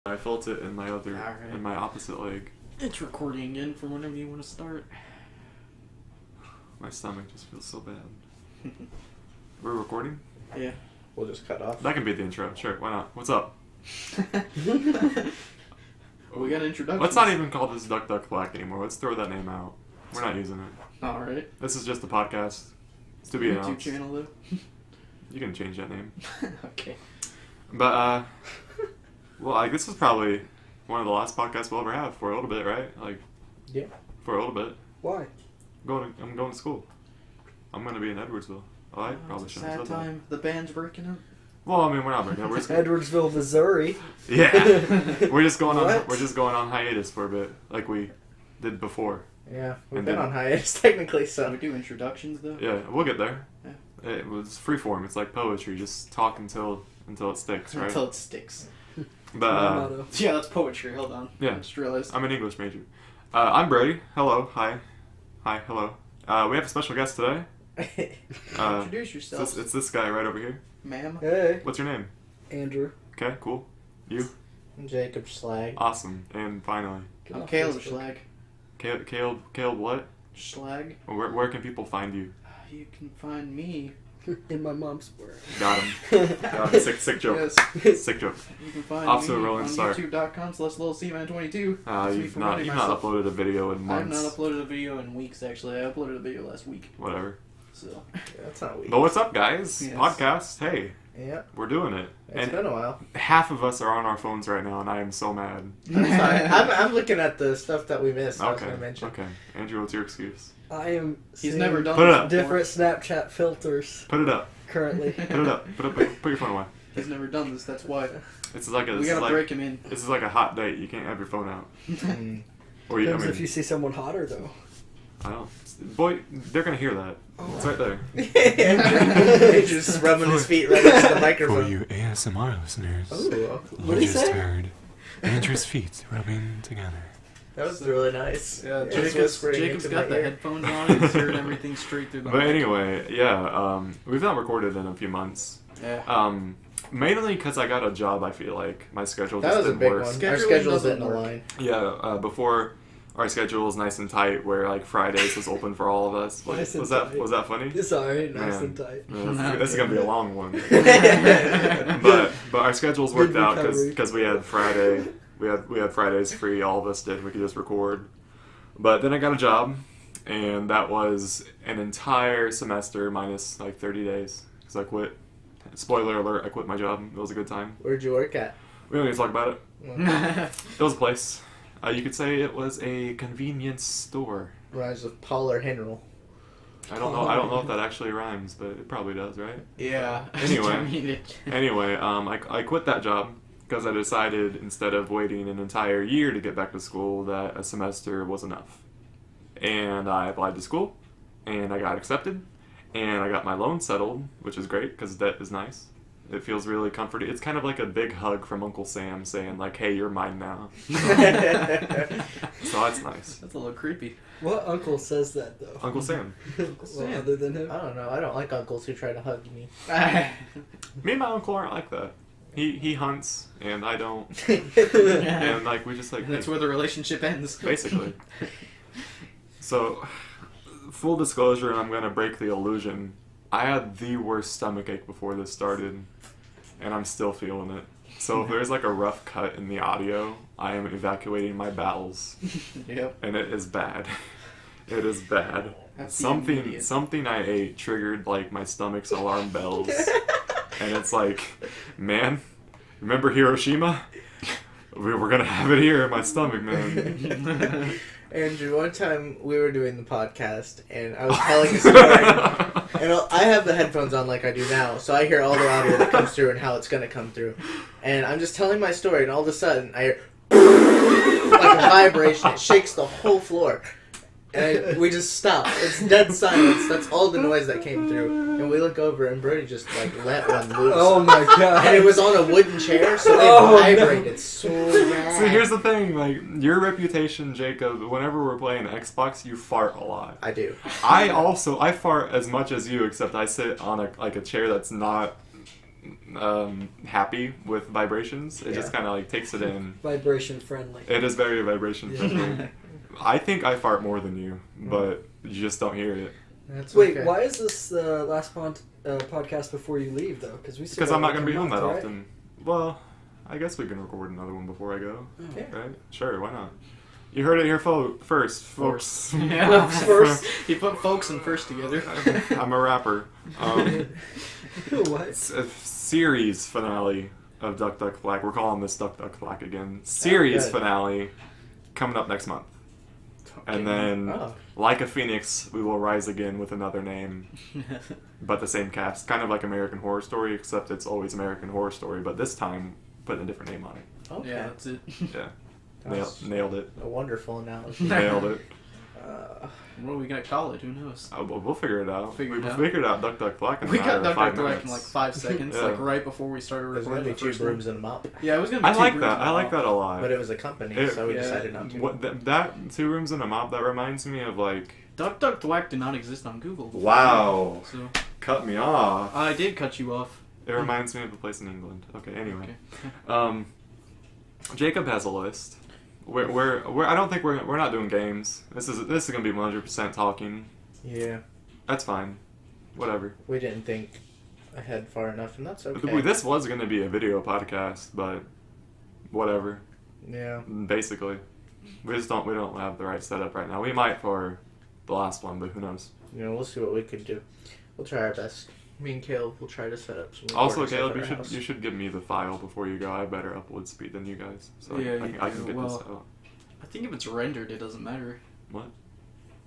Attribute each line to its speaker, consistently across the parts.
Speaker 1: I felt it in my other,
Speaker 2: Alright.
Speaker 1: in my opposite leg.
Speaker 2: It's recording again for whenever you want to start.
Speaker 1: My stomach just feels so bad. We're recording?
Speaker 2: Yeah.
Speaker 3: We'll just cut off.
Speaker 1: That can be the intro. Sure, why not? What's up?
Speaker 2: We got introductions.
Speaker 1: Let's not even call this Duck Duck Black anymore. Let's throw that name out. We're not using it.
Speaker 2: Alright.
Speaker 1: This is just a podcast. It's to be
Speaker 2: YouTube
Speaker 1: announced.
Speaker 2: channel though.
Speaker 1: You can change that name.
Speaker 2: Okay.
Speaker 1: But, well, this is probably one of the last podcasts we'll ever have for a little bit, right?
Speaker 3: Yeah.
Speaker 1: For a little bit.
Speaker 3: Why?
Speaker 1: I'm going to school. I'm going to be in Edwardsville. Oh, I probably
Speaker 2: It's a
Speaker 1: shouldn't have
Speaker 2: sad
Speaker 1: said that.
Speaker 2: time. The band's breaking up.
Speaker 1: Well, I mean, we're not breaking up. We're just,
Speaker 3: Edwardsville, Missouri.
Speaker 1: yeah. We're just going on.
Speaker 3: What?
Speaker 1: We're just going on hiatus for a bit, like we did before.
Speaker 3: Yeah, we've
Speaker 1: And
Speaker 3: been
Speaker 1: then-
Speaker 3: on hiatus technically,
Speaker 2: So we
Speaker 3: so.
Speaker 2: do introductions though.
Speaker 1: Yeah, we'll get there.
Speaker 2: Yeah.
Speaker 1: It was freeform. It's like poetry. Just talk until it sticks, right?
Speaker 2: Until it sticks.
Speaker 1: But
Speaker 2: Yeah, that's poetry. Hold on.
Speaker 1: Yeah.
Speaker 2: I just realized.
Speaker 1: I'm an English major. I'm Brady. Hello. Hi. Hi. Hello. We have a special guest today.
Speaker 2: Introduce yourself,
Speaker 1: It's this guy right over here.
Speaker 2: ma'am.
Speaker 3: Hey.
Speaker 1: What's your name?
Speaker 3: Andrew.
Speaker 1: Okay, cool. You?
Speaker 3: Jacob Schlag.
Speaker 1: Awesome. And finally,
Speaker 2: I'm Caleb Schlag.
Speaker 1: Caleb what?
Speaker 2: Schlag.
Speaker 1: Where can people find you?
Speaker 2: You can find me.
Speaker 3: In my mom's work.
Speaker 1: Got him. Got him. Sick joke.
Speaker 2: Yes.
Speaker 1: Sick joke.
Speaker 2: You can find
Speaker 1: Off
Speaker 2: me
Speaker 1: to a rolling
Speaker 2: on
Speaker 1: start.
Speaker 2: youtube.com/littleseaman22. That's me
Speaker 1: You've
Speaker 2: promoting
Speaker 1: not
Speaker 2: myself.
Speaker 1: uploaded a video in
Speaker 2: I've
Speaker 1: months.
Speaker 2: not uploaded a video in weeks, actually. I uploaded a video last week.
Speaker 1: Whatever.
Speaker 2: So,
Speaker 3: That's not weird.
Speaker 1: But what's up, guys?
Speaker 2: Yes.
Speaker 1: Podcast. Hey,
Speaker 3: Yeah,
Speaker 1: we're doing it.
Speaker 3: it's
Speaker 1: And
Speaker 3: been a while.
Speaker 1: half of us are on our phones right now, and I am so mad.
Speaker 3: I'm sorry. I'm looking at the stuff that we missed. I was
Speaker 1: Okay.
Speaker 3: going to mention.
Speaker 1: Okay. Andrew, what's your excuse?
Speaker 4: I am
Speaker 2: he's
Speaker 4: seeing
Speaker 2: never done
Speaker 1: Put it
Speaker 2: this
Speaker 1: up.
Speaker 2: before.
Speaker 4: different Snapchat filters
Speaker 1: Put it up.
Speaker 4: currently.
Speaker 1: Put it up. Put your phone away.
Speaker 2: He's never done this, that's why.
Speaker 1: This is like
Speaker 2: We gotta break him in.
Speaker 1: This is like a hot date. You can't have your phone out.
Speaker 3: Mm.
Speaker 1: Or you, I
Speaker 4: Depends
Speaker 1: mean,
Speaker 4: if you see someone hotter though.
Speaker 1: I don't. Boy, they're gonna hear that. It's right there.
Speaker 3: He's just rubbing his feet right next to the microphone.
Speaker 1: ASMR listeners,
Speaker 3: Oh,
Speaker 4: What did he say?
Speaker 1: heard Andrew's feet rubbing together.
Speaker 3: that was really nice.
Speaker 2: Yeah,
Speaker 3: Just
Speaker 2: Jacob's
Speaker 3: whispering
Speaker 2: got
Speaker 3: into
Speaker 2: the
Speaker 3: my ear.
Speaker 2: headphones on and he's hearing everything straight through the
Speaker 1: But
Speaker 2: mic.
Speaker 1: anyway, yeah, we've not recorded in a few months.
Speaker 2: Yeah.
Speaker 1: Mainly because I got a job. I feel like my schedule
Speaker 3: That
Speaker 1: just
Speaker 3: was a
Speaker 1: didn't
Speaker 3: big
Speaker 1: work.
Speaker 3: one.
Speaker 2: Scheduling
Speaker 3: Our schedules
Speaker 2: doesn't
Speaker 3: didn't
Speaker 2: work.
Speaker 3: align.
Speaker 1: Yeah, before our schedule was nice and tight, where like Fridays was open for all of us. Like,
Speaker 4: Nice and
Speaker 1: was that
Speaker 4: tight.
Speaker 1: funny?
Speaker 4: It's alright, nice
Speaker 1: Man.
Speaker 4: and tight.
Speaker 1: Yeah, this is gonna be a long one.
Speaker 3: Yeah.
Speaker 1: But our schedules worked
Speaker 4: Good
Speaker 1: out
Speaker 4: recovery.
Speaker 1: because we had Friday. We had Fridays free. All of us did. We could just record. But then I got a job, and that was an entire semester minus like 30 days because I quit. Spoiler alert: I quit my job. It was a good time.
Speaker 3: Where'd you work at?
Speaker 1: We don't need to talk about it.
Speaker 2: Yeah.
Speaker 1: It was a place. You could say it was a convenience store.
Speaker 3: Rhymes with Paul or Henrel.
Speaker 1: I don't know. I don't know if that actually rhymes, but it probably does, right?
Speaker 2: Yeah.
Speaker 1: Anyway.
Speaker 2: I mean, it-
Speaker 1: Anyway, I quit that job because I decided instead of waiting an entire year to get back to school that a semester was enough. And I applied to school, and I got accepted, and I got my loan settled, which is great because debt is nice. It feels really comforting. It's kind of like a big hug from Uncle Sam saying like, "Hey, you're mine now." So that's nice.
Speaker 2: That's a little creepy.
Speaker 4: What uncle says that though?
Speaker 1: Uncle Sam.
Speaker 4: Well, other than him.
Speaker 3: I don't know. I don't like uncles who try to hug me.
Speaker 1: Me and my uncle aren't like that. He hunts and I don't,
Speaker 2: Yeah.
Speaker 1: and like we just like
Speaker 2: And that's where the relationship ends.
Speaker 1: basically. So, full disclosure, and I'm gonna break the illusion. I had the worst stomach ache before this started, and I'm still feeling it. So if there's like a rough cut in the audio, I am evacuating my bowels,
Speaker 2: Yep.
Speaker 1: and it is bad. It is bad.
Speaker 2: That's the immediate.
Speaker 1: Something I ate triggered like my stomach's alarm bells, and it's like, man, remember Hiroshima? We're gonna have it here in my stomach, man.
Speaker 3: Andrew, one time we were doing the podcast, and I was telling a story. And I have the headphones on like I do now, so I hear all the audio that comes through and how it's going to come through. And I'm just telling my story, and all of a sudden, I hear like a vibration. It shakes the whole floor. And we just stop. It's dead silence. That's all the noise that came through. And we look over, and Brody just like let one loose.
Speaker 4: Oh my god.
Speaker 3: And it was on a wooden chair, so it
Speaker 4: Oh,
Speaker 3: vibrated so rad.
Speaker 1: See, here's the thing, like, your reputation, Jacob, whenever we're playing Xbox, you fart a lot.
Speaker 3: I do.
Speaker 1: I fart as much as you, except I sit on a chair that's not happy with vibrations. It just
Speaker 3: Yeah.
Speaker 1: kind of like takes it in.
Speaker 4: Vibration friendly.
Speaker 1: It is very vibration friendly. I think I fart more than you, but you just don't hear it.
Speaker 3: That's
Speaker 4: Wait,
Speaker 3: okay.
Speaker 4: why is this the last podcast before you leave though? Because
Speaker 1: Because I'm not going to be home that
Speaker 4: right?
Speaker 1: often. Well, I guess we can record another one before I go.
Speaker 3: Yeah.
Speaker 1: Right? Sure, why not? You heard it here first, folks.
Speaker 2: Yeah.
Speaker 4: First.
Speaker 2: He put folks and first together.
Speaker 1: I'm a rapper.
Speaker 4: What?
Speaker 1: It's a series finale of Duck Duck Quack. We're calling this Duck Duck Quack again. Series
Speaker 3: good.
Speaker 1: finale coming up next month. And then,
Speaker 3: Oh.
Speaker 1: like a phoenix, we will rise again with another name, but the same cast. Kind of like American Horror Story, except it's always American Horror Story, but this time, putting a different name on it.
Speaker 3: Okay.
Speaker 2: Yeah, that's it.
Speaker 1: Yeah.
Speaker 3: That's
Speaker 1: Nailed it.
Speaker 3: a wonderful analogy.
Speaker 1: Nailed it.
Speaker 2: What are we gonna call it? Who knows?
Speaker 1: Oh, we'll figure it out.
Speaker 2: Figure it
Speaker 1: we
Speaker 2: out.
Speaker 1: figured out Duck Duck Quack in
Speaker 2: We
Speaker 1: a matter
Speaker 2: got
Speaker 1: of
Speaker 2: Duck
Speaker 1: 5
Speaker 2: Duck Quack
Speaker 1: minutes.
Speaker 2: in like 5 seconds,
Speaker 1: Yeah.
Speaker 2: like right before we started
Speaker 3: There's going
Speaker 2: recording
Speaker 3: to
Speaker 2: the
Speaker 3: be two
Speaker 2: first one.
Speaker 3: brooms and a mop.
Speaker 2: Yeah, it was gonna be
Speaker 1: I
Speaker 2: two
Speaker 1: like
Speaker 2: brooms
Speaker 1: that.
Speaker 2: and
Speaker 1: I
Speaker 2: a
Speaker 1: like
Speaker 2: mop.
Speaker 1: that a lot.
Speaker 3: But it was a company,
Speaker 1: It-
Speaker 3: so we
Speaker 2: yeah,
Speaker 3: decided not to.
Speaker 1: That 2 rooms and a mop, that reminds me of like...
Speaker 2: Duck Duck Quack did not exist on Google.
Speaker 1: Wow.
Speaker 2: So
Speaker 1: Cut me off.
Speaker 2: I did cut you off.
Speaker 1: It reminds me of a place in England. Okay, anyway.
Speaker 2: Okay.
Speaker 1: Jacob has a list. We're I don't think we're not doing games. This is gonna be 100% talking.
Speaker 3: Yeah,
Speaker 1: That's fine. Whatever.
Speaker 3: we didn't think ahead far enough, and that's okay.
Speaker 1: This was gonna be a video podcast, but whatever.
Speaker 3: Yeah.
Speaker 1: Basically, we don't have the right setup right now. We might for the last one, but who knows?
Speaker 3: You know, we'll see what we can do. We'll try our best. Me and Caleb will try to set up some.
Speaker 1: Also,
Speaker 3: recording stuff
Speaker 1: Caleb,
Speaker 3: at
Speaker 1: you
Speaker 3: our
Speaker 1: should
Speaker 3: house.
Speaker 1: you should give me the file before you go. I have better upload speed than you guys, so
Speaker 2: Yeah,
Speaker 1: I
Speaker 2: you
Speaker 1: can
Speaker 2: do.
Speaker 1: get
Speaker 2: Well,
Speaker 1: this out.
Speaker 2: I think if it's rendered, it doesn't matter.
Speaker 1: What?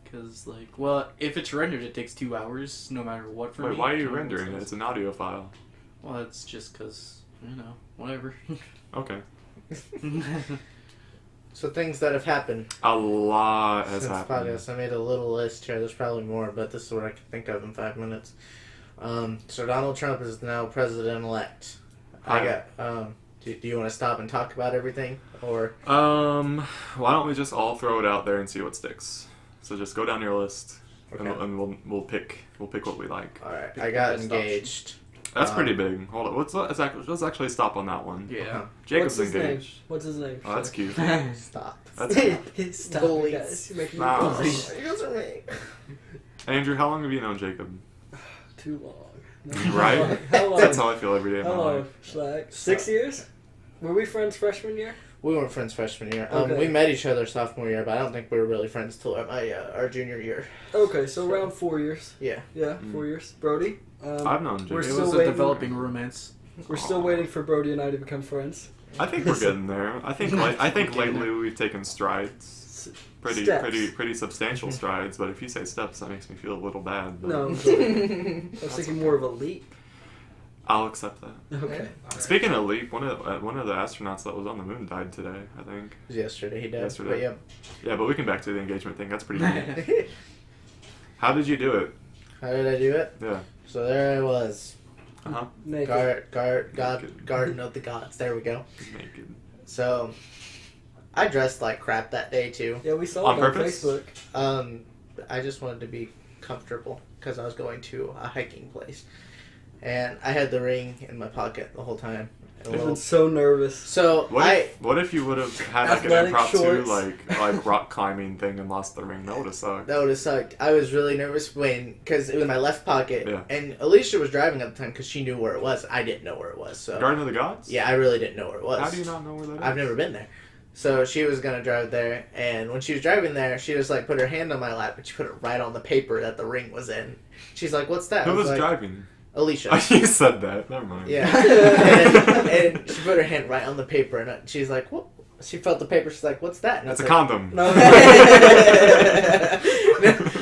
Speaker 2: Because, like, well, if it's rendered, it takes 2 hours, no matter what for me.
Speaker 1: Wait, why are you
Speaker 2: know,
Speaker 1: rendering
Speaker 2: so
Speaker 1: it? It's an audio file.
Speaker 2: Well, it's just because, you know, whatever.
Speaker 1: Okay.
Speaker 3: So things that have happened
Speaker 1: A lot has
Speaker 3: since the
Speaker 1: happened.
Speaker 3: podcast. I made a little list here. There's probably more, but this is what I can think of in 5 minutes. So Donald Trump is now president-elect.
Speaker 1: Hi.
Speaker 3: Do you want to stop and talk about everything, or
Speaker 1: Why don't we just all throw it out there and see what sticks? So just go down your list,
Speaker 3: Okay.
Speaker 1: and we'll pick what we like.
Speaker 3: all right?
Speaker 2: Pick
Speaker 3: I
Speaker 2: the
Speaker 3: got
Speaker 2: best
Speaker 3: engaged.
Speaker 1: That's
Speaker 3: Um,
Speaker 1: pretty big. Hold on. Let's actually stop on that one.
Speaker 2: Yeah.
Speaker 1: Jacob's
Speaker 4: What's his name?
Speaker 1: engaged.
Speaker 4: What's his name?
Speaker 1: Oh, that's cute.
Speaker 3: Stop.
Speaker 1: That's cute.
Speaker 4: Stop
Speaker 3: Bullies.
Speaker 4: it, guys. You're making me
Speaker 1: Nah.
Speaker 4: blush.
Speaker 3: You guys are me.
Speaker 1: Andrew, how long have you known Jacob?
Speaker 4: Too long.
Speaker 1: Right?
Speaker 4: How long?
Speaker 1: That's how I feel every day of my
Speaker 4: How long?
Speaker 1: life.
Speaker 4: Like 6 years? Were we friends freshman year?
Speaker 3: We weren't friends freshman year.
Speaker 4: Okay.
Speaker 3: We met each other sophomore year, but I don't think we were really friends till our junior year.
Speaker 4: Okay, so around 4 years.
Speaker 3: Yeah.
Speaker 4: Yeah, 4 years. Brody?
Speaker 1: I've known
Speaker 4: We're
Speaker 2: It
Speaker 1: Jacob.
Speaker 4: still
Speaker 2: was a
Speaker 4: waiting.
Speaker 2: developing romance.
Speaker 4: We're still waiting for Brody and I to become friends.
Speaker 1: I think we're getting there. I think
Speaker 2: Getting
Speaker 1: lately
Speaker 2: there.
Speaker 1: we've taken strides. Pretty substantial strides. But if you say steps, that makes me feel a little bad. But
Speaker 4: No, I'm sorry. I was thinking more of a leap.
Speaker 1: I'll accept that.
Speaker 4: Okay.
Speaker 1: Speaking of leap, one of the astronauts that was on the moon died today. I think.
Speaker 3: It was yesterday he died.
Speaker 1: Yesterday.
Speaker 3: But yeah.
Speaker 1: Yeah, but we can back to the engagement thing. That's pretty neat. How did you do it?
Speaker 3: How did I do it?
Speaker 1: Yeah.
Speaker 3: So there I was.
Speaker 1: Uh-huh.
Speaker 4: Naked.
Speaker 3: Garden of the gods. There we go.
Speaker 1: Naked.
Speaker 3: So I dressed like crap that day too.
Speaker 4: Yeah, we saw
Speaker 1: On
Speaker 4: it on
Speaker 1: purpose?
Speaker 4: Facebook.
Speaker 3: I just wanted to be comfortable because I was going to a hiking place, and I had the ring in my pocket the whole time. And a
Speaker 4: I've
Speaker 3: little-
Speaker 4: been so nervous.
Speaker 3: So
Speaker 1: What if you would have had like an
Speaker 4: Athletic
Speaker 1: impromptu
Speaker 4: shorts.
Speaker 1: like rock climbing thing and lost the ring? That would have sucked.
Speaker 3: that would have sucked. I was really nervous because it was in my left pocket,
Speaker 1: Yeah.
Speaker 3: and Alicia was driving at the time because she knew where it was. I didn't know where it was, so
Speaker 1: Garden of the Gods?
Speaker 3: yeah, I really didn't know where it was.
Speaker 1: How do you not know where that is?
Speaker 3: I've never been there. So she was gonna drive there, and when she was driving there, she just like put her hand on my lap, and she put it right on the paper that the ring was in. She's like, "What's that?"
Speaker 1: Who
Speaker 3: I
Speaker 1: was
Speaker 3: like,
Speaker 1: driving?
Speaker 3: Alicia.
Speaker 1: You said that. Never mind.
Speaker 3: Yeah, and she put her hand right on the paper, and she's like, "What?" She felt the paper. She's like, "What's that?" And I
Speaker 1: It's
Speaker 3: was
Speaker 1: a
Speaker 3: like,
Speaker 1: condom.
Speaker 4: No,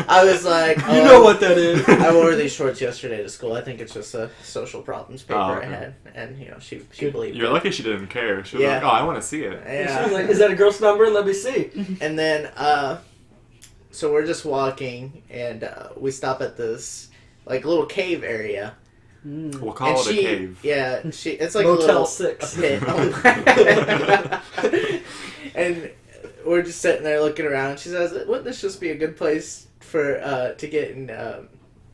Speaker 3: I was like,
Speaker 4: you know what that is.
Speaker 3: I wore these shorts yesterday to school. I think it's just a social problems paper
Speaker 1: Oh,
Speaker 3: I
Speaker 1: okay.
Speaker 3: had, and she believed
Speaker 1: You're
Speaker 3: it.
Speaker 1: lucky she didn't care. She was
Speaker 3: Yeah.
Speaker 1: like, "Oh, I want to see it."
Speaker 4: She was
Speaker 3: Yeah.
Speaker 4: like, is that a girl's number? Let me see.
Speaker 3: And then, so we're just walking, and we stop at this like little cave area.
Speaker 1: We'll call
Speaker 3: And
Speaker 1: it
Speaker 3: she,
Speaker 1: a cave.
Speaker 3: Yeah, it's like
Speaker 4: Motel
Speaker 3: a little
Speaker 4: 6.
Speaker 3: a pit. And we're just sitting there looking around. She says, "Wouldn't this just be a good place for to get in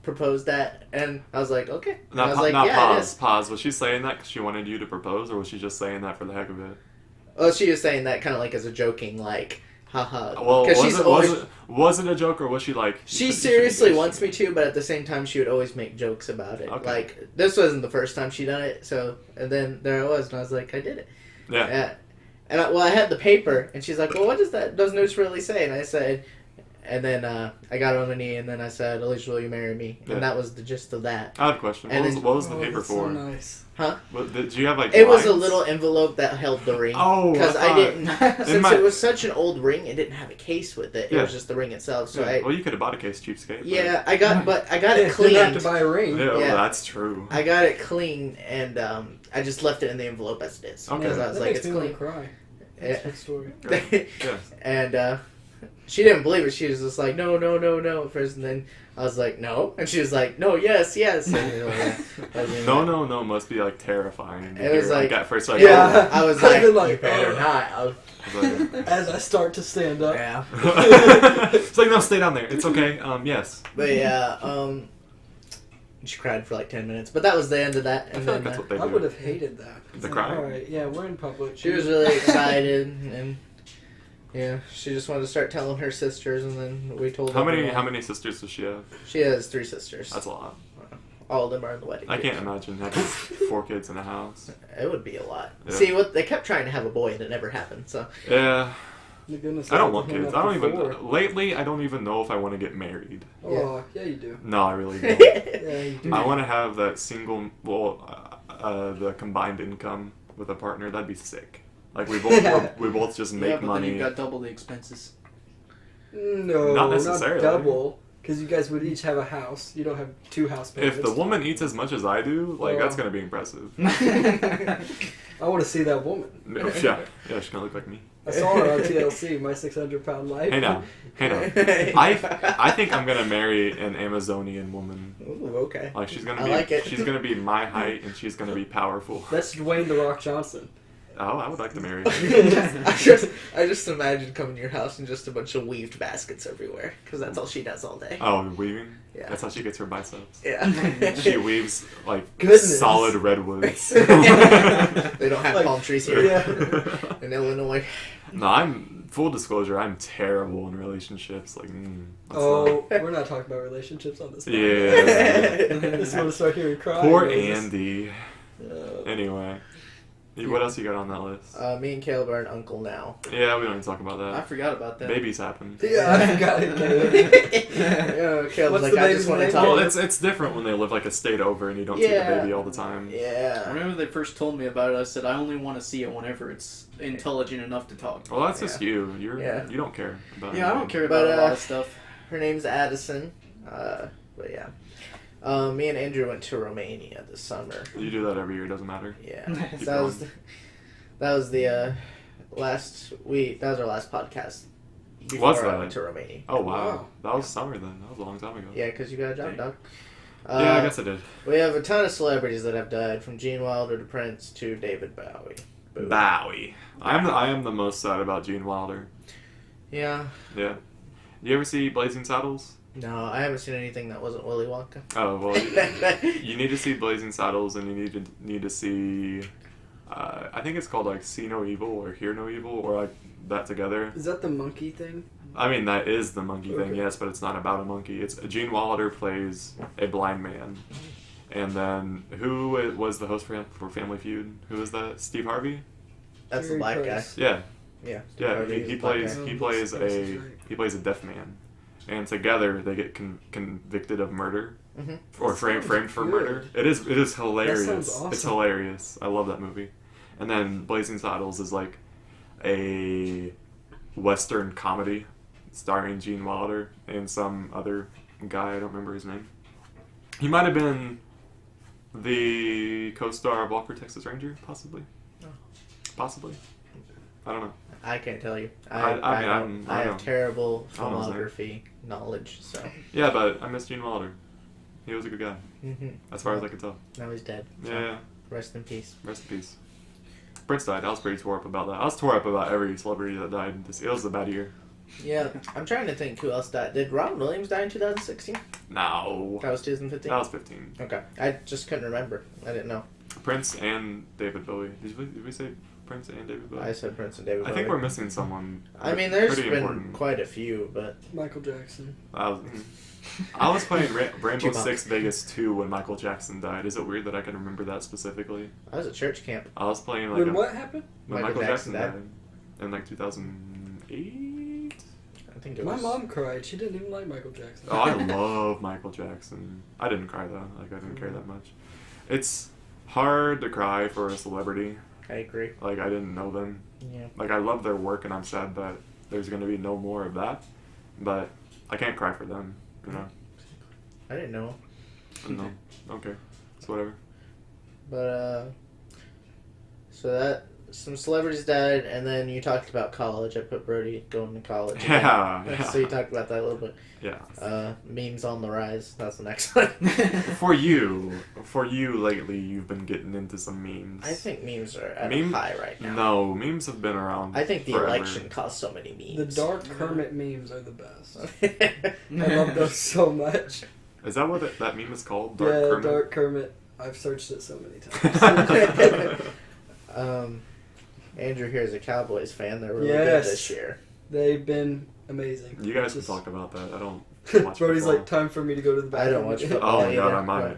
Speaker 3: proposed at, and I was like, okay. And I
Speaker 1: Not,
Speaker 3: was
Speaker 1: pa-
Speaker 3: like,
Speaker 1: not
Speaker 3: yeah, it
Speaker 1: pause.
Speaker 3: is.
Speaker 1: Pause. Was she saying that because she wanted you to propose, or was she just saying that for the heck of it?
Speaker 3: Well, she was saying that kind of like as a joking, like, haha.
Speaker 1: Well,
Speaker 3: Because she's always.
Speaker 1: was it a joke, or was she like?
Speaker 3: She seriously wants me to, but at the same time, she would always make jokes about it.
Speaker 1: Okay.
Speaker 3: Like, this wasn't the first time she done it, so, and then there I was, and I was like, I did it.
Speaker 1: Yeah.
Speaker 3: And I had the paper, and she's like, well, what does those notes really say? And I said, and then I got on my knee, and then I said, Alicia, will you marry me?
Speaker 1: Yeah.
Speaker 3: And that was the gist of that.
Speaker 1: I have a question.
Speaker 3: And
Speaker 1: What was the
Speaker 4: Oh,
Speaker 1: paper
Speaker 4: that's
Speaker 1: for?
Speaker 4: So nice.
Speaker 3: Huh?
Speaker 1: Did you have like?
Speaker 3: It was a
Speaker 1: lines?
Speaker 3: little envelope that held the ring.
Speaker 1: Oh,
Speaker 3: Because I
Speaker 1: thought-
Speaker 3: didn't, since
Speaker 1: my-
Speaker 3: it was such an old ring, it didn't have a case with it. It
Speaker 1: Yeah.
Speaker 3: was just the ring itself. So
Speaker 1: Yeah, well, you could have bought a case, cheapskate. but-
Speaker 3: yeah, I got it
Speaker 4: Yeah,
Speaker 3: cleaned.
Speaker 4: didn't have to buy a ring.
Speaker 1: Yeah, well,
Speaker 3: Yeah.
Speaker 1: that's true.
Speaker 3: I got it clean, and I just left it in the envelope as it is.
Speaker 1: Okay.
Speaker 3: Because I was
Speaker 4: that
Speaker 3: like,
Speaker 4: makes
Speaker 3: it's
Speaker 4: me
Speaker 3: clean.
Speaker 4: want to cry.
Speaker 3: Yeah.
Speaker 4: That's a good story.
Speaker 1: Yeah.
Speaker 3: And she didn't believe it. She was just like, no, no, no, no at first. And then I was like, no. And she was like, no, yes, yes. And,
Speaker 1: No, must be like terrifying. to
Speaker 3: It was
Speaker 1: hear,
Speaker 3: like-
Speaker 1: at first, like,
Speaker 4: Yeah.
Speaker 3: I was
Speaker 4: I've
Speaker 3: like,
Speaker 4: been like,
Speaker 3: you better
Speaker 4: oh.
Speaker 3: not. I was,
Speaker 1: like,
Speaker 4: As I start to stand up.
Speaker 3: yeah.
Speaker 1: it's like, no, stay down there. It's okay. Yes.
Speaker 3: But yeah, she cried for like 10 minutes. But that was the end of that.
Speaker 1: I
Speaker 3: And
Speaker 1: feel like
Speaker 3: then
Speaker 1: that's what they
Speaker 4: I
Speaker 1: do.
Speaker 4: would have hated that.
Speaker 1: The
Speaker 4: Like,
Speaker 1: crying?
Speaker 4: Alright, yeah, we're in public.
Speaker 3: she was really excited. And yeah, she just wanted to start telling her sisters. And then we told
Speaker 1: How
Speaker 3: everyone.
Speaker 1: many sisters does she have?
Speaker 3: She has 3 sisters.
Speaker 1: That's a lot.
Speaker 3: All of them are in the wedding.
Speaker 1: I can't imagine having 4 kids in a house.
Speaker 3: It would be a lot.
Speaker 1: Yeah.
Speaker 3: See, what they kept trying to have a boy and it never happened. So
Speaker 1: Yeah,
Speaker 4: My goodness,
Speaker 1: I don't
Speaker 4: I've
Speaker 1: want
Speaker 4: been
Speaker 1: kids.
Speaker 4: up
Speaker 1: I don't
Speaker 4: before.
Speaker 1: even. Lately, I don't even know if I want to get married.
Speaker 4: Oh, yeah, you do.
Speaker 1: No, I really don't.
Speaker 4: Yeah, you do.
Speaker 1: I want to have that single, the combined income with a partner. That'd be sick. Like we both just
Speaker 2: Yeah,
Speaker 1: make
Speaker 2: but then
Speaker 1: money.
Speaker 2: you've got double the expenses.
Speaker 4: No,
Speaker 1: Not
Speaker 4: not
Speaker 1: necessarily.
Speaker 4: double. Because you guys would each have a house. You don't have 2 house payments.
Speaker 1: If the woman eats as much as I do, like
Speaker 4: Oh.
Speaker 1: that's gonna be impressive.
Speaker 4: I want to see that woman.
Speaker 1: Yeah, she's gonna look like me.
Speaker 4: I saw her on TLC, My 600-Pound Life.
Speaker 1: Hey now. I think I'm gonna marry an Amazonian woman.
Speaker 3: Ooh, okay.
Speaker 1: Like she's gonna
Speaker 3: I
Speaker 1: be
Speaker 3: like it.
Speaker 1: she's gonna be my height and she's gonna be powerful.
Speaker 4: That's Dwayne The Rock Johnson.
Speaker 1: Oh, I would like to marry.
Speaker 3: I just imagine coming to your house and just a bunch of weaved baskets everywhere because that's all she does all day.
Speaker 1: Oh, weaving?
Speaker 3: Yeah.
Speaker 1: That's how she gets her biceps.
Speaker 3: Yeah.
Speaker 1: She weaves like
Speaker 4: Goodness.
Speaker 1: solid redwoods.
Speaker 3: They don't have
Speaker 4: Like,
Speaker 3: palm trees here
Speaker 4: Yeah.
Speaker 3: in Illinois.
Speaker 1: No, I'm full disclosure. I'm terrible in relationships. Like, that's
Speaker 4: Oh, we're not talking about relationships on this
Speaker 1: not-
Speaker 4: podcast.
Speaker 1: yeah.
Speaker 4: Just want to start hearing crying.
Speaker 1: Poor
Speaker 4: noises.
Speaker 1: Andy. Anyway, what else you got on that list?
Speaker 3: Me and Caleb are an uncle now.
Speaker 1: Yeah, we don't need to talk about
Speaker 2: I
Speaker 1: that.
Speaker 2: forgot about that.
Speaker 1: Babies happen.
Speaker 4: Yeah, I forgot it.
Speaker 3: Yeah, Caleb's
Speaker 4: What's
Speaker 3: like,
Speaker 4: the
Speaker 3: I
Speaker 4: baby's
Speaker 3: just want to
Speaker 4: name?
Speaker 3: talk.
Speaker 1: Well, it's different when they live like a state over and you don't see the
Speaker 3: Yeah.
Speaker 1: baby all the time.
Speaker 3: Yeah.
Speaker 2: Whenever they first told me about it, I said I only want to see it whenever it's intelligent enough to talk.
Speaker 1: Well, that's just you.
Speaker 3: Yeah.
Speaker 1: You don't care about.
Speaker 2: Yeah, I don't care
Speaker 3: But,
Speaker 2: about a lot of stuff.
Speaker 3: Her name's Addison. But yeah. Me and Andrew went to Romania this summer.
Speaker 1: You do that every year. Doesn't matter.
Speaker 3: Yeah.
Speaker 1: Keep
Speaker 3: So that was the last week. That was our last podcast. Before
Speaker 1: Was
Speaker 3: I
Speaker 1: that?
Speaker 3: went to Romania.
Speaker 1: Oh wow,
Speaker 4: Wow.
Speaker 1: that was summer then. That was a long time ago.
Speaker 3: Yeah, because you got a job, dog.
Speaker 1: Yeah, I guess I did.
Speaker 3: We have a ton of celebrities that have died, from Gene Wilder to Prince to David Bowie. Boom.
Speaker 1: Bowie. I am the most sad about Gene Wilder.
Speaker 3: Yeah.
Speaker 1: Yeah. You ever see Blazing Saddles?
Speaker 3: No, I haven't seen anything that wasn't Willy Wonka.
Speaker 1: Oh well, you need to see Blazing Saddles, and you need to see. I think it's called like See No Evil or Hear No Evil or like that together.
Speaker 4: Is that the monkey thing?
Speaker 1: I mean that is the monkey thing,
Speaker 4: Okay.
Speaker 1: yes, but it's not about a monkey. It's Gene Wilder plays a blind man, and then who was the host for Family Feud? Who was that? Steve Harvey.
Speaker 3: That's the
Speaker 4: Jerry
Speaker 3: black
Speaker 4: Price.
Speaker 1: Yeah,
Speaker 3: guy. Yeah.
Speaker 1: yeah.
Speaker 3: Harvey is
Speaker 1: He
Speaker 3: the black
Speaker 1: plays
Speaker 3: guy.
Speaker 1: he
Speaker 4: Oh,
Speaker 1: plays
Speaker 4: Price is
Speaker 1: a
Speaker 4: right.
Speaker 1: he plays a deaf man, and together they get convicted of murder.
Speaker 3: Mhm.
Speaker 1: Or
Speaker 4: That
Speaker 1: framed
Speaker 4: sounds
Speaker 1: for
Speaker 4: good.
Speaker 1: murder. It is hilarious.
Speaker 4: That sounds
Speaker 1: It's
Speaker 4: awesome.
Speaker 1: hilarious. I love that movie. And then Blazing Saddles is like a Western comedy starring Gene Wilder and some other guy. I don't remember his name. He might have been the co-star of Walker Texas Ranger, possibly.
Speaker 3: Oh.
Speaker 1: Possibly. I don't know.
Speaker 3: I can't tell you.
Speaker 1: I mean,
Speaker 3: I have
Speaker 1: know.
Speaker 3: terrible
Speaker 1: I don't know his name.
Speaker 3: filmography knowledge, so.
Speaker 1: Yeah, but I miss Gene Wilder. He was a good guy,
Speaker 3: Hmm.
Speaker 1: as far as I can tell.
Speaker 3: Now he's dead. so
Speaker 1: Yeah.
Speaker 3: Rest in peace.
Speaker 1: Rest in peace. Prince died. I was pretty tore up about that. I was tore up about every celebrity that died. It was a bad year.
Speaker 3: Yeah, I'm trying to think who else died. Did Robin Williams die in 2016?
Speaker 1: No.
Speaker 3: That was 2015?
Speaker 1: That was 15.
Speaker 3: Okay. I just couldn't remember. I didn't know.
Speaker 1: Prince and David Bowie. Did we say Prince and David Bowie?
Speaker 3: I said Prince and David
Speaker 1: I think
Speaker 3: Bowie.
Speaker 1: we're missing someone.
Speaker 3: I mean, there's
Speaker 1: pretty
Speaker 3: been
Speaker 1: important.
Speaker 3: quite a few, but...
Speaker 4: Michael Jackson.
Speaker 1: I was playing Rainbow
Speaker 3: Tupac.
Speaker 1: Six Vegas 2 when Michael Jackson died. Is it weird that I can remember that specifically?
Speaker 3: I was at church camp.
Speaker 1: I was playing like
Speaker 4: When what happened?
Speaker 1: when
Speaker 3: Michael
Speaker 1: Michael Jackson
Speaker 3: Jackson
Speaker 1: died in like 2008.
Speaker 3: I think it
Speaker 4: My
Speaker 3: was...
Speaker 4: mom cried. She didn't even like Michael Jackson.
Speaker 1: Oh, I love Michael Jackson. I didn't cry though. Like I didn't care that much. It's hard to cry for a celebrity.
Speaker 3: I agree.
Speaker 1: Like I didn't know them.
Speaker 3: Yeah.
Speaker 1: Like I love their work, and I'm sad that there's gonna be no more of that. But I can't cry for them. You know.
Speaker 3: I didn't know.
Speaker 1: No. Okay. It's whatever.
Speaker 3: But, so that... Some celebrities died, and then you talked about college. I put Brody going to college. again.
Speaker 1: Yeah.
Speaker 3: So you talked about that a little bit.
Speaker 1: Yeah.
Speaker 3: Memes on the rise. That's the next one.
Speaker 1: For you lately, you've been getting into some memes.
Speaker 3: I think memes are at
Speaker 1: Meme-
Speaker 3: a high right now.
Speaker 1: No, memes have been around.
Speaker 3: I think the
Speaker 1: forever.
Speaker 3: election caused so many
Speaker 4: The
Speaker 3: memes.
Speaker 4: Dark Kermit memes are the best.
Speaker 3: I
Speaker 4: I love those so much.
Speaker 1: Is that what that meme is called? Dark
Speaker 4: yeah,
Speaker 1: Kermit?
Speaker 4: Dark Kermit. I've searched it so many times.
Speaker 3: Andrew here is a Cowboys fan. They're really
Speaker 4: Yes.
Speaker 3: good this year.
Speaker 4: They've been amazing.
Speaker 1: You guys can
Speaker 4: Just-
Speaker 1: talk about that. I don't watch
Speaker 4: Brody's
Speaker 1: football.
Speaker 4: like, time for me to go to the
Speaker 3: I
Speaker 4: bathroom.
Speaker 3: don't watch
Speaker 4: again."
Speaker 3: football.
Speaker 1: Oh my god,
Speaker 3: either,
Speaker 1: I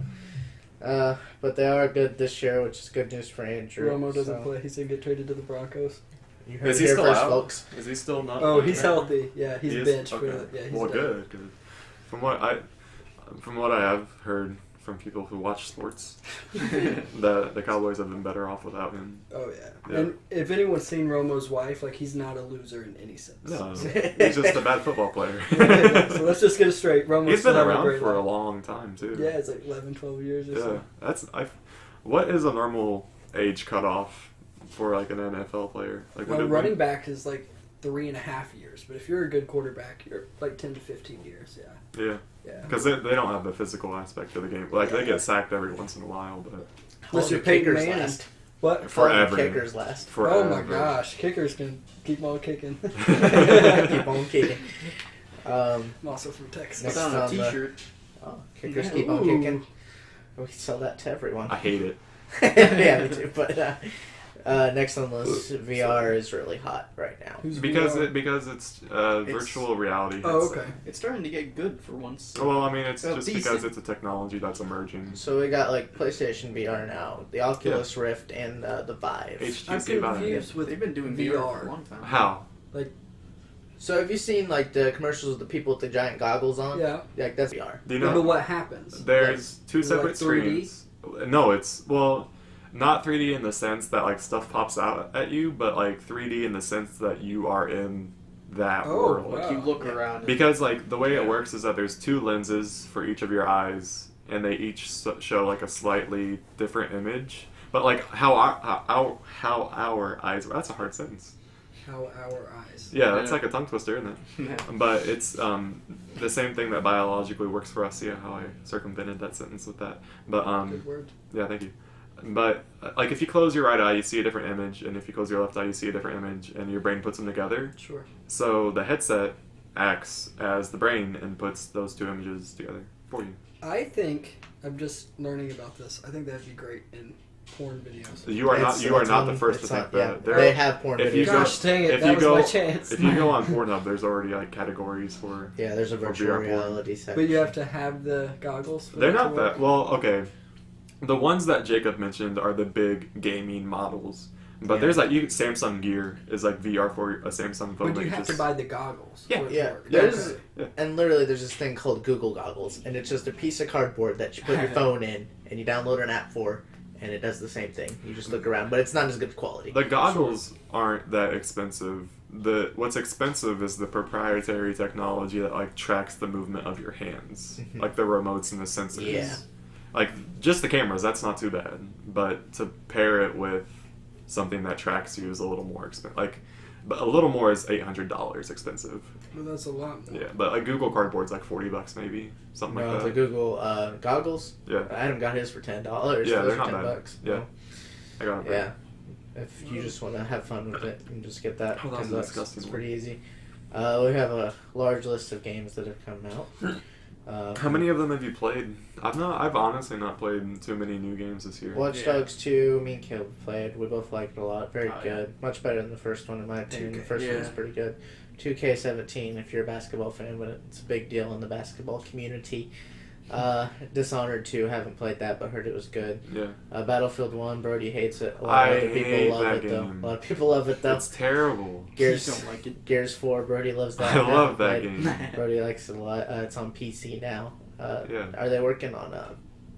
Speaker 1: might.
Speaker 3: But they are good this year, which is good news for Andrew.
Speaker 4: Romo doesn't
Speaker 3: so.
Speaker 4: play. He's gonna get traded to the Broncos.
Speaker 3: You heard
Speaker 1: Is
Speaker 3: it
Speaker 1: he
Speaker 3: here
Speaker 1: still
Speaker 3: first,
Speaker 1: out?
Speaker 3: folks.
Speaker 1: Is he still not?
Speaker 4: Oh, he's
Speaker 1: right?
Speaker 4: healthy. Yeah, he's
Speaker 1: He is?
Speaker 4: benched.
Speaker 1: Okay.
Speaker 4: For yeah, he's
Speaker 1: well,
Speaker 4: done.
Speaker 1: good. From what I have heard from people who watch sports, the Cowboys have been better off without him.
Speaker 4: Oh yeah.
Speaker 1: Yeah.
Speaker 4: And if anyone's seen Romo's wife, like he's not a loser in any sense.
Speaker 1: No, he's just a bad football player.
Speaker 4: So let's just get it straight. Romo's
Speaker 1: He's
Speaker 4: still
Speaker 1: been
Speaker 4: having
Speaker 1: around
Speaker 4: great
Speaker 1: for a
Speaker 4: life.
Speaker 1: long time too.
Speaker 4: Yeah, it's like 11, 12 years or
Speaker 1: Yeah,
Speaker 4: so.
Speaker 1: what is a normal age cutoff for like an NFL player? Like
Speaker 4: Well,
Speaker 1: when
Speaker 4: running back is like 3.5 years, but if you're a good quarterback, you're like 10 to 15 years. Yeah.
Speaker 1: Yeah,
Speaker 4: Yeah.
Speaker 1: because they don't have the physical aspect of the game. Like they
Speaker 4: Yeah.
Speaker 1: get sacked every once in a while, but
Speaker 3: How long
Speaker 4: Unless you're
Speaker 3: do
Speaker 4: Peyton
Speaker 3: kickers
Speaker 4: Manning.
Speaker 3: last?
Speaker 4: What?
Speaker 3: How long do
Speaker 1: forever.
Speaker 3: kickers last?
Speaker 1: Forever.
Speaker 4: Oh my gosh, kickers can keep on kicking.
Speaker 3: Keep on kicking.
Speaker 4: I'm also from Texas.
Speaker 2: It's
Speaker 3: Next
Speaker 2: on a
Speaker 3: on the-
Speaker 2: t-shirt.
Speaker 3: Oh, kickers
Speaker 2: Yeah.
Speaker 3: keep on
Speaker 4: Ooh.
Speaker 3: kicking. We can sell that to everyone.
Speaker 1: I hate it.
Speaker 3: Yeah, me too. But next on the list, VR is really hot right now.
Speaker 4: Who's
Speaker 1: Because
Speaker 4: VR?
Speaker 1: it's virtual reality.
Speaker 4: Oh,
Speaker 1: headset.
Speaker 4: okay.
Speaker 2: It's starting to get good for once.
Speaker 1: Well, I mean, it's
Speaker 2: Well,
Speaker 1: just
Speaker 2: decent.
Speaker 1: because it's a technology that's emerging.
Speaker 3: So we got like PlayStation VR now, the Oculus Rift, and the Vive.
Speaker 4: I'm
Speaker 1: HTC Vive.
Speaker 4: confused with
Speaker 2: They've been doing VR, for a long time.
Speaker 1: How?
Speaker 3: So have you seen like the commercials of the people with the giant goggles on?
Speaker 4: Yeah.
Speaker 3: Like that's VR.
Speaker 1: Do you
Speaker 4: Yeah,
Speaker 1: know?
Speaker 4: but what happens?
Speaker 1: There's two
Speaker 4: is it like
Speaker 1: separate
Speaker 4: 3D?
Speaker 1: screens. No, it's not 3D in the sense that like stuff pops out at you, but like 3D in the sense that you are in that
Speaker 4: Oh,
Speaker 1: world.
Speaker 2: Like
Speaker 4: wow.
Speaker 2: you look
Speaker 3: Yeah.
Speaker 2: around.
Speaker 1: Because like the way
Speaker 2: Yeah.
Speaker 1: it works is that there's two lenses for each of your eyes, and they each show like a slightly different image. But like how our eyes. That's a hard sentence.
Speaker 4: How our eyes.
Speaker 1: Yeah, that's
Speaker 2: Yeah.
Speaker 1: like a tongue twister, isn't it?
Speaker 2: Yeah.
Speaker 1: But it's the same thing that biologically works for us. See how I circumvented that sentence with that. But
Speaker 4: Good word.
Speaker 1: yeah, thank you. But like if you close your right eye, you see a different image, and if you close your left eye, you see a different image, and your brain puts them together.
Speaker 4: Sure.
Speaker 1: So the headset acts as the brain and puts those two images together for you.
Speaker 4: I think I'm just learning about this. I think that'd be great in porn videos.
Speaker 1: You are not the first to
Speaker 3: it's
Speaker 1: think
Speaker 3: on- yeah,
Speaker 1: that.
Speaker 3: they have porn
Speaker 1: if
Speaker 3: videos.
Speaker 1: you go-
Speaker 4: Gosh dang it!
Speaker 1: if
Speaker 4: That
Speaker 1: you
Speaker 4: was
Speaker 1: go-
Speaker 4: my chance.
Speaker 1: If you go on Pornhub, there's already like categories for.
Speaker 3: Yeah, there's a
Speaker 1: For
Speaker 3: virtual
Speaker 1: VR porn.
Speaker 3: reality section.
Speaker 4: But you have to have the goggles. For
Speaker 1: They're
Speaker 4: that
Speaker 1: not
Speaker 4: to
Speaker 1: that
Speaker 4: work?
Speaker 1: well. Okay, the ones that Jacob mentioned are the big gaming models. But
Speaker 3: Yeah.
Speaker 1: there's like Samsung Gear is like VR for a Samsung phone.
Speaker 4: But
Speaker 1: that
Speaker 4: you have to
Speaker 1: just-
Speaker 4: buy the goggles.
Speaker 1: Yeah,
Speaker 4: for it to
Speaker 3: yeah.
Speaker 4: work.
Speaker 3: There's
Speaker 4: Okay.
Speaker 3: and literally there's this thing called Google Goggles, and it's just a piece of cardboard that you put your phone in, and you download an app for, and it does the same thing. You just look around, but it's not as good quality.
Speaker 1: The goggles aren't that expensive. What's expensive is the proprietary technology that like tracks the movement of your hands, like the remotes and the sensors.
Speaker 3: Yeah.
Speaker 1: Like just the cameras, that's not too bad. But to pair it with something that tracks you is a little more expensive. But a little more is $800 expensive.
Speaker 4: Well, that's a lot more.
Speaker 1: Yeah, but like Google Cardboard's like $40 maybe, something
Speaker 3: No,
Speaker 1: like
Speaker 3: the
Speaker 1: that.
Speaker 3: Google goggles.
Speaker 1: Yeah,
Speaker 3: Adam got his for $10.
Speaker 1: Yeah,
Speaker 3: Those
Speaker 1: they're
Speaker 3: are
Speaker 1: not bad.
Speaker 3: $10.
Speaker 1: Yeah. I got it.
Speaker 3: Yeah. If you just want to have fun with it, you can just get that.
Speaker 1: Oh, that's
Speaker 3: $10.
Speaker 1: disgusting.
Speaker 3: It's pretty easy. We have a large list of games that have come out.
Speaker 1: How many of them have you played? I've honestly not played too many new games this year.
Speaker 3: Watch
Speaker 2: Yeah.
Speaker 3: Dogs 2, me and Caleb played. We both liked it a lot. Very
Speaker 2: Oh,
Speaker 3: good. Much better than the first one, in my opinion. The
Speaker 4: 2K.
Speaker 3: first one was
Speaker 2: Yeah.
Speaker 3: pretty good. 2K17, if you're a basketball fan, but it's a big deal in the basketball community. Dishonored 2, haven't played that, but heard it was good.
Speaker 1: Yeah.
Speaker 3: Battlefield 1, Brody hates it. A lot of
Speaker 1: I
Speaker 3: other people
Speaker 1: hate
Speaker 3: love
Speaker 1: that
Speaker 3: it, though.
Speaker 1: game.
Speaker 3: A lot of people love it, though.
Speaker 1: It's terrible.
Speaker 3: Gears,
Speaker 2: You don't like it.
Speaker 3: Gears 4, Brody loves that.
Speaker 1: I love that
Speaker 3: Haven't
Speaker 1: game.
Speaker 3: played- Brody likes it a lot. It's on PC now.
Speaker 1: Yeah.
Speaker 3: Are they working on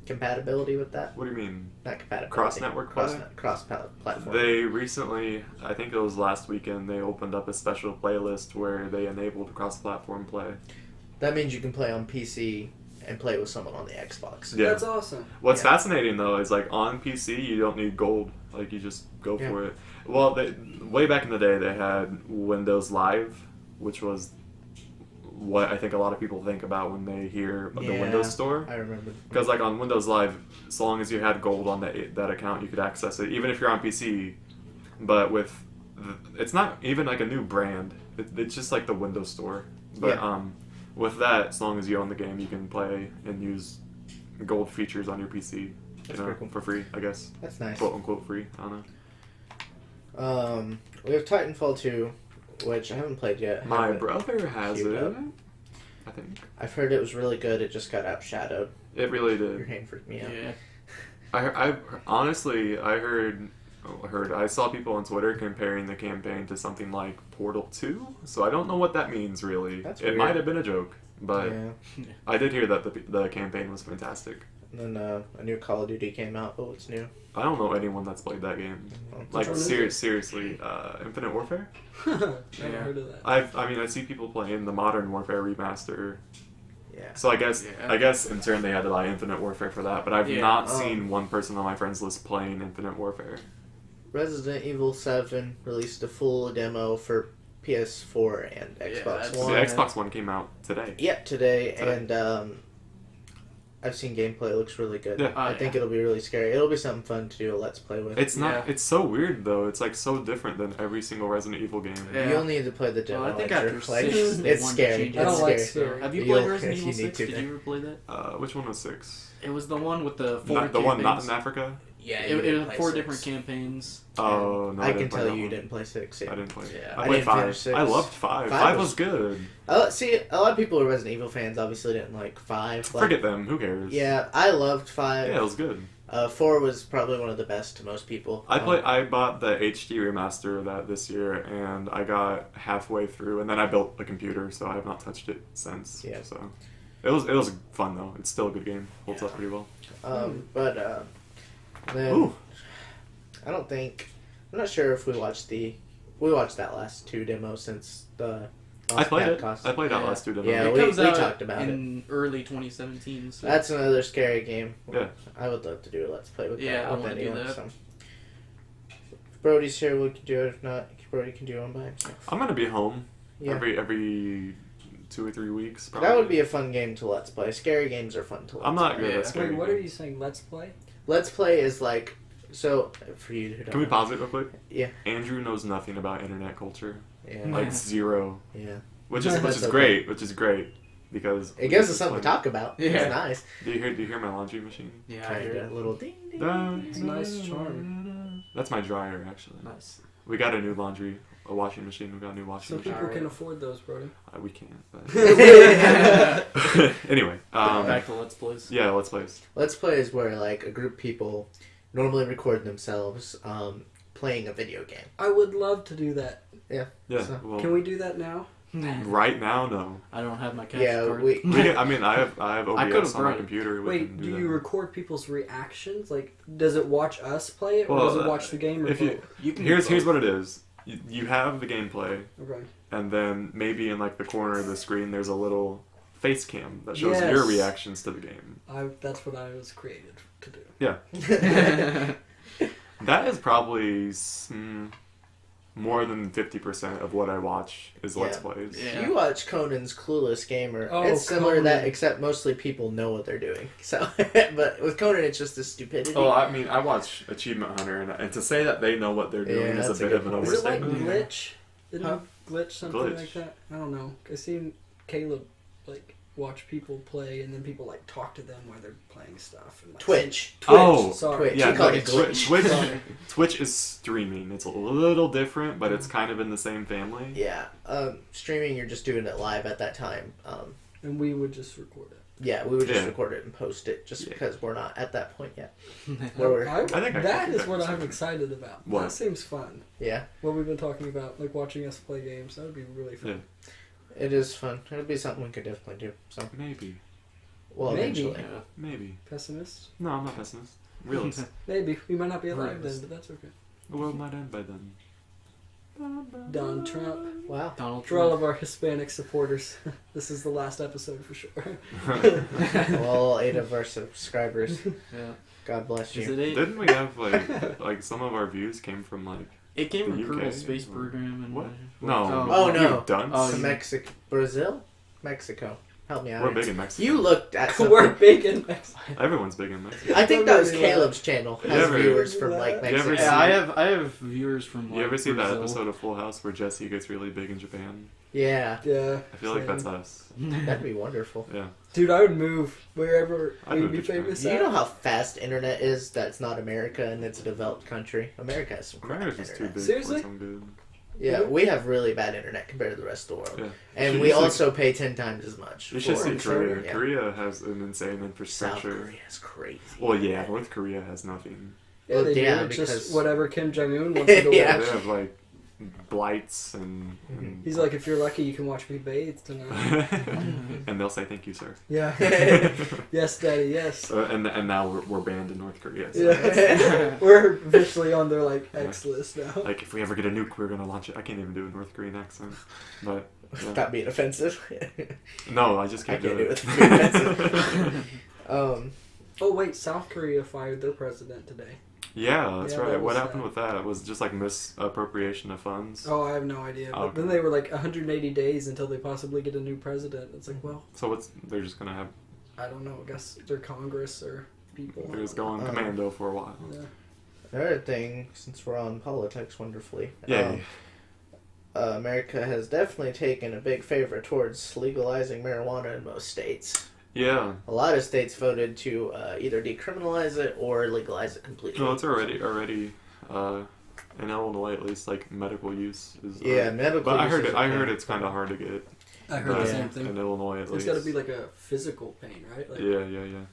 Speaker 3: compatibility with that?
Speaker 1: What do you mean?
Speaker 3: Not compatibility.
Speaker 1: Cross-network play?
Speaker 3: Platform.
Speaker 1: They recently, I think it was last weekend, they opened up a special playlist where they enabled cross-platform play.
Speaker 3: That means you can play on PC and play with someone on the Xbox.
Speaker 1: Yeah.
Speaker 4: That's awesome.
Speaker 1: What's
Speaker 3: Yeah.
Speaker 1: fascinating though is like on PC you don't need gold. Like you just go
Speaker 3: Yeah.
Speaker 1: for it. Well, way back in the day they had Windows Live, which was what I think a lot of people think about when they hear the
Speaker 3: Yeah.
Speaker 1: Windows Store.
Speaker 3: I remember.
Speaker 1: Because like on Windows Live, so long as you had gold on that account, you could access it, even if you're on PC. But with it's not even like a new brand. It's just like the Windows Store. But
Speaker 3: Yeah.
Speaker 1: with that, as long as you own the game, you can play and use gold features on your PC.
Speaker 3: That's
Speaker 1: You know,
Speaker 3: pretty cool.
Speaker 1: for free, I guess.
Speaker 3: That's nice.
Speaker 1: Quote unquote free. I don't know.
Speaker 3: We have Titanfall 2, which I haven't played yet.
Speaker 1: My
Speaker 3: Haven't
Speaker 1: brother has
Speaker 3: queued
Speaker 1: it.
Speaker 3: up.
Speaker 1: I think
Speaker 3: I've heard it was really good. It just got outshadowed.
Speaker 1: it really
Speaker 3: Your
Speaker 1: did.
Speaker 3: hand freaked me out.
Speaker 2: Yeah.
Speaker 1: I honestly I saw people on Twitter comparing the campaign to something like Portal 2, so I don't know what that means really.
Speaker 3: That's
Speaker 1: it
Speaker 3: weird.
Speaker 1: might have been a joke, but
Speaker 3: Yeah.
Speaker 1: I did hear that the campaign was fantastic.
Speaker 3: And then a new Call of Duty came out. Oh, it's new.
Speaker 1: I don't know anyone that's played that game. Like
Speaker 4: one is it?
Speaker 1: seriously, Infinite Warfare.
Speaker 4: Never
Speaker 2: Yeah.
Speaker 4: heard of that.
Speaker 1: I see people playing the Modern Warfare remaster.
Speaker 3: Yeah.
Speaker 1: So I guess
Speaker 2: Yeah.
Speaker 1: in turn they had to buy Infinite Warfare for that, but I've
Speaker 2: Yeah.
Speaker 1: not
Speaker 3: Oh.
Speaker 1: seen one person on my friends list playing Infinite Warfare.
Speaker 3: Resident Evil 7 released a full demo for PS4 and Xbox
Speaker 2: that's-
Speaker 1: The
Speaker 3: One.
Speaker 1: Xbox One came out today.
Speaker 3: Yep, today,
Speaker 1: Today.
Speaker 3: and I've seen gameplay. It looks really good.
Speaker 1: Yeah.
Speaker 3: I think it'll be really scary. It'll be something fun to do a Let's Play with.
Speaker 1: It's not.
Speaker 2: Yeah.
Speaker 1: It's so weird though. It's like so different than every single Resident Evil game.
Speaker 2: Yeah.
Speaker 3: You'll need to play the demo.
Speaker 2: Well, I think
Speaker 3: at your
Speaker 2: after
Speaker 3: place.
Speaker 2: 6, they
Speaker 3: It's
Speaker 2: wanted to
Speaker 3: scary.
Speaker 2: change it.
Speaker 4: I
Speaker 3: It's
Speaker 4: don't like
Speaker 3: scary.
Speaker 4: scary.
Speaker 2: Have you
Speaker 3: You'll-
Speaker 2: played Resident
Speaker 3: if
Speaker 2: Evil
Speaker 3: you
Speaker 2: 6?
Speaker 3: need
Speaker 2: Did
Speaker 3: to.
Speaker 2: you ever play that?
Speaker 1: Which one was 6?
Speaker 2: It was the one with the 4
Speaker 1: The one not in
Speaker 2: campaigns.
Speaker 1: Africa.
Speaker 3: Yeah,
Speaker 2: It,
Speaker 3: you
Speaker 2: it
Speaker 3: didn't
Speaker 2: was
Speaker 3: play
Speaker 2: 4
Speaker 3: 6.
Speaker 2: different campaigns.
Speaker 1: Oh no! I
Speaker 3: I
Speaker 1: didn't
Speaker 3: can
Speaker 1: play
Speaker 3: tell
Speaker 1: that
Speaker 3: you
Speaker 1: one.
Speaker 3: didn't play 6. Yeah.
Speaker 1: I didn't play.
Speaker 2: Yeah.
Speaker 1: I
Speaker 3: I
Speaker 1: played
Speaker 3: didn't
Speaker 1: 5.
Speaker 3: finish 6.
Speaker 1: I loved 5.
Speaker 3: 5
Speaker 1: 5
Speaker 3: was-
Speaker 1: was good.
Speaker 3: See, a lot of people who are Resident Evil fans obviously didn't like 5. Like,
Speaker 1: Forget them. Who cares?
Speaker 3: Yeah, I loved 5.
Speaker 1: Yeah, it was good.
Speaker 3: 4 was probably one of the best to most people.
Speaker 1: I bought the HD remaster of that this year, and I got halfway through, and then I built a computer, so I have not touched it since.
Speaker 3: Yeah.
Speaker 1: So it was fun though. It's still a good game. Holds up pretty well.
Speaker 3: But then
Speaker 1: Ooh.
Speaker 3: I don't think I'm not sure if we watched that last 2 demos since the
Speaker 1: I played it.
Speaker 3: Cost.
Speaker 1: I played
Speaker 2: Yeah.
Speaker 1: Outlast 2 demo.
Speaker 3: Yeah,
Speaker 2: It
Speaker 3: we
Speaker 2: comes out
Speaker 3: talked about
Speaker 2: in early 2017. So.
Speaker 3: That's another scary game.
Speaker 1: Yeah.
Speaker 3: I would love to do a Let's Play with
Speaker 2: Yeah,
Speaker 3: that.
Speaker 2: I
Speaker 3: with
Speaker 2: wanna do
Speaker 3: anyone,
Speaker 2: that.
Speaker 3: So. If Brody's here, we can do it. If not, Brody can do one by himself.
Speaker 1: I'm gonna be home
Speaker 3: Yeah.
Speaker 1: every 2 or 3 weeks. Probably.
Speaker 3: That would be a fun game to Let's Play. Scary games are fun to Let's
Speaker 1: I'm not
Speaker 3: Play.
Speaker 1: good
Speaker 2: Yeah.
Speaker 1: at scary
Speaker 4: Wait, what are
Speaker 1: games.
Speaker 4: you saying? Let's play?
Speaker 3: Let's Play is like so for you who don't
Speaker 1: Can we
Speaker 3: know.
Speaker 1: pause it real quick?
Speaker 3: Yeah.
Speaker 1: Andrew knows nothing about internet culture,
Speaker 3: Yeah.
Speaker 1: like zero,
Speaker 3: Yeah.
Speaker 1: which
Speaker 3: That's
Speaker 1: is
Speaker 3: okay.
Speaker 1: great, because
Speaker 3: It gives us something to talk about.
Speaker 2: Yeah.
Speaker 3: It's nice.
Speaker 1: Do you hear my laundry machine?
Speaker 2: Yeah, I
Speaker 3: Kind
Speaker 2: hear
Speaker 3: of
Speaker 2: it.
Speaker 3: a little ding ding.
Speaker 4: It's a nice charm.
Speaker 1: That's my dryer, actually.
Speaker 2: Nice.
Speaker 1: We got a new washing machine. We got a new washing
Speaker 4: Some
Speaker 1: machine.
Speaker 4: people can
Speaker 2: Alright.
Speaker 4: afford those, Brody.
Speaker 1: We can't. But...
Speaker 3: Let's
Speaker 1: anyway,
Speaker 2: Back to Let's Plays.
Speaker 1: yeah, let's play.
Speaker 3: Play is where like a group of people normally record themselves playing a video game.
Speaker 4: I would love to do that.
Speaker 1: Yeah.
Speaker 3: So-
Speaker 1: Well,
Speaker 4: Can we do that now?
Speaker 1: right now, no.
Speaker 2: I don't have my cash
Speaker 3: Yeah,
Speaker 2: card.
Speaker 3: we-
Speaker 1: We can, I mean, I have
Speaker 2: I could've
Speaker 1: OBS on my
Speaker 2: brought it.
Speaker 1: computer. We
Speaker 4: Wait,
Speaker 1: can
Speaker 4: do
Speaker 1: that.
Speaker 4: you record people's reactions? Like, does it watch us play it, or
Speaker 1: Well,
Speaker 4: does it watch the game? Or
Speaker 1: if you-
Speaker 4: both?
Speaker 2: You can
Speaker 1: Here's
Speaker 2: do both.
Speaker 1: what it is. You have the gameplay,
Speaker 4: Okay.
Speaker 1: and then maybe in like the corner of the screen, there's a little face cam that shows
Speaker 4: Yes.
Speaker 1: your reactions to the game.
Speaker 4: That's what I was created to do.
Speaker 1: Yeah. That is probably more than 50% of what I watch is Let's
Speaker 3: Yeah.
Speaker 1: Plays.
Speaker 2: Yeah.
Speaker 3: You watch Conan's Clueless Gamer.
Speaker 4: Oh,
Speaker 3: it's similar to that,
Speaker 4: Conan.
Speaker 3: except mostly people know what they're doing. So, but with Conan, it's just the stupidity.
Speaker 1: Oh, I mean, I watch Achievement Hunter, and to say that they know what they're doing
Speaker 3: Yeah,
Speaker 1: is a
Speaker 3: that's a
Speaker 1: bit
Speaker 3: good
Speaker 1: of an
Speaker 3: point.
Speaker 4: Is it like
Speaker 1: overstatement.
Speaker 4: Glitch? Didn't
Speaker 3: Huh?
Speaker 4: glitch something
Speaker 1: Glitch.
Speaker 4: like that? I don't know. I seen Caleb like watch people play, and then people like talk to them while they're playing stuff. And, like,
Speaker 3: Twitch.
Speaker 1: Oh,
Speaker 4: Sorry.
Speaker 3: Twitch.
Speaker 1: Yeah,
Speaker 3: You call
Speaker 1: no,
Speaker 3: it glitch.
Speaker 4: Sorry.
Speaker 1: Twitch is streaming. It's a little different, but it's kind of in the same family.
Speaker 3: Yeah. Streaming, you're just doing it live at that time.
Speaker 4: And we would just record it.
Speaker 3: Yeah, we would just
Speaker 1: Yeah.
Speaker 3: record it and post it just
Speaker 1: Yeah.
Speaker 3: because we're not at that point yet. Where we're,
Speaker 1: I think
Speaker 4: that is what
Speaker 1: that's
Speaker 4: I'm
Speaker 1: something.
Speaker 4: excited about.
Speaker 1: What?
Speaker 4: That seems fun.
Speaker 3: yeah,
Speaker 4: What we've been talking about, like watching us play games, that would be really fun.
Speaker 3: it is fun. It'll be something we could definitely do. So,
Speaker 1: Maybe.
Speaker 3: well,
Speaker 4: Maybe.
Speaker 3: eventually.
Speaker 2: Yeah.
Speaker 1: Maybe.
Speaker 4: Pessimist?
Speaker 1: No, I'm not pessimist. Realist.
Speaker 4: Maybe. We might not be alive then,
Speaker 2: Realist.
Speaker 4: but that's okay.
Speaker 1: The world might end by then.
Speaker 4: Donald Trump.
Speaker 3: Wow.
Speaker 2: Donald
Speaker 4: For all
Speaker 2: Trump.
Speaker 4: of our Hispanic supporters, this is the last episode for sure.
Speaker 3: All 8 of our subscribers.
Speaker 2: Yeah.
Speaker 3: God bless
Speaker 2: Is
Speaker 3: you.
Speaker 2: it eight?
Speaker 1: Didn't we have like some of our views came from like
Speaker 2: It came
Speaker 1: the
Speaker 2: from
Speaker 1: UK?
Speaker 2: Kerbal Space Program and
Speaker 1: What? No.
Speaker 3: Oh,
Speaker 1: you
Speaker 3: no.
Speaker 1: dunce.
Speaker 2: Oh,
Speaker 3: To
Speaker 2: you-
Speaker 3: Mexico, Brazil, Mexico. Help me out.
Speaker 1: We're
Speaker 3: here.
Speaker 1: big in Mexico.
Speaker 3: You looked at something.
Speaker 4: We're big in Mexico.
Speaker 1: Everyone's big in Mexico.
Speaker 3: I think that was
Speaker 4: Don't really
Speaker 3: Caleb's channel.
Speaker 1: You
Speaker 3: Has
Speaker 1: ever-
Speaker 3: viewers from like
Speaker 1: You ever
Speaker 3: Mexico.
Speaker 1: see-
Speaker 2: Yeah, I have viewers from. Like,
Speaker 1: You ever see that
Speaker 2: Brazil.
Speaker 1: episode of Full House where Jesse gets really big in Japan?
Speaker 3: Yeah,
Speaker 4: Yeah.
Speaker 1: I feel like that's
Speaker 4: same.
Speaker 1: us.
Speaker 3: that'd be wonderful.
Speaker 1: Yeah.
Speaker 4: Dude, I would move wherever
Speaker 1: I'd
Speaker 4: we'd
Speaker 1: move
Speaker 4: be
Speaker 1: to Japan.
Speaker 4: famous
Speaker 3: Do you
Speaker 4: at.
Speaker 3: know how fast internet is? That's not America and it's a developed country. America has some crap
Speaker 1: America's just too
Speaker 3: internet.
Speaker 1: big
Speaker 4: Seriously?
Speaker 1: for some good.
Speaker 3: Yeah, we have really bad internet compared to the rest of the world.
Speaker 1: Yeah.
Speaker 3: And
Speaker 1: You
Speaker 3: we
Speaker 1: should see-
Speaker 3: also pay 10 times as much.
Speaker 1: You should
Speaker 3: for
Speaker 1: see
Speaker 3: internet.
Speaker 1: Korea.
Speaker 3: Yeah.
Speaker 1: Korea has an insane
Speaker 3: South
Speaker 1: infrastructure.
Speaker 3: Korea is crazy.
Speaker 1: Well, yeah, North Korea has nothing.
Speaker 4: Yeah,
Speaker 3: Well,
Speaker 4: they do.
Speaker 3: yeah,
Speaker 4: It's
Speaker 3: because-
Speaker 4: just whatever Kim Jong Un wants to go
Speaker 3: Yeah.
Speaker 1: They
Speaker 4: watch.
Speaker 1: have like blights and
Speaker 4: He's like, if you're lucky, you can watch me bathe tonight.
Speaker 1: and they'll say thank you, sir.
Speaker 4: Yeah. Yes, Daddy. Yes.
Speaker 1: And now we're banned in North Korea. So
Speaker 4: Yeah. We're officially on their like X list now.
Speaker 1: like if we ever get a nuke, we're gonna launch it. I can't even do a North Korean accent, but yeah.
Speaker 3: Without being offensive.
Speaker 1: No, I just
Speaker 3: I
Speaker 1: can't
Speaker 3: can't
Speaker 1: do
Speaker 3: do
Speaker 1: it.
Speaker 3: it without being offensive.
Speaker 4: Oh wait, South Korea fired their president today.
Speaker 1: Yeah, that's
Speaker 4: Yeah,
Speaker 1: right.
Speaker 4: that
Speaker 1: What
Speaker 4: was
Speaker 1: happened
Speaker 4: sad.
Speaker 1: with that? It was just like misappropriation of funds.
Speaker 4: Oh, I have no idea. But
Speaker 1: Okay.
Speaker 4: then they were like 180 days until they possibly get a new president. It's like, well,
Speaker 1: So they're just gonna have
Speaker 4: I don't know. I guess they're Congress or people.
Speaker 1: they're just
Speaker 4: I don't
Speaker 1: going
Speaker 3: Uh,
Speaker 1: commando for a while.
Speaker 4: know. Yeah.
Speaker 3: Another thing, since we're on politics wonderfully,
Speaker 1: Yeah.
Speaker 3: America has definitely taken a big favor towards legalizing marijuana in most states.
Speaker 1: Yeah.
Speaker 3: A lot of states voted to either decriminalize it or legalize it completely.
Speaker 1: No, it's already in Illinois at least like medical use is.
Speaker 3: Yeah, medical
Speaker 1: But I
Speaker 3: use
Speaker 1: heard
Speaker 3: is
Speaker 1: it. I
Speaker 3: okay.
Speaker 1: heard it's kind of hard to get.
Speaker 4: I heard the
Speaker 3: Yeah.
Speaker 4: same thing.
Speaker 1: In Illinois at
Speaker 4: It's
Speaker 1: least.
Speaker 4: got to be like a physical pain, right? Like,
Speaker 1: Yeah.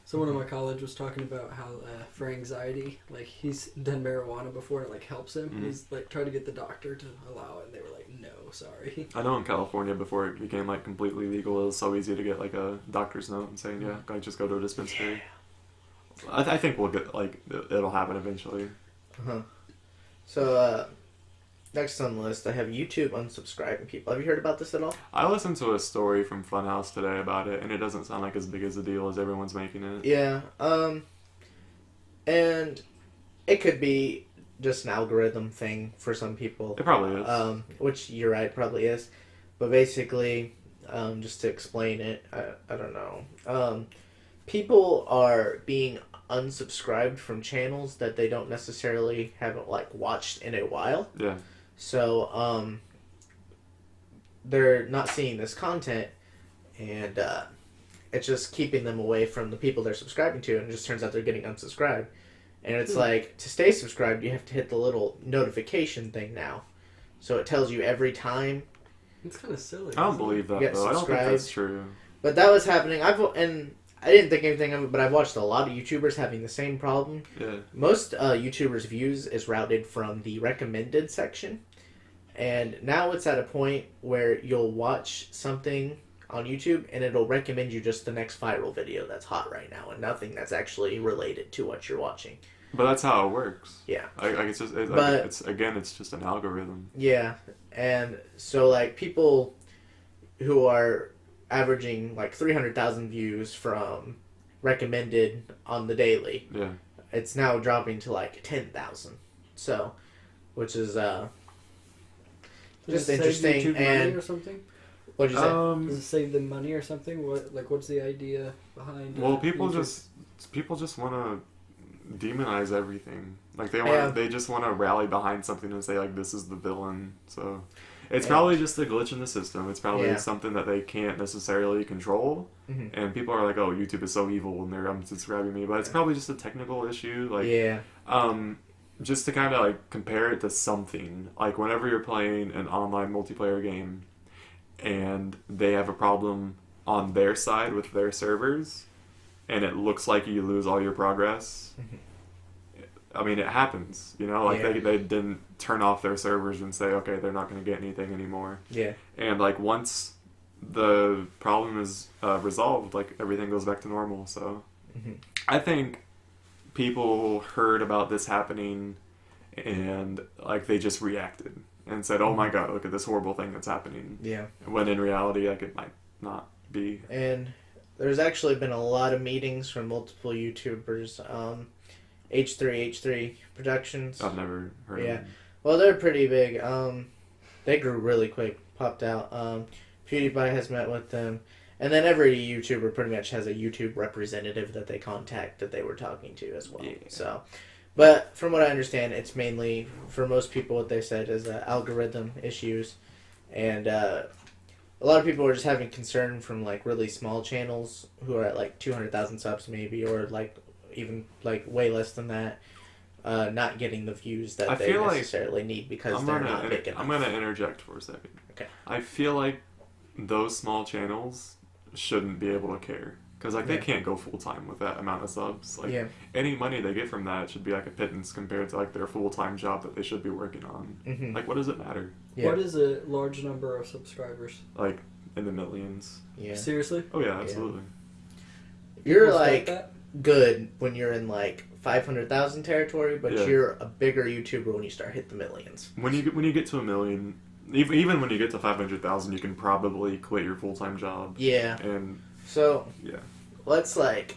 Speaker 4: Someone in my college was talking about how for anxiety, like he's done marijuana before and it like helps him.
Speaker 1: Mhm.
Speaker 4: He's like tried to get the doctor to allow it, and they were like, "No, sorry."
Speaker 1: I know in California before it became like completely legal, it was so easy to get like a doctor's note and saying, yeah, I just go to a dispensary. I think we'll get like it'll happen eventually.
Speaker 3: Uh-huh. So, next on the list, I have YouTube unsubscribing people. Have you heard about this at all?
Speaker 1: I listened to a story from Funhouse today about it, and it doesn't sound like as big as a deal as everyone's making it.
Speaker 3: Yeah. And it could be just an algorithm thing for some people.
Speaker 1: It probably is.
Speaker 3: Which you're right, probably is. But basically, just to explain it, I don't know. People are being unsubscribed from channels that they don't necessarily haven't like watched in a while.
Speaker 1: Yeah.
Speaker 3: So they're not seeing this content, and it's just keeping them away from the people they're subscribing to, and it just turns out they're getting unsubscribed. And it's like, to stay subscribed, you have to hit the little notification thing now. So it tells you every time.
Speaker 4: It's kind of silly.
Speaker 1: I don't
Speaker 4: isn't it?
Speaker 1: believe that
Speaker 3: Get
Speaker 1: though. I don't think that's
Speaker 3: subscribed.
Speaker 1: true.
Speaker 3: But that was happening. And I didn't think anything of it, but I've watched a lot of YouTubers having the same problem.
Speaker 1: Yeah.
Speaker 3: Most YouTubers' views is routed from the recommended section. And now it's at a point where you'll watch something on YouTube and it'll recommend you just the next viral video that's hot right now and nothing that's actually related to what you're watching.
Speaker 1: But that's how it works.
Speaker 3: Yeah.
Speaker 1: It's just
Speaker 3: But-
Speaker 1: it's just an algorithm.
Speaker 3: Yeah. And so, like, people who are averaging like 300,000 views from recommended on the daily,
Speaker 1: Yeah.
Speaker 3: it's now dropping to like 10,000. So, which is
Speaker 4: Does
Speaker 3: just
Speaker 4: it save
Speaker 3: interesting.
Speaker 4: YouTube money
Speaker 3: And
Speaker 4: or something?
Speaker 3: what'd you say?
Speaker 4: Does it save them money or something? What's the idea behind?
Speaker 1: Well, people
Speaker 4: YouTube?
Speaker 1: just want to demonize everything. Like
Speaker 3: Yeah.
Speaker 1: they just want to rally behind something and say like this is the villain. So It's
Speaker 3: And-
Speaker 1: probably just a glitch in the system. It's probably
Speaker 3: Yeah.
Speaker 1: something that they can't necessarily control.
Speaker 3: Mhm.
Speaker 1: And people are like, "Oh, YouTube is so evil," and they're unsubscribing me. But it's probably just a technical issue. Like,
Speaker 3: yeah.
Speaker 1: just to kind of like compare it to something. Like whenever you're playing an online multiplayer game, and they have a problem on their side with their servers, and it looks like you lose all your progress. I mean, it happens, you know, like
Speaker 3: Yeah.
Speaker 1: they didn't turn off their servers and say, okay, they're not going to get anything anymore.
Speaker 3: Yeah.
Speaker 1: And like once the problem is resolved, like everything goes back to normal. So
Speaker 3: Mhm.
Speaker 1: I think people heard about this happening and like they just reacted and said, oh my God, look at this horrible thing that's happening.
Speaker 3: Yeah.
Speaker 1: When in reality, like it might not be.
Speaker 3: And there's actually been a lot of meetings from multiple YouTubers. H3 Productions.
Speaker 1: I've never heard
Speaker 3: Yeah.
Speaker 1: of it.
Speaker 3: Well, they're pretty big. They grew really quick, popped out. PewDiePie has met with them. And then every YouTuber pretty much has a YouTube representative that they contact that they were talking to as well.
Speaker 1: Yeah.
Speaker 3: So, but from what I understand, it's mainly, for most people, what they said is algorithm issues. And a lot of people are just having concern from like really small channels who are at like 200,000 subs maybe, or like even like way less than that, not getting the views that
Speaker 1: I
Speaker 3: they
Speaker 1: feel like
Speaker 3: necessarily need because they're not big enough.
Speaker 1: I'm gonna interject for a second.
Speaker 3: Okay.
Speaker 1: I feel like those small channels shouldn't be able to care because like they
Speaker 3: Yeah.
Speaker 1: can't go full time with that amount of subs. Like
Speaker 3: Yeah.
Speaker 1: any money they get from that should be like a pittance compared to like their full time job that they should be working on.
Speaker 3: Mhm.
Speaker 1: Like what does it matter?
Speaker 3: Yeah.
Speaker 4: What is a large number of subscribers?
Speaker 1: Like in the millions.
Speaker 3: Yeah.
Speaker 4: Seriously?
Speaker 1: Oh yeah, absolutely.
Speaker 3: You're
Speaker 4: People start
Speaker 3: like
Speaker 4: that?
Speaker 3: good when you're in like 500,000 territory, but
Speaker 1: Yeah.
Speaker 3: you're a bigger YouTuber when you start hitting the millions.
Speaker 1: When you get to a million, even when you get to 500,000, you can probably quit your full time job.
Speaker 3: Yeah.
Speaker 1: And
Speaker 3: So
Speaker 1: yeah.
Speaker 3: let's like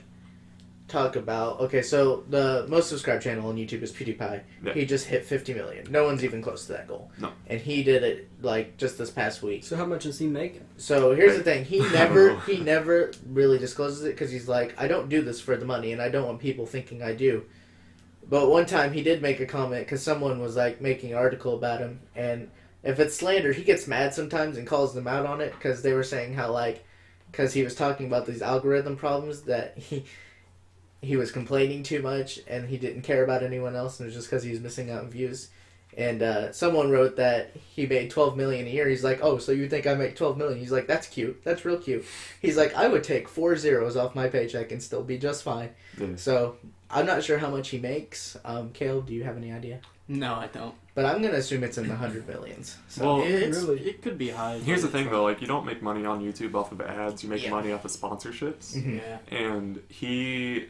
Speaker 3: talk about, okay, so the most subscribed channel on YouTube is PewDiePie.
Speaker 1: Yeah.
Speaker 3: He just hit 50 million. No one's even close to that goal.
Speaker 1: No.
Speaker 3: And he did it like just this past week.
Speaker 4: So how much is he making?
Speaker 3: So here's the thing:
Speaker 1: I don't know.
Speaker 3: he never really discloses it because he's like, I don't do this for the money, and I don't want people thinking I do. But one time he did make a comment because someone was like making an article about him, and if it's slander, he gets mad sometimes and calls them out on it because they were saying how like, because he was talking about these algorithm problems that he was complaining too much and he didn't care about anyone else, and it was just because he was missing out on views. And someone wrote that he made 12 million a year. He's like, oh, so you think I make 12 million? He's like, that's cute. That's real cute. He's like, I would take 4 zeros off my paycheck and still be just fine.
Speaker 1: Yeah.
Speaker 3: So I'm not sure how much he makes. Caleb, do you have any idea?
Speaker 2: No, I don't.
Speaker 3: But I'm gonna assume it's in the 100 millions. So
Speaker 1: Well,
Speaker 4: Really?
Speaker 2: It could be high.
Speaker 1: Here's the
Speaker 2: but
Speaker 1: thing
Speaker 2: it's
Speaker 1: though, like you don't make money on YouTube off of ads, you make
Speaker 3: Yeah.
Speaker 1: money off of sponsorships.
Speaker 3: Mhm.
Speaker 2: Yeah.
Speaker 1: And he,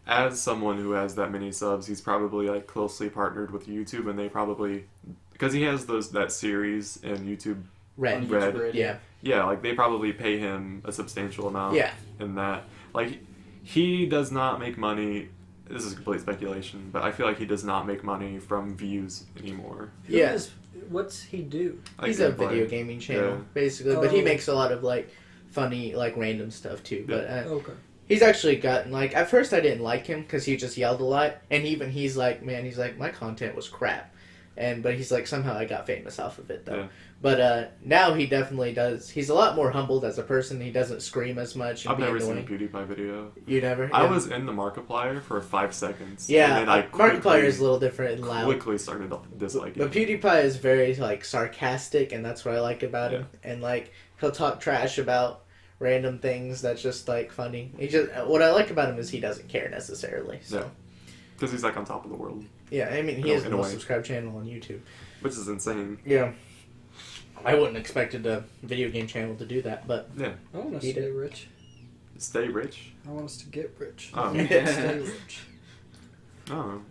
Speaker 1: as someone who has that many subs, he's probably like closely partnered with YouTube, and they probably, because he has that series in YouTube.
Speaker 3: Red.
Speaker 2: On
Speaker 1: Red.
Speaker 2: YouTube Red,
Speaker 3: Yeah.
Speaker 1: Yeah, like they probably pay him a substantial amount.
Speaker 3: Yeah.
Speaker 1: In that, like, he does not make money. This is complete speculation, but I feel like he does not make money from views anymore.
Speaker 4: Who
Speaker 3: Yeah.
Speaker 4: is- what's he do?
Speaker 1: Like
Speaker 3: He's a
Speaker 1: gameplay.
Speaker 3: video gaming channel,
Speaker 1: Yeah.
Speaker 3: basically. But he
Speaker 4: Oh.
Speaker 3: makes a lot of like funny, like random stuff too. But
Speaker 4: Okay.
Speaker 3: he's actually gotten like, at first I didn't like him because he just yelled a lot, and even he's like, man, he's like, my content was crap, but he's like, somehow I got famous off of it though.
Speaker 1: Yeah.
Speaker 3: But now he definitely does. He's a lot more humbled as a person. He doesn't scream as much and
Speaker 1: I've
Speaker 3: be
Speaker 1: never
Speaker 3: annoying.
Speaker 1: seen a PewDiePie video.
Speaker 3: You never?
Speaker 1: I
Speaker 3: Yeah.
Speaker 1: was in the Markiplier for 5 seconds.
Speaker 3: Yeah,
Speaker 1: and then I
Speaker 3: Markiplier is a little different and loud.
Speaker 1: quickly started to dislike
Speaker 3: But
Speaker 1: it.
Speaker 3: PewDiePie is very like sarcastic, and that's what I like about him. And like he'll talk trash about random things that's just like funny. He just, what I like about him is he doesn't care necessarily. So
Speaker 1: Yeah. Because he's like on top of the world,
Speaker 3: yeah, I mean he
Speaker 1: In
Speaker 3: is
Speaker 1: a
Speaker 3: the most
Speaker 1: way.
Speaker 3: subscribed channel on YouTube.
Speaker 1: which is insane.
Speaker 3: Yeah, I wouldn't expected a video game channel to do that, but
Speaker 1: Yeah.
Speaker 4: I want us
Speaker 3: He
Speaker 4: to
Speaker 3: did.
Speaker 4: get rich.
Speaker 1: Stay rich.
Speaker 4: I want us to get rich.
Speaker 1: Oh.
Speaker 4: Stay rich.
Speaker 1: I don't know.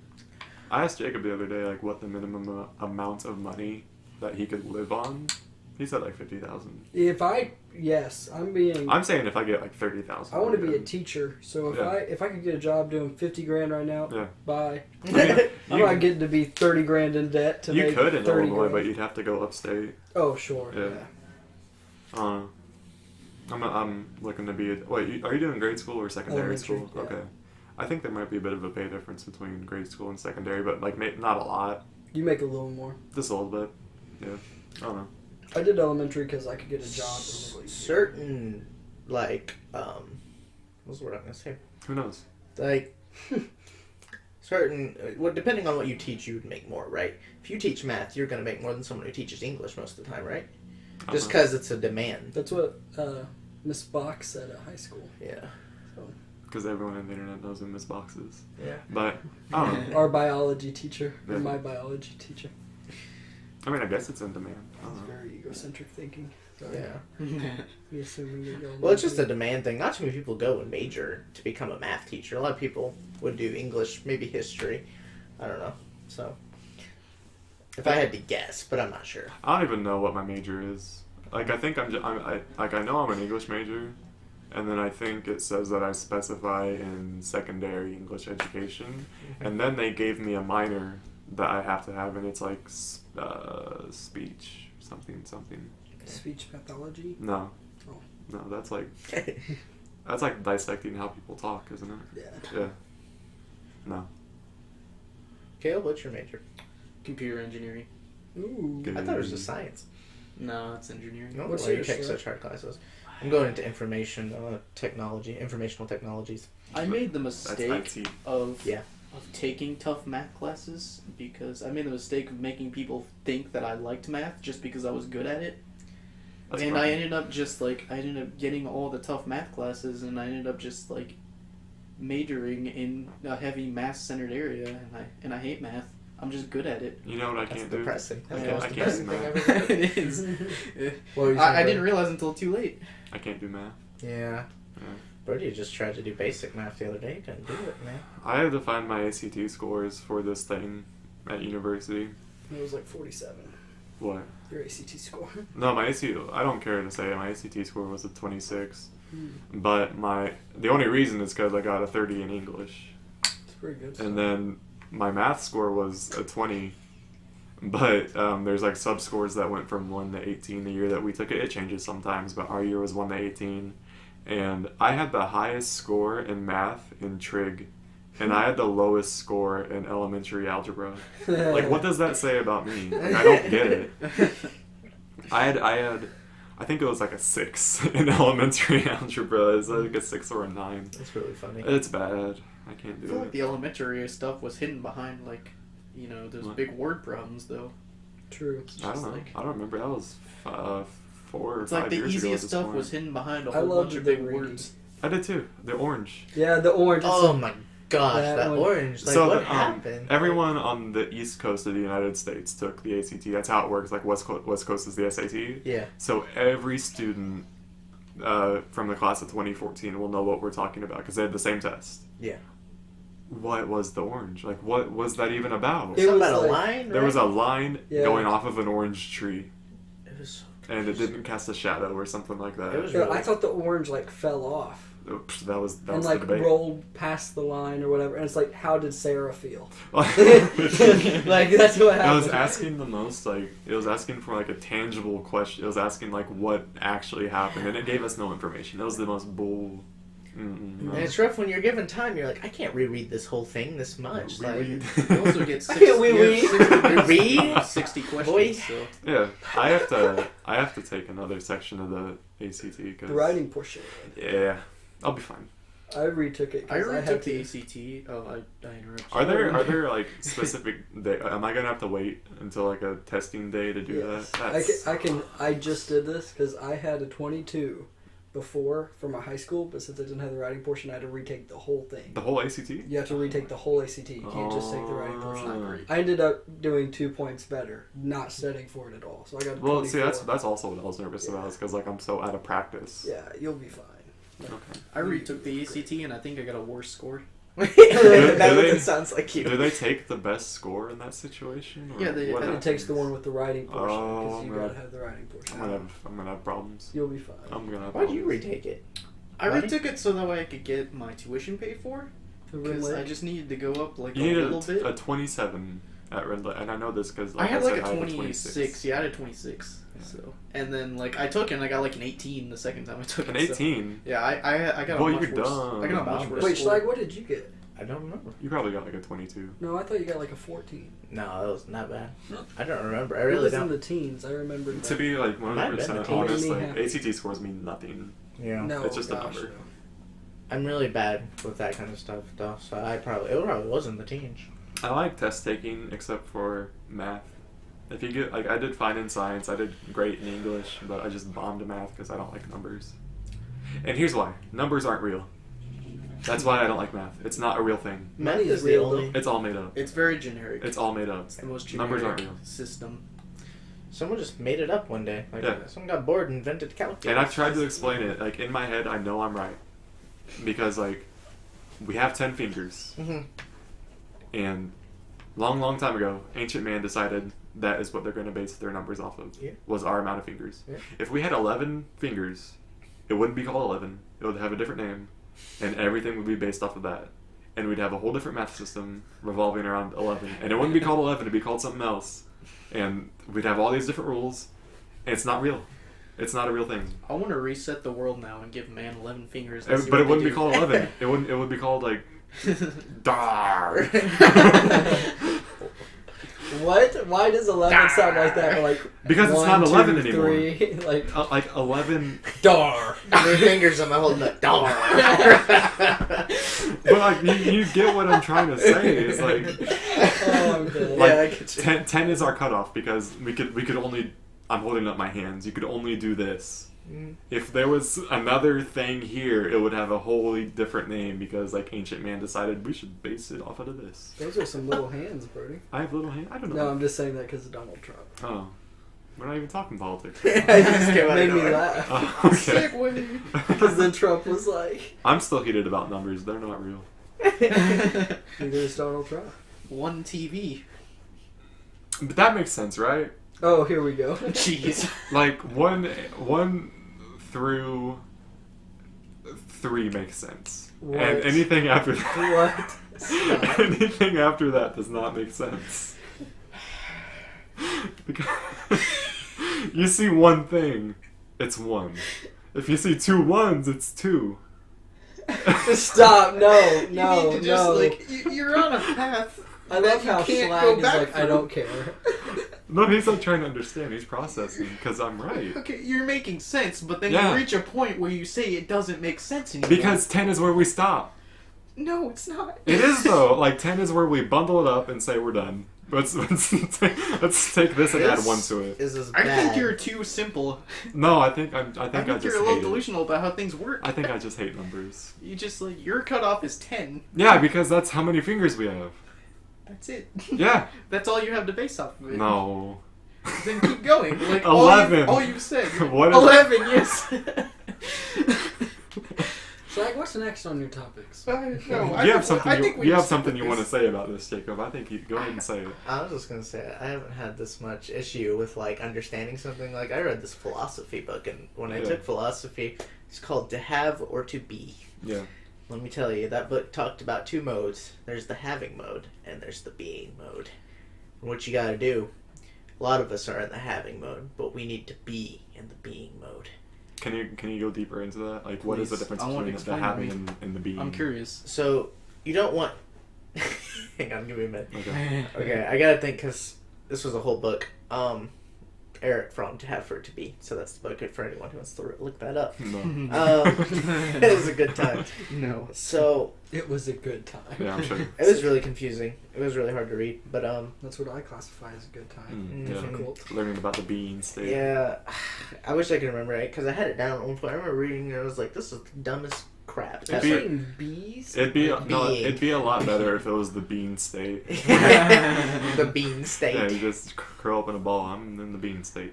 Speaker 1: I asked Jacob the other day like what the minimum amount of money that he could live on. He said like 50,000.
Speaker 4: Yes, I'm being.
Speaker 1: I'm saying if I get like 30,000.
Speaker 4: I want to be a teacher, so
Speaker 1: Yeah.
Speaker 4: if I could get a job doing 50 grand right now,
Speaker 1: Yeah.
Speaker 4: bye.
Speaker 1: I mean,
Speaker 4: I'm not getting to be 30 grand in debt to
Speaker 1: you
Speaker 4: make
Speaker 1: could in
Speaker 4: 30
Speaker 1: Illinois,
Speaker 4: grand.
Speaker 1: but you'd have to go upstate.
Speaker 4: Oh, sure.
Speaker 1: Yeah.
Speaker 4: Yeah.
Speaker 1: I'm looking to be. Are you doing grade school or secondary
Speaker 4: Elementary,
Speaker 1: school?
Speaker 4: yeah.
Speaker 1: Okay. I think there might be a bit of a pay difference between grade school and secondary, but like not a lot,
Speaker 4: You make a little more.
Speaker 1: just a little bit. Yeah. I don't know.
Speaker 4: I did elementary because I could get a job. Really
Speaker 3: certain, like, what's the word I'm gonna say?
Speaker 1: Who knows?
Speaker 3: Like, certain, well, depending on what you teach, you would make more, right? If you teach math, you're gonna make more than someone who teaches English most of the time, right? Just because it's a demand.
Speaker 4: That's what Miss Box said at high school.
Speaker 3: Yeah.
Speaker 1: Because everyone on the internet knows who Miss Box is.
Speaker 3: Yeah.
Speaker 1: But, I don't know.
Speaker 4: Our biology teacher, or
Speaker 1: Yeah.
Speaker 4: my biology teacher.
Speaker 1: I mean, I guess it's in demand. I
Speaker 4: It's
Speaker 1: don't know.
Speaker 4: very egocentric thinking. So,
Speaker 3: Yeah.
Speaker 4: we assume we go.
Speaker 3: Well, it's just a demand thing. Not too many people go and major to become a math teacher. A lot of people would do English, maybe history. I don't know. So, if I had to guess, but I'm not sure.
Speaker 1: I don't even know what my major is. Like, I think I know I'm an English major, and then I think it says that I specify in secondary English education, and then they gave me a minor that I have to have, and it's like speech something.
Speaker 4: Speech pathology.
Speaker 1: No,
Speaker 4: Oh.
Speaker 1: no, that's like dissecting how people talk, isn't it?
Speaker 4: Yeah.
Speaker 1: Yeah. No.
Speaker 3: Caleb, what's your major?
Speaker 2: Computer engineering.
Speaker 4: Ooh.
Speaker 1: Good.
Speaker 3: I thought it was just science.
Speaker 2: No, it's engineering.
Speaker 3: No,
Speaker 4: What's
Speaker 3: why you
Speaker 4: yours,
Speaker 3: take
Speaker 4: sir?
Speaker 3: such hard classes? I'm going into informational technologies.
Speaker 2: I made the
Speaker 1: That's
Speaker 2: mistake
Speaker 1: IT.
Speaker 2: of
Speaker 3: Yeah.
Speaker 2: of taking tough math classes because I made the mistake of making people think that I liked math just because I was good at it.
Speaker 1: That's
Speaker 2: and
Speaker 1: fine.
Speaker 2: I ended up getting all the tough math classes, and I ended up just like majoring in a heavy math centered area, and I hate math. I'm just good at it.
Speaker 1: You know what I
Speaker 3: That's
Speaker 1: can't do?
Speaker 3: depressing. That's
Speaker 2: Yeah,
Speaker 3: the most
Speaker 1: I can't
Speaker 3: depressing
Speaker 1: do
Speaker 3: thing
Speaker 1: math.
Speaker 3: I've ever heard.
Speaker 2: It is.
Speaker 3: What were you
Speaker 2: I
Speaker 3: saying,
Speaker 2: didn't
Speaker 3: Brody?
Speaker 2: realize until too late.
Speaker 1: I can't do math.
Speaker 3: Yeah.
Speaker 1: Yeah.
Speaker 3: Brody just tried to do basic math the other day. Couldn't do it, man.
Speaker 1: I had to find my ACT scores for this thing at university.
Speaker 4: It was like 47.
Speaker 1: What?
Speaker 4: Your ACT score.
Speaker 1: No, my ACT. I don't care to say it, my ACT score was a 26.
Speaker 4: Hmm.
Speaker 1: But the only reason is because I got a 30 in English,
Speaker 4: It's pretty good.
Speaker 1: and then my math score was a 20. But there's like sub scores that went from 1 to 18 the year that we took it. It changes sometimes, but our year was 1 to 18, and I had the highest score in math in trig, and I had the lowest score in elementary algebra. Like, what does that say about me? Like, I don't get it. I had, I think it was like a 6 in elementary algebra. It's like a 6 or a 9.
Speaker 3: That's really funny.
Speaker 1: It's bad. I can't
Speaker 2: I
Speaker 1: do
Speaker 2: feel like
Speaker 1: it.
Speaker 2: the elementary stuff was hidden behind those
Speaker 1: What?
Speaker 2: big word problems though.
Speaker 4: True.
Speaker 2: It's
Speaker 1: I
Speaker 2: just
Speaker 1: don't know.
Speaker 2: like
Speaker 1: I don't remember. That was 4 or
Speaker 2: it's
Speaker 1: 5
Speaker 2: like the
Speaker 1: years ago at
Speaker 2: easiest
Speaker 1: this
Speaker 2: stuff
Speaker 1: point.
Speaker 2: was hidden behind a
Speaker 4: I
Speaker 2: whole
Speaker 4: loved
Speaker 2: bunch of
Speaker 4: the
Speaker 2: big
Speaker 4: reading.
Speaker 2: words.
Speaker 1: I did too. The orange.
Speaker 4: Yeah, the orange. It's
Speaker 3: Oh my gosh,
Speaker 4: That
Speaker 3: that
Speaker 4: one-
Speaker 3: orange. Like,
Speaker 1: So
Speaker 3: what
Speaker 1: the,
Speaker 3: happened?
Speaker 1: everyone on the East Coast of the United States took the ACT. That's how it works. Like West Coast is the SAT.
Speaker 3: Yeah.
Speaker 1: So every student from the class of 2014 will know what we're talking about because they had the same test.
Speaker 3: Yeah.
Speaker 1: What was the orange? Like, what was that even about?
Speaker 4: It
Speaker 3: Something
Speaker 4: was
Speaker 3: about a
Speaker 4: like-
Speaker 3: line,
Speaker 1: There was
Speaker 3: right?
Speaker 1: a line
Speaker 4: Yeah.
Speaker 1: going off of an orange tree,
Speaker 3: It was so
Speaker 1: and it didn't cast a shadow or something like that.
Speaker 3: It was
Speaker 4: Yeah,
Speaker 3: really-
Speaker 4: I thought the orange like fell off
Speaker 1: Oops, that was
Speaker 4: and
Speaker 1: the
Speaker 4: like
Speaker 1: debate.
Speaker 4: rolled past the line or whatever. And it's like, how did Sarah feel?
Speaker 1: It
Speaker 4: Like that's what happened.
Speaker 1: was asking the most, like, it was asking for like a tangible question. It was asking like what actually happened, and it gave us no information. It was the most bull.
Speaker 3: And it's rough when you're given time. You're like, I can't reread this whole thing this much.
Speaker 1: Reread.
Speaker 3: Like,
Speaker 2: You also get
Speaker 3: I can't reread.
Speaker 2: 60
Speaker 3: Read?
Speaker 2: questions.
Speaker 3: Boy.
Speaker 2: So.
Speaker 1: Yeah, I have to take another section of the ACT because
Speaker 4: The writing portion.
Speaker 1: Yeah, I'll be fine.
Speaker 4: I retook it. 'cause
Speaker 2: I already
Speaker 4: had
Speaker 2: took
Speaker 4: to.
Speaker 2: the ACT. Oh, I interrupted.
Speaker 1: Are there like specific day? Am I gonna have to wait until like a testing day to do
Speaker 4: Yes.
Speaker 1: that?
Speaker 4: I just did this because I had a 22 before for my high school, but since I didn't have the writing portion, I had to retake the whole thing.
Speaker 1: The whole ACT?
Speaker 4: You have to retake the whole ACT. You can't just take the writing portion.
Speaker 1: Oh.
Speaker 2: Great.
Speaker 4: I ended up doing 2 points better, not studying for it at all. So I got a
Speaker 1: Well,
Speaker 4: 24.
Speaker 1: see, that's also what I was nervous about, is because like I'm so out of practice.
Speaker 4: Yeah, you'll be fine.
Speaker 1: Okay.
Speaker 2: I retook the ACT and I think I got a worse score.
Speaker 3: that
Speaker 1: they-
Speaker 3: sounds like you.
Speaker 1: Do they take the best score in that situation? Or
Speaker 2: Yeah, they-
Speaker 1: what
Speaker 2: and
Speaker 4: It takes the
Speaker 1: happens?
Speaker 4: one with the writing portion because
Speaker 1: Oh,
Speaker 4: you
Speaker 1: man.
Speaker 4: gotta have the writing portion.
Speaker 1: I'm gonna have problems.
Speaker 4: You'll be fine.
Speaker 1: I'm gonna have
Speaker 3: Why'd you
Speaker 1: problems.
Speaker 3: retake it?
Speaker 2: I
Speaker 3: Why?
Speaker 2: retook it so that way I could get my tuition paid for.
Speaker 4: The
Speaker 2: Because
Speaker 4: Red
Speaker 2: I
Speaker 4: Lake?
Speaker 2: just needed to go up like
Speaker 1: You
Speaker 2: a
Speaker 1: need
Speaker 2: little bit.
Speaker 1: a 27 at Red Lake, and I know this because
Speaker 2: I had like
Speaker 1: said,
Speaker 2: a 26. Yeah, I had a 26.
Speaker 1: Yeah.
Speaker 2: So and then like I took it and I got like an 18 the second time I took
Speaker 1: An
Speaker 2: it. so-
Speaker 1: 18.
Speaker 2: Yeah, I got
Speaker 1: Boy,
Speaker 2: a much
Speaker 1: you're
Speaker 2: worse.
Speaker 1: dumb.
Speaker 2: I got a much
Speaker 1: Wait,
Speaker 2: worse.
Speaker 4: Wait,
Speaker 2: score.
Speaker 4: Schlag, what did you get?
Speaker 3: I don't remember.
Speaker 1: You probably got like a 22.
Speaker 4: No, I thought you got like a 14.
Speaker 3: No, it wasn't that bad.
Speaker 4: No.
Speaker 3: I don't remember. I
Speaker 4: It
Speaker 3: really
Speaker 4: was in
Speaker 3: don't.
Speaker 4: the teens. I remember.
Speaker 1: To be like
Speaker 3: Might have been
Speaker 1: 100%
Speaker 3: the
Speaker 1: honest,
Speaker 4: team.
Speaker 1: like ACT scores mean nothing.
Speaker 3: Yeah.
Speaker 4: No,
Speaker 1: It's just a
Speaker 4: gosh,
Speaker 1: number.
Speaker 4: no.
Speaker 3: I'm really bad with that kind of stuff, though. So it probably was in the teens.
Speaker 1: I like test taking except for math. If you get like I did fine in science, I did great in English, but I just bombed in math because I don't like numbers. And here's why: numbers aren't real. That's why I don't like math. It's not a real thing.
Speaker 3: Math
Speaker 4: Money
Speaker 3: is
Speaker 4: is
Speaker 3: the
Speaker 4: real,
Speaker 3: only.
Speaker 1: It's all made up.
Speaker 2: It's very generic.
Speaker 1: It's all made up.
Speaker 2: It's the most
Speaker 1: Numbers
Speaker 2: generic
Speaker 1: aren't real.
Speaker 2: system.
Speaker 3: Someone just made it up one day. Like,
Speaker 1: Yeah.
Speaker 3: someone got bored and invented calculus.
Speaker 1: And I've tried to explain it. Like in my head, I know I'm right because like we have 10 fingers,
Speaker 3: Hmm.
Speaker 1: and long time ago, ancient man decided that is what they're going to base their numbers off of.
Speaker 3: Yeah.
Speaker 1: Was our amount of fingers.
Speaker 3: Yeah.
Speaker 1: If we had 11 fingers, it wouldn't be called 11. It would have a different name, and everything would be based off of that. And we'd have a whole different math system revolving around 11, and it wouldn't be called 11. It'd be called something else, and we'd have all these different rules. And it's not real. It's not a real thing.
Speaker 2: I want to reset the world now and give man 11 fingers.
Speaker 1: But it wouldn't be called 11. It would be called like Dar.
Speaker 4: What? Why does 11 sound like that? Like
Speaker 1: Because it's
Speaker 4: 1,
Speaker 1: not 11
Speaker 4: 2,
Speaker 1: anymore.
Speaker 4: 3, like
Speaker 1: Like 11.
Speaker 4: dar.
Speaker 3: How many fingers am I holding up? Dollar.
Speaker 1: But like you get what I'm trying to say. It's like
Speaker 4: Oh, I'm dead.
Speaker 1: like
Speaker 3: Yeah, I get you.
Speaker 1: 10 is our cutoff because we could only. I'm holding up my hands. You could only do this.
Speaker 3: Mm.
Speaker 1: If there was another thing here, it would have a wholly different name because like ancient man decided we should base it off of this.
Speaker 4: Those are some little hands, Brody.
Speaker 1: I have little hands. I don't know.
Speaker 4: No, I'm just saying that because of Donald Trump.
Speaker 1: Oh, we're not even talking politics.
Speaker 3: I just came out
Speaker 4: Made
Speaker 3: of
Speaker 4: me
Speaker 3: nowhere.
Speaker 4: laugh.
Speaker 1: Oh, okay.
Speaker 4: Because then Trump was like,
Speaker 1: I'm still heated about numbers. They're not real.
Speaker 4: neither is Donald Trump.
Speaker 2: One TV.
Speaker 1: But that makes sense, right?
Speaker 4: Oh, here we go.
Speaker 2: Jeez.
Speaker 1: Like one through 3 makes sense,
Speaker 4: What?
Speaker 1: and anything after that,
Speaker 4: What? Stop.
Speaker 1: anything after that does not make sense. Because you see one thing, it's 1. If you see 2 ones, it's 2.
Speaker 4: Stop. No,
Speaker 2: You
Speaker 4: no,
Speaker 2: need to just,
Speaker 4: no.
Speaker 2: like, you're on a path.
Speaker 4: I
Speaker 2: that
Speaker 4: love
Speaker 2: you
Speaker 4: how
Speaker 2: can't
Speaker 4: Slag
Speaker 2: go
Speaker 4: is
Speaker 2: back
Speaker 4: like, I
Speaker 2: through.
Speaker 4: don't care.
Speaker 1: No, he's not trying to understand. He's processing because I'm right.
Speaker 2: Okay, you're making sense, but then
Speaker 1: Yeah.
Speaker 2: you reach a point where you say it doesn't make sense anymore.
Speaker 1: Because 10 is where we stop.
Speaker 2: no, it's not.
Speaker 1: It is though. Like 10 is where we bundle it up and say we're done. Let's take this and add 1 to it.
Speaker 3: Is as
Speaker 2: I
Speaker 3: bad.
Speaker 2: think you're too simple.
Speaker 1: No, I think I
Speaker 2: I
Speaker 1: just
Speaker 2: think you're a little
Speaker 1: hate it.
Speaker 2: delusional about how things work.
Speaker 1: I think I just hate numbers.
Speaker 2: You just like your cutoff is 10.
Speaker 1: Yeah, because that's how many fingers we have.
Speaker 2: That's it.
Speaker 1: Yeah.
Speaker 2: That's all you have to base off of it.
Speaker 1: No.
Speaker 2: Then keep going. Like
Speaker 1: 11.
Speaker 2: All you said.
Speaker 1: What is-
Speaker 2: 11. Yes.
Speaker 4: Slag, what's next on your topics?
Speaker 1: You have something. You have something you want to say about this, Jacob. I think you go ahead and say it.
Speaker 3: I was just gonna say I haven't had this much issue with like understanding something. Like I read this philosophy book, and when I
Speaker 1: Yeah.
Speaker 3: took philosophy, it's called To Have or To Be.
Speaker 1: Yeah.
Speaker 3: Let me tell you, that book talked about 2 modes. There's the having mode, and there's the being mode. And what you gotta do, a lot of us are in the having mode, but we need to be in the being mode.
Speaker 1: Can you go deeper into that? Like, what is the
Speaker 2: Please.
Speaker 1: difference
Speaker 2: I want to
Speaker 1: between the
Speaker 2: explain to
Speaker 1: having
Speaker 2: me.
Speaker 1: and the being?
Speaker 2: I'm curious.
Speaker 3: So, you don't want... Hang on, give me a minute.
Speaker 1: Okay.
Speaker 3: Okay, I gotta think, because this was a whole book. Eric Fromm, To Have or To Be. So that's the book for anyone who wants to look that up.
Speaker 1: No.
Speaker 3: It was a good time.
Speaker 2: No.
Speaker 3: So,
Speaker 4: It was a good time.
Speaker 1: Yeah, I'm sure.
Speaker 3: it was really confusing. It was really hard to read, but
Speaker 4: That's what I classify as a good time.
Speaker 1: Mm, yeah.
Speaker 4: Difficult.
Speaker 1: Learning about the being state.
Speaker 3: yeah, I wish I could remember it because I had it down at one point. I remember reading it and I was like, "This is the dumbest crap."
Speaker 1: It'd
Speaker 3: ever."
Speaker 1: be-
Speaker 4: Bees?
Speaker 1: It'd be
Speaker 3: Being.
Speaker 1: it'd be a lot better if it was the being state.
Speaker 3: The bean state.
Speaker 1: Yeah, you just curl up in a ball. I'm in the being state.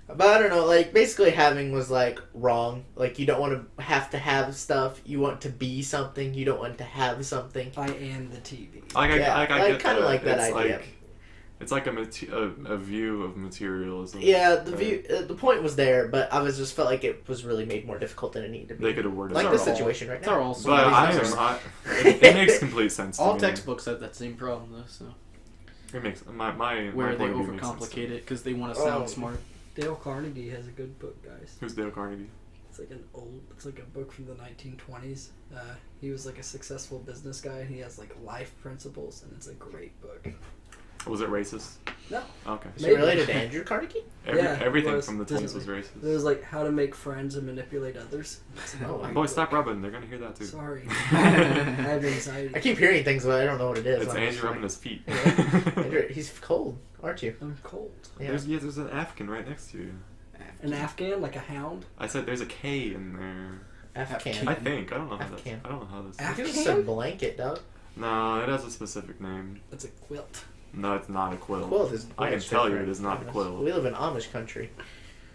Speaker 3: But I don't know, like, basically having was, like, wrong. Like, you don't want to have stuff. You want to be something. You don't want to have something.
Speaker 4: I am the TV.
Speaker 1: Like,
Speaker 3: Yeah,
Speaker 1: I
Speaker 3: like,
Speaker 1: get
Speaker 3: kinda like that
Speaker 1: It's
Speaker 3: idea.
Speaker 1: It's like a view of materialism.
Speaker 3: Yeah, the
Speaker 1: right?
Speaker 3: view, the point was there, but I was just felt like it was really made more difficult than it needed to be.
Speaker 1: They could have worded
Speaker 3: Like
Speaker 1: it.
Speaker 3: this
Speaker 2: all-
Speaker 3: situation right
Speaker 2: It's
Speaker 3: now.
Speaker 2: all
Speaker 1: But it makes complete sense to
Speaker 2: All
Speaker 1: me.
Speaker 2: textbooks have that same problem though, so
Speaker 1: It makes my
Speaker 2: where they
Speaker 1: point of view makes sense to
Speaker 2: overcomplicate
Speaker 1: me.
Speaker 2: it because they want to sound
Speaker 3: Oh.
Speaker 2: smart.
Speaker 4: Dale Carnegie has a good book, guys.
Speaker 1: Who's Dale Carnegie?
Speaker 4: It's like a book from the 1920s. He was like a successful business guy, and he has like life principles, and it's a great book.
Speaker 1: Was it racist?
Speaker 4: No.
Speaker 1: Okay.
Speaker 3: Is it related to Andrew Carnegie?
Speaker 4: Yeah,
Speaker 1: Everything
Speaker 4: it was.
Speaker 1: from the 20s was racist.
Speaker 4: It was like how to make friends and manipulate others. It's a
Speaker 3: Oh,
Speaker 4: great
Speaker 1: Boy,
Speaker 4: book.
Speaker 1: stop rubbing. They're gonna hear that too.
Speaker 4: Sorry. I have anxiety.
Speaker 3: I keep hearing things, but I don't know what it is.
Speaker 1: It's
Speaker 3: I'm just
Speaker 1: Andrew rubbing his feet.
Speaker 3: Andrew, he's cold, aren't you?
Speaker 4: I'm cold.
Speaker 3: Yeah.
Speaker 1: There's an Afghan right next to you.
Speaker 4: An Afghan, like a hound.
Speaker 1: I said there's a K in there.
Speaker 3: Afghan.
Speaker 1: I think. I don't know how this.
Speaker 3: Afghan.
Speaker 1: I don't know how this.
Speaker 3: I think
Speaker 4: Afghan?
Speaker 3: it's a blanket, dog.
Speaker 1: No, it has a specific name.
Speaker 4: It's a quilt.
Speaker 1: No, it's not a quilt.
Speaker 3: Quilt is.
Speaker 1: I can
Speaker 3: much
Speaker 1: tell you
Speaker 3: different.
Speaker 1: it is not a quilt.
Speaker 3: We live in Amish country.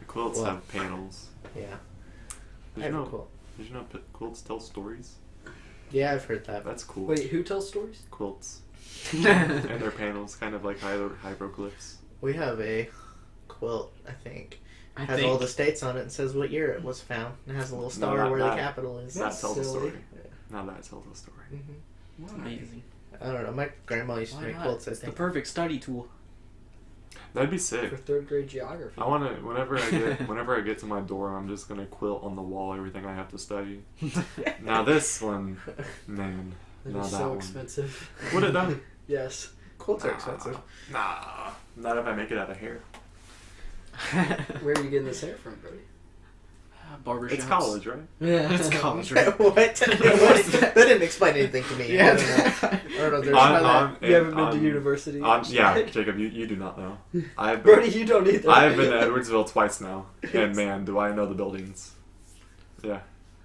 Speaker 1: Quilts
Speaker 3: Well.
Speaker 1: have panels.
Speaker 3: Yeah.
Speaker 1: Did
Speaker 3: I
Speaker 1: you
Speaker 3: have a
Speaker 1: know?
Speaker 3: quilt.
Speaker 1: Did you know quilts tell stories?
Speaker 3: Yeah, I've heard that.
Speaker 1: That's cool.
Speaker 4: Wait, who tells stories?
Speaker 1: Quilts and their panels, kind of like hieroglyphs.
Speaker 3: We have a quilt, I think.
Speaker 2: I
Speaker 3: Has
Speaker 2: think
Speaker 3: all the states on it and says what year it was found. It has a little star
Speaker 1: not
Speaker 3: where
Speaker 1: that.
Speaker 3: the capital is.
Speaker 1: That
Speaker 4: That's
Speaker 1: tells a
Speaker 4: silly.
Speaker 1: story. Now that tells a story.
Speaker 3: hmm
Speaker 2: it's amazing.
Speaker 3: I don't know. My grandma used to
Speaker 2: Why
Speaker 3: make
Speaker 2: not?
Speaker 3: quilts, I
Speaker 2: It's the
Speaker 3: think.
Speaker 2: perfect study tool.
Speaker 1: That'd be sick.
Speaker 4: For third grade geography.
Speaker 1: I want to. Whenever I get to my dorm, I'm just gonna quilt on the wall everything I have to study. Now this one, man,
Speaker 4: That'd
Speaker 1: now
Speaker 4: be
Speaker 1: that
Speaker 4: so
Speaker 1: one.
Speaker 4: expensive.
Speaker 1: Would it though?
Speaker 4: Yes.
Speaker 3: Quilts are expensive.
Speaker 1: Nah, not if I make it out of hair.
Speaker 4: Where are you getting this hair from, Brody?
Speaker 2: Barbershops.
Speaker 1: It's college, right?
Speaker 4: Yeah.
Speaker 2: It's college, right?
Speaker 3: what? That didn't explain anything to me. I don't know. I don't know. There's
Speaker 4: You haven't been to university.
Speaker 1: Yeah, Jacob, you do not know. I've
Speaker 4: Brody, you don't either.
Speaker 1: I've been to Edwardsville twice now, and man, do I know the buildings. Yeah,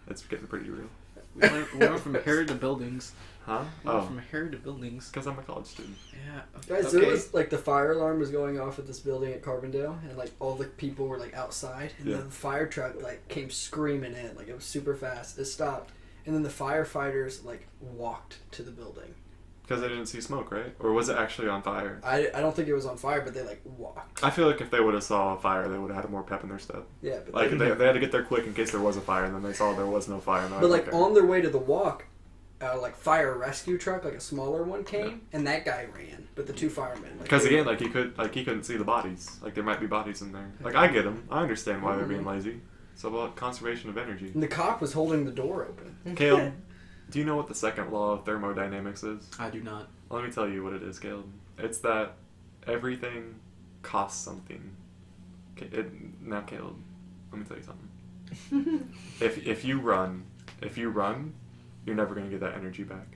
Speaker 1: it's getting pretty real.
Speaker 2: We went from hair to buildings.
Speaker 1: Huh?
Speaker 2: We went
Speaker 1: Oh,
Speaker 2: from hair to buildings.
Speaker 1: because I'm a college student.
Speaker 2: Yeah.
Speaker 4: Guys, there was like the fire alarm was going off at this building at Carbondale, and like all the people were like outside, and
Speaker 1: Yeah.
Speaker 4: the fire truck like came screaming in, like it was super fast. It stopped, and then the firefighters like walked to the building.
Speaker 1: Because they didn't see smoke, right? Or was it actually on fire?
Speaker 4: I don't think it was on fire, but they like walked.
Speaker 1: I feel like if they would have saw a fire, they would have had more pep in their step.
Speaker 4: Yeah, but
Speaker 1: Like they had to get there quick in case there was a fire, and then they saw there was no fire. And they're
Speaker 4: but like
Speaker 1: okay.
Speaker 4: on their way to the walk, like fire rescue truck, like a smaller one came, and that guy ran, but the two firemen. Like,
Speaker 1: Because
Speaker 4: they
Speaker 1: again,
Speaker 4: were-
Speaker 1: he couldn't see the bodies. Like there might be bodies in there. Like I get them. I understand why they're being lazy. It's about conservation of energy.
Speaker 4: and the cop was holding the door open.
Speaker 1: Caleb, do you know what the second law of thermodynamics is?
Speaker 2: I do not.
Speaker 1: Let me tell you what it is, Caleb. It's that everything costs something. Now, Caleb, let me tell you something. If you run, you're never gonna get that energy back.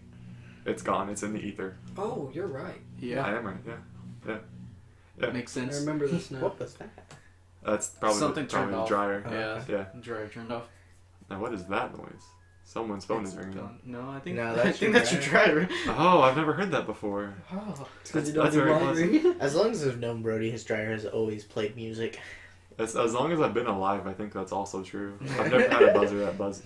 Speaker 1: It's gone. It's in the ether.
Speaker 4: Oh, you're right.
Speaker 2: Yeah.
Speaker 1: I am right. Yeah.
Speaker 2: Makes
Speaker 4: I
Speaker 2: sense.
Speaker 4: remember this now.
Speaker 3: What was that?
Speaker 1: That's probably
Speaker 2: Something
Speaker 1: probably
Speaker 2: turned
Speaker 1: the
Speaker 2: off.
Speaker 1: dryer.
Speaker 2: Yeah.
Speaker 1: Yeah.
Speaker 2: Dryer turned off.
Speaker 1: Now what is that noise? Someone's phone is ringing.
Speaker 2: No, I think
Speaker 3: No,
Speaker 2: I
Speaker 3: that's
Speaker 2: think
Speaker 3: your
Speaker 2: that's your dryer.
Speaker 1: Oh, I've never heard that before.
Speaker 2: Oh.
Speaker 4: Because you
Speaker 1: That's
Speaker 4: don't do
Speaker 1: very
Speaker 4: laundry.
Speaker 3: As long as I've known Brody, his dryer has always played music.
Speaker 1: As long as I've been alive, I think that's also true. I've never had a buzzer that buzzed.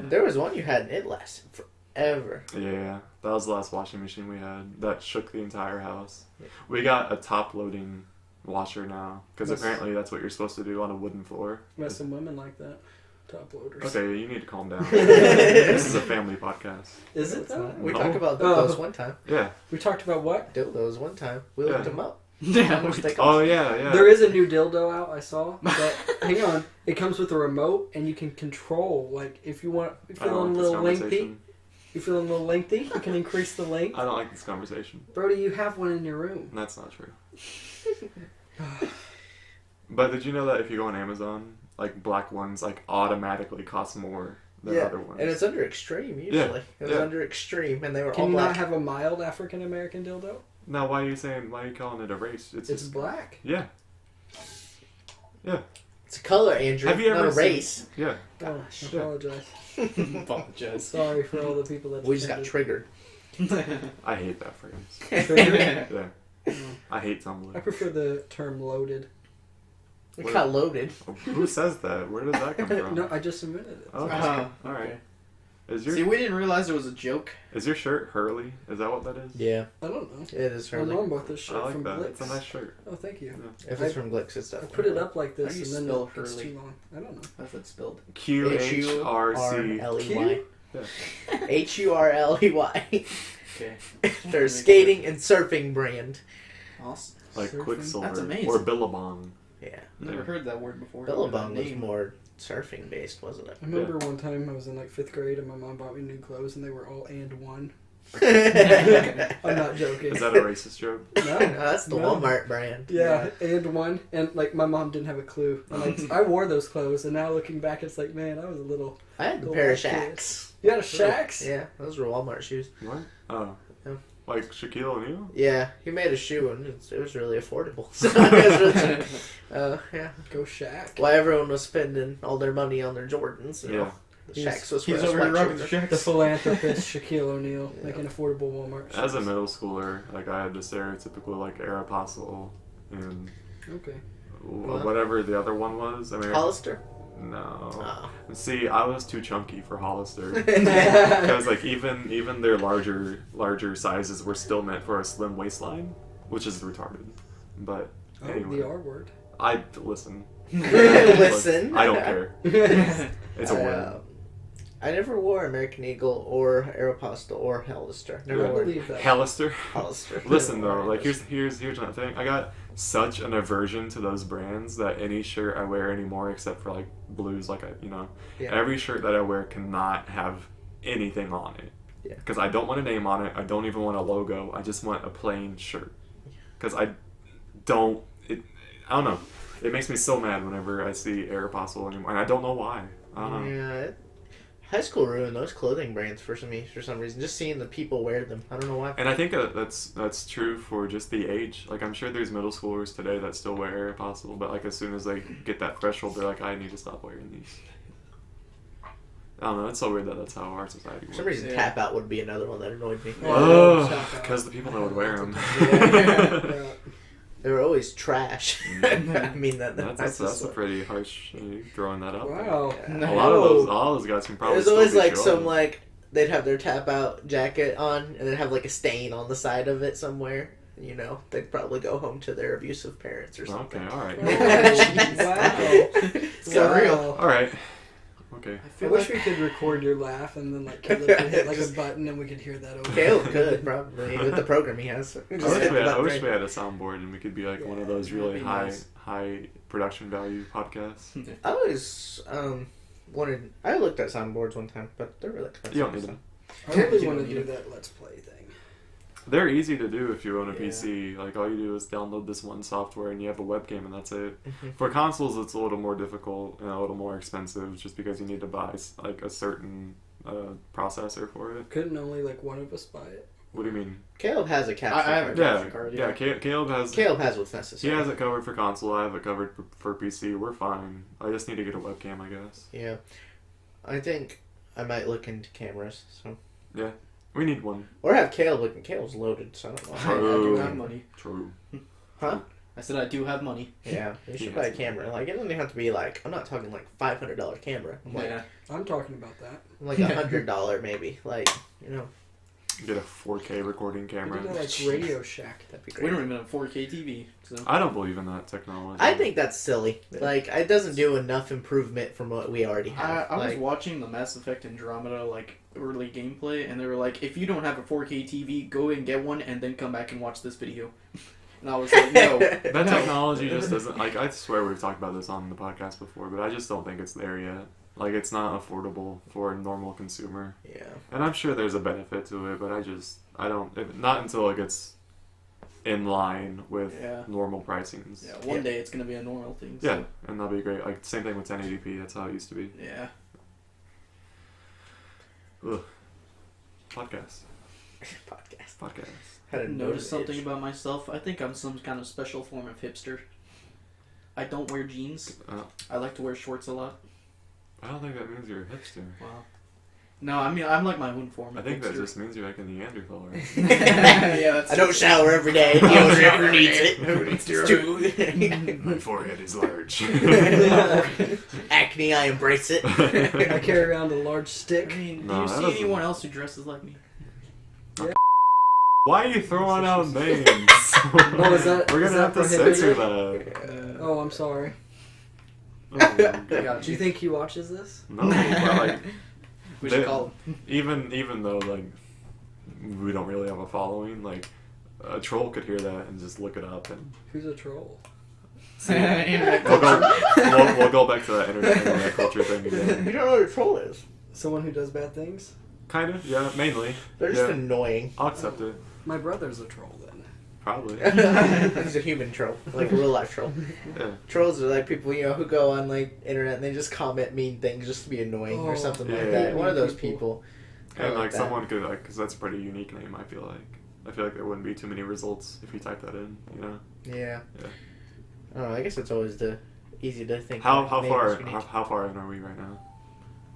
Speaker 3: There was one you had, and it lasted forever.
Speaker 1: Yeah, that was the last washing machine we had. That shook the entire house.
Speaker 3: Yeah.
Speaker 1: We got a top-loading washer now, because
Speaker 4: That's-
Speaker 1: apparently that's what you're supposed to do on a wooden floor.
Speaker 4: Met some women like that. Top loaders.
Speaker 1: Okay, you need to calm down. This is a family podcast.
Speaker 4: Is
Speaker 3: No,
Speaker 4: it
Speaker 3: it's
Speaker 4: though?
Speaker 3: not. We
Speaker 1: No.
Speaker 3: talked about
Speaker 4: Oh.
Speaker 3: dildos one time.
Speaker 1: Yeah.
Speaker 4: We talked about what?
Speaker 3: Dildos one time. We
Speaker 1: Yeah.
Speaker 3: looked them up.
Speaker 2: Yeah.
Speaker 3: How much they
Speaker 1: Oh
Speaker 3: cost.
Speaker 1: yeah.
Speaker 4: There is a new dildo out. I saw. But hang on, it comes with a remote, and you can control. Like if you want, you
Speaker 1: I don't
Speaker 4: feeling
Speaker 1: like
Speaker 4: a
Speaker 1: this
Speaker 4: little lengthy.
Speaker 1: conversation.
Speaker 4: You feeling a little lengthy? You can increase the length.
Speaker 1: I don't like this conversation.
Speaker 4: Brody, you have one in your room.
Speaker 1: That's not true. But did you know that if you go on Amazon, like black ones like automatically cost more than
Speaker 3: Yeah,
Speaker 1: other ones?
Speaker 3: and it's under extreme usually.
Speaker 1: Yeah,
Speaker 3: It was
Speaker 1: yeah.
Speaker 3: under extreme, and they were
Speaker 4: Can
Speaker 3: all
Speaker 4: you
Speaker 3: black.
Speaker 4: not have a mild African American dildo?
Speaker 1: Now, why are you calling it a race?
Speaker 4: It's
Speaker 1: just,
Speaker 4: black.
Speaker 1: yeah,
Speaker 3: It's a color, Andrew,
Speaker 1: Have you
Speaker 3: not
Speaker 1: ever
Speaker 3: a race.
Speaker 1: yeah.
Speaker 4: Oh, I
Speaker 3: Gosh.
Speaker 4: apologize.
Speaker 2: Apologize.
Speaker 4: Sorry for all the people that
Speaker 3: We just got triggered.
Speaker 1: I hate that phrase.
Speaker 4: triggered.
Speaker 1: Yeah,
Speaker 4: Oh,
Speaker 1: I hate Tumblr.
Speaker 4: I prefer the term loaded.
Speaker 3: It
Speaker 1: What-
Speaker 3: got loaded.
Speaker 1: Who says that? Where does that come from?
Speaker 4: No, I just invented it.
Speaker 1: Okay.
Speaker 2: Oh,
Speaker 1: All right.
Speaker 2: okay.
Speaker 1: Is
Speaker 2: See,
Speaker 1: your
Speaker 2: we didn't realize it was a joke.
Speaker 1: shirt Hurley? Is that what that is?
Speaker 3: Yeah,
Speaker 4: I don't know.
Speaker 3: it is
Speaker 4: My
Speaker 3: Hurley.
Speaker 4: mom bought this shirt
Speaker 1: I like
Speaker 4: from
Speaker 1: that.
Speaker 4: Blix.
Speaker 1: It's a nice shirt.
Speaker 4: Oh, thank you.
Speaker 3: If it's from Glix, it's
Speaker 4: I
Speaker 3: definitely
Speaker 4: put it up like
Speaker 2: How
Speaker 4: this,
Speaker 2: do you
Speaker 4: and then
Speaker 2: spell
Speaker 4: it's
Speaker 2: Hurley?
Speaker 4: too long. I don't know.
Speaker 2: That's it spelled.
Speaker 1: QHRC.
Speaker 3: H-U-R-L-E-Y.
Speaker 1: Yeah.
Speaker 3: H-U-R-L-E-Y.
Speaker 2: Okay.
Speaker 3: Their skating and surfing brand.
Speaker 2: Awesome.
Speaker 1: Like
Speaker 4: Surfing.
Speaker 1: Quicksilver
Speaker 2: That's amazing.
Speaker 1: or Billabong.
Speaker 3: Yeah.
Speaker 2: Never heard that word before.
Speaker 3: Billabong
Speaker 2: That
Speaker 3: was
Speaker 2: name.
Speaker 3: more surfing based, wasn't
Speaker 4: I remember one time I was in like 5th grade and my mom bought me new clothes and they were all and one.
Speaker 3: it?
Speaker 4: I'm not joking.
Speaker 1: Is that a racist joke?
Speaker 4: No,
Speaker 3: That's the
Speaker 4: No.
Speaker 3: Walmart brand.
Speaker 4: Yeah, and one, and like my mom didn't have a clue, and like I wore those clothes, and now looking back, it's like, man, I was a little.
Speaker 3: I had a
Speaker 4: Little
Speaker 3: pair of
Speaker 4: white
Speaker 3: Shacks.
Speaker 4: You had a Shaq's?
Speaker 3: Yeah, those were Walmart shoes.
Speaker 1: What? Oh.
Speaker 3: Yeah.
Speaker 1: Like Shaquille O'Neal?
Speaker 3: Yeah, he made a shoe and it was really affordable. So it was really cheap. Yeah.
Speaker 4: Go Shaq.
Speaker 3: Why everyone was spending all their money on their Jordans, you
Speaker 1: Yeah.
Speaker 3: know. The Shacks was for
Speaker 2: He's
Speaker 3: us
Speaker 2: over
Speaker 3: white
Speaker 2: here rocking the
Speaker 3: children.
Speaker 4: The
Speaker 2: Shaqs.
Speaker 4: philanthropist Shaquille O'Neal,
Speaker 3: Yeah.
Speaker 4: like an affordable Walmart.
Speaker 1: As a
Speaker 4: shoes.
Speaker 1: middle schooler, like I had the stereotypical like Aeropostale and
Speaker 4: Okay.
Speaker 3: What?
Speaker 1: whatever the other one was. American.
Speaker 3: Hollister?
Speaker 1: No.
Speaker 3: Oh.
Speaker 1: See, I was too chunky for Hollister.
Speaker 3: Yeah.
Speaker 1: Because like even their larger sizes were still meant for a slim waistline, which is retarded. But
Speaker 4: Oh,
Speaker 1: anyway,
Speaker 4: the R word.
Speaker 1: I listen.
Speaker 3: Listen.
Speaker 1: I don't care. It's a word.
Speaker 3: I never wore American Eagle or Aeropostale or Hollister. Never
Speaker 1: Yeah.
Speaker 4: I
Speaker 3: wore
Speaker 4: believe that.
Speaker 1: Hollister.
Speaker 3: Hollister.
Speaker 1: Listen
Speaker 3: Never
Speaker 1: though,
Speaker 3: wore
Speaker 1: like here's another thing. I got such an aversion to those brands that any shirt I wear anymore, except for like blues, like
Speaker 3: Yeah.
Speaker 1: every shirt that I wear cannot have anything on it.
Speaker 3: Yeah.
Speaker 1: Because I don't want a name on it. I don't even want a logo. I just want a plain shirt. Because I don't. I don't know. It makes me so mad whenever I see Aeropostale anymore, and I don't know why. I don't know.
Speaker 3: Yeah. High school ruined those clothing brands for some reason. Just seeing the people wear them. I don't know why.
Speaker 1: And I think that's true for just the age. Like I'm sure there's middle schoolers today that still wear Aeropostale, but like as soon as they get that threshold, they're like, I need to stop wearing these. I don't know. It's so weird that that's how our society
Speaker 3: For
Speaker 1: works.
Speaker 3: some reason,
Speaker 2: Yeah.
Speaker 3: Tap Out would be another one that annoyed me.
Speaker 1: Oh, because the people that would wear them.
Speaker 4: Yeah.
Speaker 3: They were always trash. I mean that.
Speaker 1: That's a pretty harsh throwing that up. there.
Speaker 4: Wow.
Speaker 1: A lot of those guys can probably.
Speaker 3: There's
Speaker 1: still
Speaker 3: always
Speaker 1: beat
Speaker 3: like
Speaker 1: you
Speaker 3: some
Speaker 1: up.
Speaker 3: like they'd have their Tap Out jacket on and they'd have like a stain on the side of it somewhere. You know, they'd probably go home to their abusive parents or something.
Speaker 1: Okay, all right.
Speaker 4: Wow.
Speaker 3: So
Speaker 4: Wow.
Speaker 3: real.
Speaker 1: All right. Okay.
Speaker 2: I
Speaker 4: I
Speaker 2: feel
Speaker 4: wish
Speaker 2: like
Speaker 4: we could record your laugh and then like Caleb could hit like a button and we could hear that over.
Speaker 3: Caleb could probably with the program he has.
Speaker 1: I wish we had a soundboard and we could be like one of those
Speaker 2: Yeah,
Speaker 1: really
Speaker 2: that'd be nice.
Speaker 1: high production value podcasts.
Speaker 3: I always wanted. I looked at soundboards one time, but they're really expensive.
Speaker 1: You don't need
Speaker 3: so.
Speaker 1: them.
Speaker 4: I really
Speaker 2: You
Speaker 4: want to
Speaker 2: don't
Speaker 4: do
Speaker 2: need
Speaker 4: that Let's Play thing.
Speaker 1: They're easy to do if you own a
Speaker 2: Yeah.
Speaker 1: PC. Like all you do is download this one software and you have a webcam and that's it.
Speaker 3: Mhm.
Speaker 1: For consoles, it's a little more difficult and a little more expensive, just because you need to buy like a certain processor for it.
Speaker 4: Couldn't only like one of us buy it?
Speaker 1: What do you mean?
Speaker 3: Caleb has a capture
Speaker 2: I have a
Speaker 3: card.
Speaker 1: Yeah,
Speaker 2: capture card, yeah.
Speaker 1: Caleb has.
Speaker 3: Caleb has what's
Speaker 1: He
Speaker 3: necessary.
Speaker 1: has it covered for console. I have it covered for PC. We're fine. I just need to get a webcam, I guess.
Speaker 3: Yeah. I think I might look into cameras. So
Speaker 1: We need one.
Speaker 3: or have Caleb look. Caleb's loaded, so I don't know.
Speaker 2: I do have
Speaker 1: True.
Speaker 2: money.
Speaker 1: True.
Speaker 3: Huh?
Speaker 2: I said I do have money.
Speaker 3: Yeah, you should
Speaker 1: Yes.
Speaker 3: buy a camera. Like it doesn't have to be like I'm not talking like $500 camera. I'm like
Speaker 2: Yeah.
Speaker 4: I'm talking about that.
Speaker 3: I'm like $100 maybe. Like you know
Speaker 1: Get a 4K recording
Speaker 4: We
Speaker 1: camera.
Speaker 4: did like Radio Shack.
Speaker 3: that'd be
Speaker 2: We
Speaker 3: great.
Speaker 2: don't even have 4K TV. So.
Speaker 1: I don't believe in that technology.
Speaker 3: I think that's silly.
Speaker 1: Yeah.
Speaker 3: Like it doesn't do enough improvement from what we already
Speaker 2: I
Speaker 3: have.
Speaker 2: was
Speaker 3: Like,
Speaker 2: watching the Mass Effect Andromeda like early gameplay, and they were like, "If you don't have a 4K TV, go and get one, and then come back and watch this video." And I was like, "No,
Speaker 1: that
Speaker 2: no."
Speaker 1: technology just doesn't. Like I swear we've talked about this on the podcast before, but I just don't think it's there yet. Like it's not affordable for a normal consumer,
Speaker 3: yeah.
Speaker 1: and I'm sure there's a benefit to it, but I don't. Not until it gets in line with
Speaker 2: Yeah.
Speaker 1: normal pricings.
Speaker 2: Yeah, one day it's gonna be a normal thing.
Speaker 1: Yeah,
Speaker 2: So,
Speaker 1: and that'll be great. Like same thing with 1080p. That's how it used to be.
Speaker 2: yeah.
Speaker 1: Ugh. Podcast.
Speaker 3: Podcast.
Speaker 2: I
Speaker 3: Had a
Speaker 2: noticed
Speaker 3: nose
Speaker 2: something
Speaker 3: itch.
Speaker 2: about myself. I think I'm some kind of special form of hipster. I don't wear jeans.
Speaker 1: Oh.
Speaker 2: I like to wear shorts a lot.
Speaker 1: I don't think that means you're a hipster.
Speaker 2: Wow. No, I mean I'm like my own form
Speaker 1: I
Speaker 2: of
Speaker 1: think that
Speaker 2: hipster.
Speaker 1: just means you're like a Neanderthal.
Speaker 2: Yeah, that's
Speaker 3: I don't shower every day. Who needs it?
Speaker 1: Who needs
Speaker 3: It's
Speaker 1: My forehead is large.
Speaker 3: too. Acne, I embrace it.
Speaker 4: I carry around a large
Speaker 2: I
Speaker 4: stick.
Speaker 2: mean,
Speaker 1: No,
Speaker 2: do you
Speaker 1: that
Speaker 2: see
Speaker 1: doesn't-
Speaker 2: anyone else who dresses like me?
Speaker 1: Why are you throwing out names?
Speaker 4: Oh, is that-
Speaker 1: We're
Speaker 4: is
Speaker 1: gonna
Speaker 4: that
Speaker 1: have to censor
Speaker 4: prohibited?
Speaker 1: that.
Speaker 4: Oh, I'm sorry.
Speaker 1: Oh, my
Speaker 2: Got
Speaker 1: God.
Speaker 4: Do you think he watches this?
Speaker 1: No, but like
Speaker 2: We should
Speaker 1: They-
Speaker 2: call him.
Speaker 1: even though like we don't really have a following, like a troll could hear that and just look it up and
Speaker 4: Who's a troll?
Speaker 2: Internet
Speaker 1: We'll
Speaker 2: culture.
Speaker 1: we'll go back to that internet culture thing
Speaker 3: You
Speaker 1: again.
Speaker 3: don't know what a troll is.
Speaker 4: Someone who does bad things.
Speaker 1: Kind of, yeah, mainly.
Speaker 3: They're just
Speaker 1: Yeah.
Speaker 3: annoying.
Speaker 1: I'll accept it.
Speaker 4: My brother's a troll then.
Speaker 1: Probably.
Speaker 3: He's a human troll, like a real life troll.
Speaker 1: Yeah.
Speaker 3: Trolls are like people, who go on like internet and they just comment mean things just to be annoying or
Speaker 4: Oh,
Speaker 3: something like
Speaker 1: yeah.
Speaker 3: that. One of
Speaker 4: Mean
Speaker 3: those people. I
Speaker 1: And like
Speaker 3: that.
Speaker 1: someone could because that's a pretty unique name. I feel like there wouldn't be too many results if you type that in.
Speaker 3: Yeah.
Speaker 1: Yeah.
Speaker 3: I don't know. I guess it's always easy to think.
Speaker 1: How
Speaker 3: that name
Speaker 1: far
Speaker 3: is unique.
Speaker 1: how far in are we right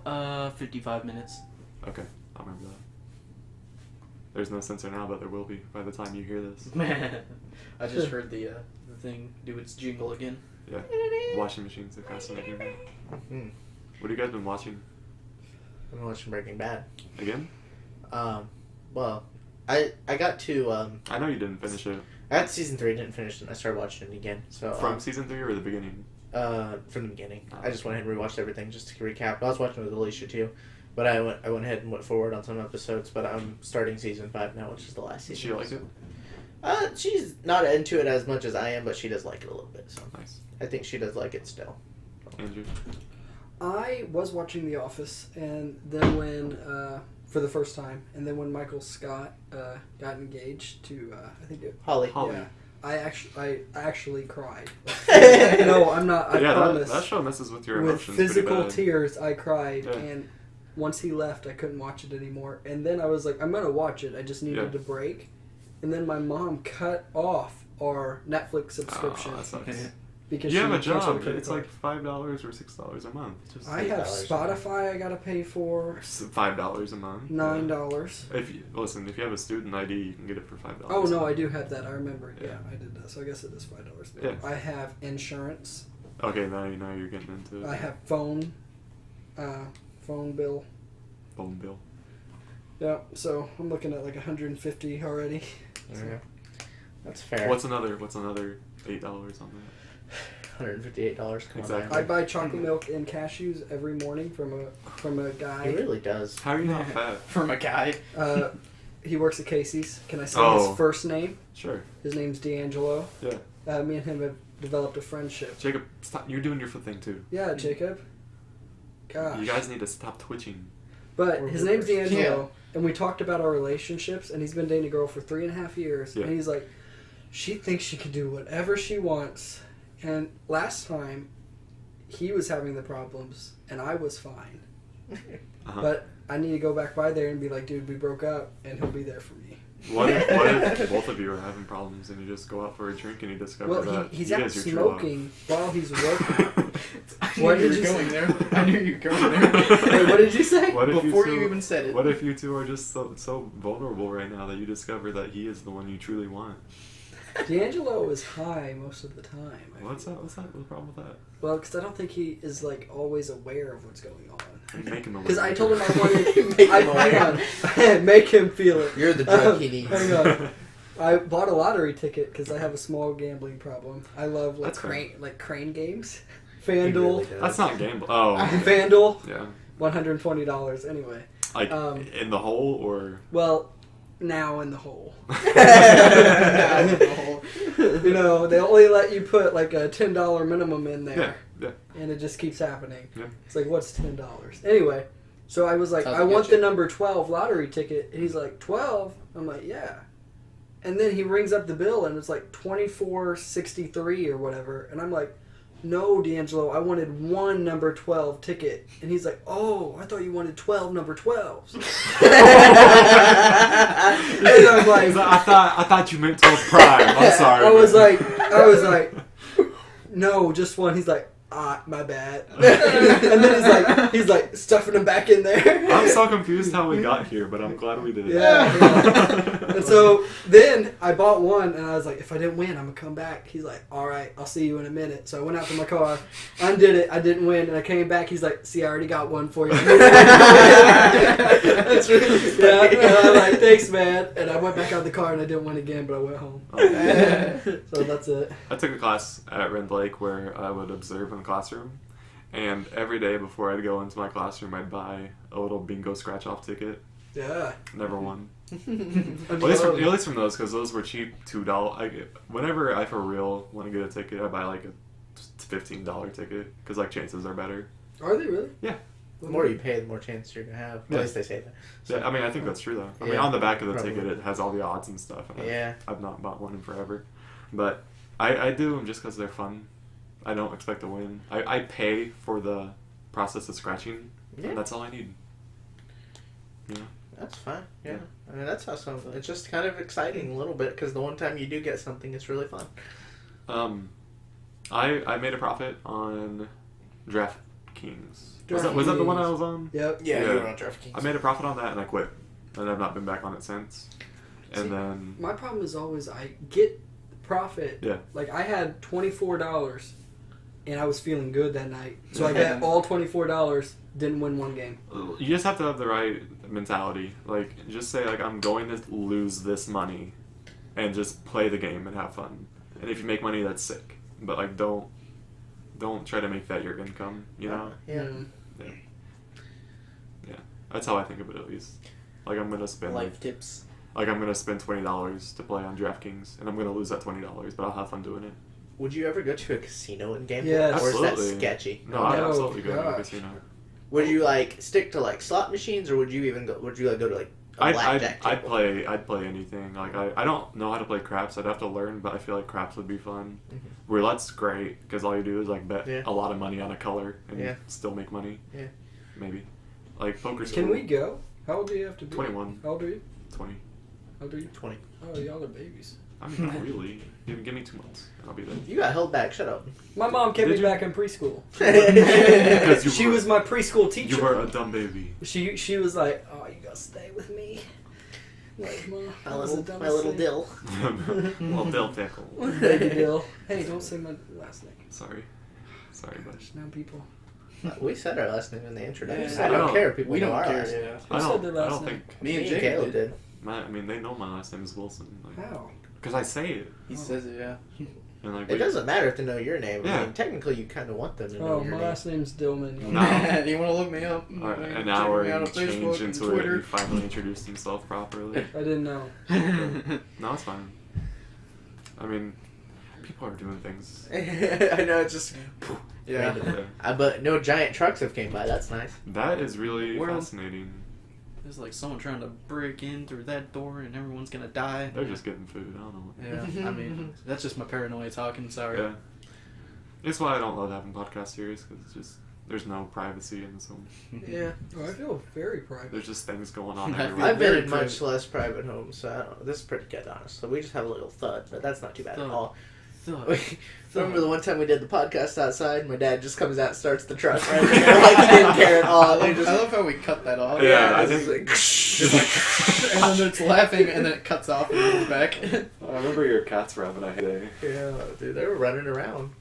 Speaker 1: now?
Speaker 2: 55 minutes.
Speaker 1: Okay, I'll remember that. There's no censor now, but there will be by the time you hear this.
Speaker 2: I just heard the thing do its jingle again.
Speaker 1: Yeah. Washing machines are fascinating.
Speaker 3: Mhm.
Speaker 1: What have you guys been watching?
Speaker 3: I've been watching Breaking Bad.
Speaker 1: Again?
Speaker 3: Well, I got to
Speaker 1: I know you didn't finish it.
Speaker 3: I got to season 3, didn't finish it, and I started watching it again. So
Speaker 1: From season 3 or the beginning?
Speaker 3: from the beginning, I just went ahead and rewatched everything just to recap. I was watching with Alicia too, but I went ahead and went forward on some episodes. But I'm starting season 5 now, which is the last
Speaker 1: Did
Speaker 3: season.
Speaker 1: she like it?
Speaker 3: She's not into it as much as I am, but she does like it a little bit. So
Speaker 1: Nice.
Speaker 3: I think she does like it still.
Speaker 1: Andrew?
Speaker 4: I was watching The Office, and then when for the first time, and then when Michael Scott got engaged to I think it.
Speaker 3: Holly.
Speaker 1: Holly.
Speaker 4: Yeah, I actually cried. No, I'm not. I
Speaker 1: yeah,
Speaker 4: promise.
Speaker 1: that show messes with your
Speaker 4: With
Speaker 1: emotions pretty
Speaker 4: physical
Speaker 1: bad.
Speaker 4: tears, I cried,
Speaker 1: Yeah.
Speaker 4: and once he left, I couldn't watch it anymore. And then I was like, I'm gonna watch it. I just needed
Speaker 1: Yeah.
Speaker 4: a break. And then my mom cut off our Netflix subscription
Speaker 1: Oh, that sucks.
Speaker 4: because
Speaker 1: You
Speaker 4: she
Speaker 1: have a
Speaker 4: canceled the
Speaker 1: job.
Speaker 4: credit
Speaker 1: It's
Speaker 4: card.
Speaker 1: like $5 or $6 a month. Just
Speaker 4: I have
Speaker 3: $8
Speaker 4: Spotify I gotta pay for
Speaker 1: $5 a month.
Speaker 4: $9.
Speaker 1: If you have a student ID, you can get it for $5.
Speaker 4: Oh no, I do have that. I remember. Yeah,
Speaker 1: Yeah.
Speaker 4: I did that. So I guess it is $5.
Speaker 1: Yeah.
Speaker 4: I have insurance.
Speaker 1: Okay, now you're getting into it.
Speaker 4: I have phone bill.
Speaker 1: Phone bill.
Speaker 4: Yeah, so I'm looking at like 150 already.
Speaker 3: Yeah. That's fair.
Speaker 1: What's another $8 on that?
Speaker 3: $158? Come
Speaker 1: Exactly.
Speaker 3: on,
Speaker 4: I buy chocolate milk and cashews every morning from a
Speaker 3: man.
Speaker 4: guy.
Speaker 3: He really does.
Speaker 1: How are you not fat?
Speaker 2: From a guy.
Speaker 4: He works at Casey's. Can I say
Speaker 1: Oh.
Speaker 4: his first name?
Speaker 1: Sure.
Speaker 4: His name's D'Angelo.
Speaker 1: Yeah.
Speaker 4: Me and him have developed a friendship.
Speaker 1: Jacob, stop. You're doing your foot thing too.
Speaker 4: Yeah, Jacob. Gosh.
Speaker 1: You guys need to stop twitching.
Speaker 4: But
Speaker 3: We're
Speaker 4: his name's
Speaker 3: movers.
Speaker 4: D'Angelo, and we talked about our relationships, and he's been dating a girl for 3.5 years,
Speaker 1: Yeah.
Speaker 4: and he's like, she thinks she can do whatever she wants. And last time, he was having the problems, and I was fine.
Speaker 1: Uh-huh.
Speaker 4: But I need to go back by there and be like, dude, we broke up, and he'll be there for me.
Speaker 1: What if both of you are having problems and you just go out for a drink and you discover
Speaker 4: Well,
Speaker 1: that
Speaker 4: he's
Speaker 1: you
Speaker 4: out
Speaker 1: guys are true love?
Speaker 4: smoking while he's working.
Speaker 2: I
Speaker 4: What
Speaker 2: knew
Speaker 4: did
Speaker 2: you
Speaker 4: you
Speaker 2: were going
Speaker 4: say?
Speaker 2: there. I knew you were going there.
Speaker 4: Wait, what did you say?
Speaker 1: What if
Speaker 2: Before
Speaker 1: you,
Speaker 2: you
Speaker 1: two,
Speaker 2: even said it.
Speaker 1: What if you two are just so vulnerable right now that you discover that he is the one you truly want?
Speaker 4: D'Angelo is high most of the time. I
Speaker 1: What's
Speaker 4: feel.
Speaker 1: that? What's the problem with that?
Speaker 4: Well, because I don't think he is like always aware of what's going on.
Speaker 1: You make him a
Speaker 4: Because I
Speaker 1: winner.
Speaker 4: told him I wanted.
Speaker 3: Make
Speaker 4: I,
Speaker 3: him
Speaker 4: hang on. Make him feel it.
Speaker 3: You're the drug he needs.
Speaker 4: Hang on. I bought a lottery ticket because I have a small gambling problem. I love
Speaker 1: That's fair.
Speaker 4: crane games,
Speaker 3: He
Speaker 4: FanDuel,
Speaker 3: really does.
Speaker 1: That's not gamble. Oh,
Speaker 4: FanDuel,
Speaker 1: yeah.
Speaker 4: $120. Anyway,
Speaker 1: Like
Speaker 4: Um,
Speaker 1: in the hole or.
Speaker 4: well, now in the hole.
Speaker 2: No.
Speaker 4: You know, they only let you put like a $10 minimum in there.
Speaker 1: Yeah,
Speaker 4: And it just keeps happening.
Speaker 1: Yeah.
Speaker 4: It's like, what's $10? Anyway, so I was like,
Speaker 2: How's
Speaker 4: I
Speaker 2: it
Speaker 4: want
Speaker 2: get
Speaker 4: the
Speaker 2: you?
Speaker 4: number 12 lottery ticket. And he's like, 12? I'm like, yeah. And then he rings up the bill and it's like $24.63 or whatever. And I'm like, no, D'Angelo, I wanted one number 12 ticket. And he's like, oh, I thought you wanted 12 number 12s. And I'm like,
Speaker 1: I thought you meant 12 prime. I'm sorry.
Speaker 4: I was
Speaker 1: man.
Speaker 4: like, no, just one. He's like, my bad. And then he's like stuffing them back in there.
Speaker 1: I'm so confused how we got here, but I'm glad we did.
Speaker 4: Yeah. And so then I bought one, and I was like, if I didn't win, I'm gonna come back. He's like, all right, I'll see you in a minute. So I went out to my car, undid it. I didn't win, and I came back. He's like, see, I already got one for you.
Speaker 3: That's really funny.
Speaker 4: Yeah, and I'm like, thanks, man. And I went back out the car, and I didn't win again, but I went home. So that's it.
Speaker 1: I took a class at Rend Lake where I would observe in the classroom, and every day before I'd go into my classroom, I'd buy a little bingo scratch-off ticket.
Speaker 4: Yeah.
Speaker 1: Never won.
Speaker 4: Unload.
Speaker 1: At least from those, because those were cheap, $2. Whenever I for real want to get a ticket, I buy like a $15 ticket because like chances are better.
Speaker 4: Are they really?
Speaker 1: Yeah.
Speaker 3: The more you pay, the more chance you're gonna have. At
Speaker 1: Yeah.
Speaker 3: least they say that.
Speaker 1: Yeah, I mean I think that's true though. I mean
Speaker 3: Yeah,
Speaker 1: on the back of the
Speaker 3: probably.
Speaker 1: ticket it has all the odds and stuff. And
Speaker 3: Yeah.
Speaker 1: I've not bought one in forever, but I do them just because they're fun. I don't expect to win. I pay for the process of scratching,
Speaker 3: Yeah.
Speaker 1: and that's all I need. Yeah.
Speaker 3: That's fine. Yeah.
Speaker 1: Yeah.
Speaker 3: I mean, that's awesome. It's just kind of exciting a little bit because the one time you do get something, it's really fun.
Speaker 1: I made a profit on DraftKings. Was that the one I was on?
Speaker 4: Yep.
Speaker 1: Yeah.
Speaker 3: you were on DraftKings.
Speaker 1: I made a profit on that and I quit, and I've not been back on it since. And
Speaker 4: See,
Speaker 1: then
Speaker 4: My problem is always I get profit.
Speaker 1: Yeah.
Speaker 4: Like I had $24 and I was feeling good that night. So I bet all $24, didn't win one game.
Speaker 1: you just have to have the right mentality. Like just say like I'm going to lose this money, and just play the game and have fun. And if you make money, that's sick. But like don't try to make that your income. You know.
Speaker 3: Yeah.
Speaker 1: Yeah. That's how I think of it at least. Like I'm gonna spend
Speaker 2: Life tips.
Speaker 1: like I'm gonna spend $20 to play on DraftKings, and I'm gonna lose that $20, but I'll have fun doing it.
Speaker 3: Would you ever go to a casino and gamble?
Speaker 4: Yes.
Speaker 3: Or is that
Speaker 1: Absolutely.
Speaker 3: sketchy?
Speaker 1: No, I'd
Speaker 4: No,
Speaker 1: absolutely go to a
Speaker 4: gosh.
Speaker 1: casino.
Speaker 3: Would you like stick to like slot machines, or would you even go? Would you like go to like a blackjack
Speaker 1: I'd
Speaker 3: table?
Speaker 1: I'd play anything. Like I don't know how to play craps. I'd have to learn, but I feel like craps would be fun.
Speaker 3: Mhm.
Speaker 1: Roulette's great because all you do is like bet
Speaker 3: Yeah.
Speaker 1: a lot of money on a color and
Speaker 3: Yeah.
Speaker 1: still make money.
Speaker 3: Yeah.
Speaker 1: Maybe. Like poker's
Speaker 4: Can
Speaker 1: cool.
Speaker 4: we go? How old do you have to be?
Speaker 1: 21.
Speaker 4: How old are you?
Speaker 1: 20.
Speaker 4: How old are you?
Speaker 3: 20.
Speaker 4: Oh, y'all are babies.
Speaker 1: I mean, not really. Give me 2 months and I'll be there.
Speaker 3: You got held back. Shut up.
Speaker 4: My mom kept
Speaker 1: Did
Speaker 4: me
Speaker 1: you?
Speaker 4: back in preschool.
Speaker 1: Because you
Speaker 4: She
Speaker 1: were-
Speaker 4: was my preschool teacher.
Speaker 1: You were a dumb baby.
Speaker 4: She was like, "Oh, you gotta stay with me." Like, Mom, that was the
Speaker 3: my
Speaker 4: dumbest
Speaker 3: little
Speaker 4: thing.
Speaker 3: dill.
Speaker 1: Well, Dill Pickle.
Speaker 4: Baby Dill. Hey, don't say my last name.
Speaker 1: Sorry, but
Speaker 4: Now people.
Speaker 3: We said our last name in the introduction.
Speaker 2: Yeah.
Speaker 3: I don't
Speaker 1: No,
Speaker 3: care. if People
Speaker 2: We
Speaker 3: know
Speaker 2: don't
Speaker 3: our
Speaker 2: care.
Speaker 3: last name.
Speaker 2: Yeah.
Speaker 4: Who
Speaker 1: I
Speaker 4: said
Speaker 1: don't.
Speaker 4: their
Speaker 1: I
Speaker 4: last
Speaker 1: don't
Speaker 4: name?
Speaker 1: think.
Speaker 2: Me and
Speaker 3: and
Speaker 2: Jacob
Speaker 3: Caleb
Speaker 2: did.
Speaker 3: did.
Speaker 1: I mean, they know my last name is Wilson.
Speaker 4: How?
Speaker 1: Because I say it.
Speaker 2: He says it. Yeah.
Speaker 1: And like
Speaker 3: It doesn't matter if they know your name. I
Speaker 1: Yeah.
Speaker 3: mean, technically, you kind of want them to know
Speaker 4: Oh,
Speaker 3: your
Speaker 4: my
Speaker 3: name.
Speaker 4: last name's Dillman.
Speaker 1: No.
Speaker 2: Do you want to look me up?
Speaker 1: An
Speaker 2: Check
Speaker 1: hour
Speaker 2: me out on
Speaker 1: and change
Speaker 2: Facebook and
Speaker 1: into it,
Speaker 2: Twitter.
Speaker 1: he finally introduced himself properly.
Speaker 4: I didn't know.
Speaker 1: No, it's fine. I mean, people are doing things.
Speaker 3: I know, it's just.
Speaker 2: Yeah.
Speaker 1: Yeah.
Speaker 3: But no giant trucks have came by. That's nice.
Speaker 1: That is really
Speaker 2: World.
Speaker 1: fascinating.
Speaker 2: There's like someone trying to break in through that door and everyone's gonna die.
Speaker 1: They're just getting food. I don't know.
Speaker 2: Yeah, I mean, that's just my paranoia talking, sorry.
Speaker 1: Yeah. It's why I don't love having podcast series because it's just there's no privacy in this home.
Speaker 3: Yeah.
Speaker 4: Oh, I feel very private.
Speaker 1: There's just things going on
Speaker 2: I
Speaker 1: everywhere.
Speaker 3: I've been
Speaker 2: very
Speaker 3: in much less private homes, so I don't, this is pretty good, honestly. We just have a little thud, but that's not too bad
Speaker 2: Thud.
Speaker 3: at all.
Speaker 2: Thug.
Speaker 3: Remember the one time we did the podcast outside? My dad just comes out and starts the truck right there. Like, he didn't care at all. They just,
Speaker 2: I love how we cut that off.
Speaker 1: Yeah, I
Speaker 3: it's
Speaker 1: think-
Speaker 3: like,
Speaker 2: and then it's laughing and then it cuts off and goes back.
Speaker 1: I remember your cats were having a day.
Speaker 3: yeah, dude, they were running around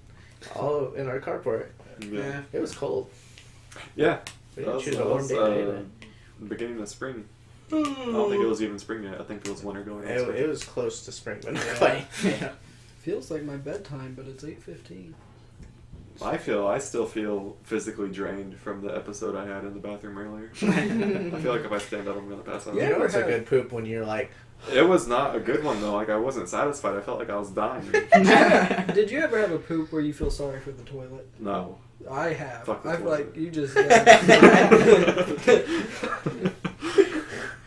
Speaker 3: all in our carport.
Speaker 2: Yeah.
Speaker 3: It was cold.
Speaker 1: Yeah.
Speaker 3: We
Speaker 1: That
Speaker 3: didn't
Speaker 1: was,
Speaker 3: choose
Speaker 1: that
Speaker 3: a warm
Speaker 1: was,
Speaker 3: day anyway.
Speaker 1: the beginning of spring. I don't think it was even spring yet. I think it was winter going on.
Speaker 3: It was close to spring, but not
Speaker 2: Yeah.
Speaker 3: quite.
Speaker 2: Yeah.
Speaker 4: Feels like my bedtime, but it's 8:15.
Speaker 1: I still feel physically drained from the episode I had in the bathroom earlier. I feel like if I stand up, I'm gonna pass out.
Speaker 3: You
Speaker 4: Yeah.
Speaker 3: know it's a
Speaker 4: Ever
Speaker 3: good poop when you're like,
Speaker 1: It was not a good one though. Like I wasn't satisfied. I felt like I was dying.
Speaker 4: Did you ever have a poop where you feel sorry for the toilet?
Speaker 1: No.
Speaker 4: I have.
Speaker 1: Fuck the
Speaker 4: I feel
Speaker 1: toilet.
Speaker 4: like you just.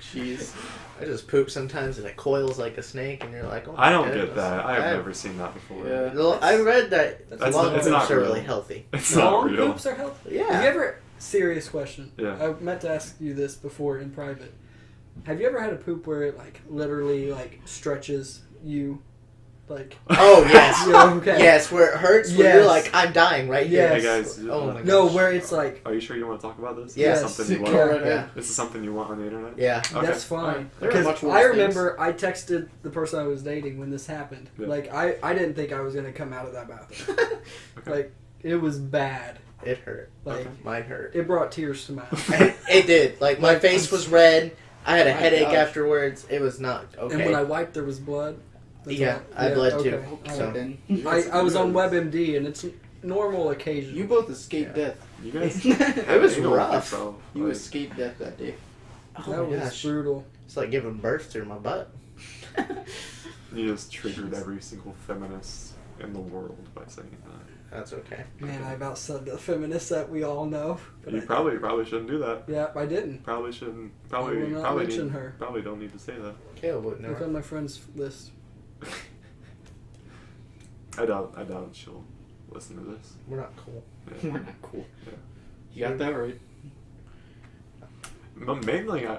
Speaker 2: Jeez.
Speaker 3: I just poop sometimes and it coils like a snake, and you're like, oh my
Speaker 1: I don't
Speaker 3: goodness.
Speaker 1: get that. I've never seen that before.
Speaker 2: Yeah.
Speaker 3: Well, I read that
Speaker 4: That's
Speaker 3: long
Speaker 1: not- it's
Speaker 3: poops
Speaker 1: not
Speaker 3: are
Speaker 1: real.
Speaker 3: really healthy.
Speaker 1: It's not
Speaker 4: Long
Speaker 1: real.
Speaker 4: poops are healthy.
Speaker 3: Yeah.
Speaker 4: Have you ever? Serious question.
Speaker 1: Yeah.
Speaker 4: I meant to ask you this before in private. Have you ever had a poop where it like literally like stretches you, like?
Speaker 3: Oh yes,
Speaker 4: Yeah, okay.
Speaker 3: yes, where it hurts when you're
Speaker 4: Yes.
Speaker 3: like, I'm dying right here.
Speaker 4: Yes.
Speaker 1: Hey guys.
Speaker 3: Oh my
Speaker 4: No,
Speaker 3: gosh.
Speaker 4: where it's like.
Speaker 1: Are you sure you want to talk about this?
Speaker 3: Yes.
Speaker 1: Is this something you
Speaker 2: Go
Speaker 1: want?
Speaker 2: right ahead.
Speaker 3: Yeah.
Speaker 1: This is something you want on the internet?
Speaker 3: Yeah.
Speaker 1: Okay.
Speaker 4: That's fine.
Speaker 2: Alright. There are
Speaker 4: Because
Speaker 2: much worse
Speaker 4: I
Speaker 2: things.
Speaker 4: remember I texted the person I was dating when this happened.
Speaker 1: Yeah.
Speaker 4: Like I didn't think I was gonna come out of that bathroom.
Speaker 1: Okay.
Speaker 4: Like it was bad.
Speaker 3: It hurt.
Speaker 4: Like
Speaker 1: Okay.
Speaker 3: Mine hurt.
Speaker 4: it brought tears to my eyes.
Speaker 3: It did. Like my face was red. I had a
Speaker 2: My
Speaker 3: headache
Speaker 2: gosh.
Speaker 3: afterwards. It was not okay.
Speaker 4: And when I wiped, there was blood. That's
Speaker 3: Yeah,
Speaker 4: all.
Speaker 3: I bled too.
Speaker 4: okay.
Speaker 3: So-
Speaker 4: Alright.
Speaker 2: Then.
Speaker 4: I was on WebMD, and it's normal occasion.
Speaker 2: You both escaped death.
Speaker 1: You guys.
Speaker 3: It was
Speaker 1: anal with
Speaker 3: rough.
Speaker 1: yourself.
Speaker 2: You
Speaker 1: Like,
Speaker 2: escaped death that day.
Speaker 3: Oh
Speaker 4: that
Speaker 3: my
Speaker 4: was
Speaker 3: gosh.
Speaker 4: brutal.
Speaker 3: It's like giving birth through my butt.
Speaker 1: You just triggered every single feminist in the world by saying that.
Speaker 3: That's okay.
Speaker 4: Man, I about said the feminist that we all know. But
Speaker 1: You probably shouldn't do that.
Speaker 4: Yeah, I didn't.
Speaker 1: Probably shouldn't.
Speaker 4: I will not
Speaker 1: Probably
Speaker 4: mention
Speaker 1: need,
Speaker 4: her.
Speaker 1: Probably don't need to say that.
Speaker 3: Caleb wouldn't
Speaker 4: Look
Speaker 3: know.
Speaker 4: on my friends list.
Speaker 1: I doubt she'll listen to this.
Speaker 3: We're not cool.
Speaker 1: Yeah.
Speaker 2: We're not cool.
Speaker 1: Yeah.
Speaker 2: You got that right.
Speaker 1: Mainly, I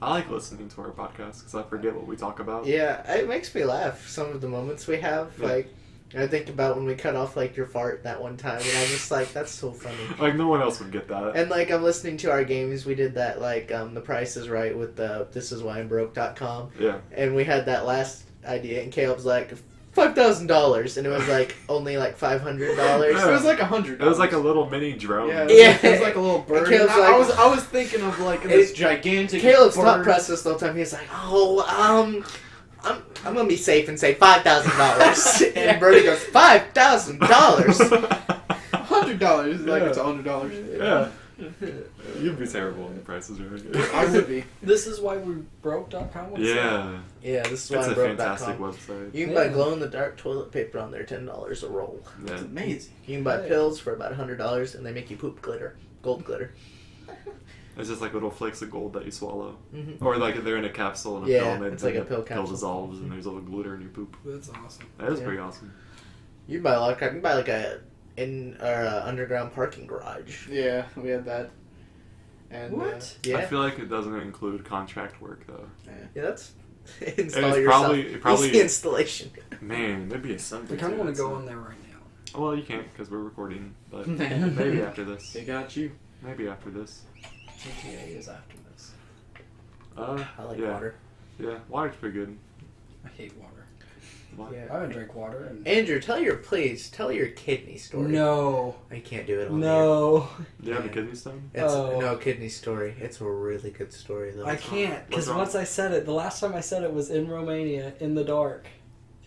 Speaker 1: like listening to our podcast because I forget what we talk about.
Speaker 3: Yeah, it makes me laugh. Some of the moments we have,
Speaker 1: Yeah.
Speaker 3: like, I think about when we cut off like your fart that one time, and I'm just like, that's so funny.
Speaker 1: Like no one else would get that.
Speaker 3: And like I'm listening to our games, we did that like The Price is Right with the thisiswhymebroke.com,
Speaker 1: Yeah.
Speaker 3: and we had that last idea, and Caleb's like $5,000, and it was like only like $500.
Speaker 1: Yeah.
Speaker 2: It was like $100.
Speaker 1: It was like a little mini drone.
Speaker 2: Yeah,
Speaker 3: Yeah.
Speaker 2: it was like a little bird.
Speaker 3: Caleb's
Speaker 2: And
Speaker 3: like-
Speaker 2: I was thinking of like this gigantic.
Speaker 3: Caleb's
Speaker 2: bird.
Speaker 3: thought process the whole time. He's like, I'm gonna be safe and say $5,000,
Speaker 2: Yeah.
Speaker 3: and Brody goes $5,000.
Speaker 2: $100. Like
Speaker 1: Yeah.
Speaker 2: it's $100.
Speaker 1: Yeah. You'd be terrible on the prices, right?
Speaker 2: I would be.
Speaker 4: This is why we broke.com. What's that?
Speaker 1: Yeah.
Speaker 3: Yeah, this is why
Speaker 1: It's
Speaker 3: I
Speaker 1: a
Speaker 3: broke
Speaker 1: fantastic
Speaker 3: .com.
Speaker 1: website.
Speaker 3: You can buy
Speaker 4: Yeah.
Speaker 3: glow-in-the-dark toilet paper on there, $10 a roll.
Speaker 1: Yeah.
Speaker 2: It's amazing.
Speaker 3: You can buy
Speaker 4: Hey.
Speaker 3: pills for about $100, and they make you poop glitter, gold glitter.
Speaker 1: It's just like little flakes of gold that you swallow.
Speaker 3: Mm-hmm.
Speaker 1: Or like they're in a capsule and a
Speaker 3: Yeah,
Speaker 1: pill and
Speaker 3: it's like a pill
Speaker 1: the pill
Speaker 3: capsule.
Speaker 1: dissolves and there's a little glitter in your poop.
Speaker 4: That's awesome.
Speaker 1: That is
Speaker 3: Yeah.
Speaker 1: pretty awesome.
Speaker 3: You can buy a lot of crap. You can buy like a underground parking garage.
Speaker 2: Yeah, we had that. And
Speaker 4: What?
Speaker 3: Yeah,
Speaker 1: I feel like it doesn't include contract work though.
Speaker 3: yeah, that's
Speaker 1: It
Speaker 3: install
Speaker 1: was
Speaker 3: yourself.
Speaker 1: probably
Speaker 3: Easy installation.
Speaker 1: man, there'd be a something.
Speaker 4: I kind of want to
Speaker 1: to
Speaker 4: go on there right now.
Speaker 1: Well, you can't because we're recording, but
Speaker 2: Yeah.
Speaker 1: maybe after this.
Speaker 2: they got you.
Speaker 1: Maybe after this.
Speaker 4: GTA is after this.
Speaker 3: I like
Speaker 1: yeah.
Speaker 3: water.
Speaker 1: Yeah, water's pretty good.
Speaker 4: I hate water.
Speaker 1: Water.
Speaker 3: Yeah.
Speaker 4: I haven't drank water. And...
Speaker 3: Andrew, tell your kidney story.
Speaker 4: No.
Speaker 3: I can't do it on
Speaker 4: No.
Speaker 1: Do you have a
Speaker 3: Yeah.
Speaker 1: kidney stone?
Speaker 3: there. It's
Speaker 4: Oh.
Speaker 3: no kidney story. It's a really good story though.
Speaker 4: I can't, because
Speaker 1: What's wrong?
Speaker 4: once I said it, the last time I said it was in Romania, in the dark.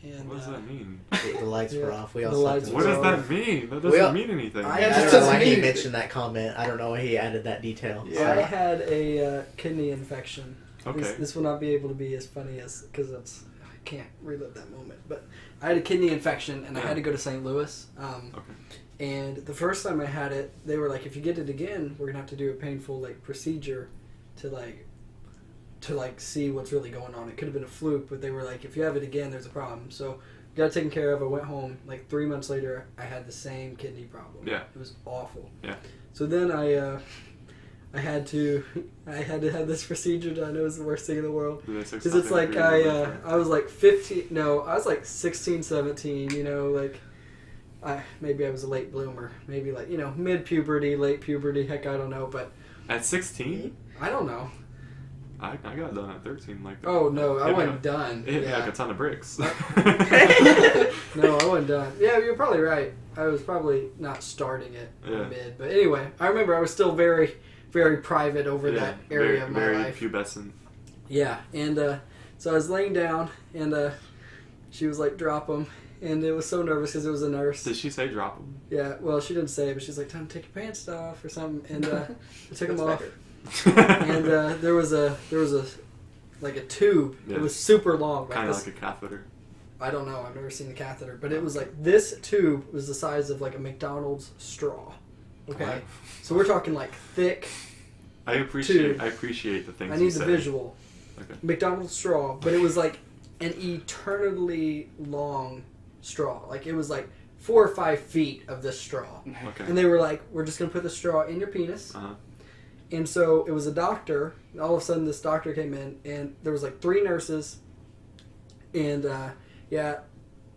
Speaker 4: And,
Speaker 1: What does that mean?
Speaker 3: The lights were
Speaker 4: Yeah.
Speaker 3: off. We
Speaker 4: The
Speaker 3: all
Speaker 4: lights
Speaker 3: slept
Speaker 1: What
Speaker 3: in
Speaker 1: does
Speaker 3: the
Speaker 1: that mean? That
Speaker 3: We
Speaker 1: doesn't
Speaker 3: all-
Speaker 1: mean anything.
Speaker 4: I-
Speaker 3: I
Speaker 2: That
Speaker 3: don't know
Speaker 2: doesn't
Speaker 3: why he
Speaker 2: mean
Speaker 3: mentioned that comment. I don't know why he added that detail.
Speaker 2: Yeah.
Speaker 4: I had a kidney infection.
Speaker 1: Okay.
Speaker 4: This will not be able to be as funny as, because I can't relive that moment. But I had a kidney infection and I had to go to St. Louis.
Speaker 1: Okay.
Speaker 4: And the first time I had it, they were like, if you get it again, we're gonna have to do a painful procedure to see what's really going on. It could have been a fluke, but they were like, if you have it again, there's a problem. So got it taken care of. I went home. 3 months later, I had the same kidney problem.
Speaker 1: Yeah.
Speaker 4: It was awful.
Speaker 1: Yeah.
Speaker 4: So then I had to have this procedure done. It was the worst thing in the world. Because it's like I was like 15, no, I was like 16, 17, maybe I was a late bloomer. Maybe mid-puberty, late puberty, heck, I don't know. But
Speaker 1: At 16?
Speaker 4: I don't know.
Speaker 1: I got done at 13.
Speaker 4: Oh, no, I
Speaker 1: Hit me
Speaker 4: wasn't
Speaker 1: up.
Speaker 4: done.
Speaker 1: It hit me
Speaker 4: Yeah.
Speaker 1: like a ton of bricks.
Speaker 4: No, I wasn't done. Yeah, you're probably right. I was probably not starting it
Speaker 1: Yeah.
Speaker 4: mid. But anyway, I remember I was still very, very private over
Speaker 1: Yeah,
Speaker 4: that area
Speaker 1: very,
Speaker 4: of my
Speaker 1: very
Speaker 4: life.
Speaker 1: pubescent.
Speaker 4: Yeah, and so I was laying down, and she was like, drop him. And it was so nervous because it was a nurse.
Speaker 1: Did she say drop them?
Speaker 4: Yeah, well, she didn't say it, but she's like, time to take your pants off or something. And I took them off. And there was a like a tube.
Speaker 1: Yeah.
Speaker 4: It was super long.
Speaker 1: Kind of
Speaker 4: this-
Speaker 1: like a catheter.
Speaker 4: I don't know. I've never seen a catheter, but it was like this tube was the size of like a McDonald's straw. Okay,
Speaker 1: Wow.
Speaker 4: so we're talking like thick.
Speaker 1: I appreciate
Speaker 4: Tube.
Speaker 1: I appreciate the things
Speaker 4: I
Speaker 1: you
Speaker 4: need the
Speaker 1: say.
Speaker 4: visual.
Speaker 1: Okay.
Speaker 4: McDonald's straw, but it was like an eternally long straw. Like it was like 4 or 5 feet of this straw.
Speaker 1: Okay.
Speaker 4: And they were like, we're just going to put the straw in your penis.
Speaker 1: Uh-huh.
Speaker 4: And so it was a doctor. And all of a sudden, this doctor came in, and there was like 3 nurses. And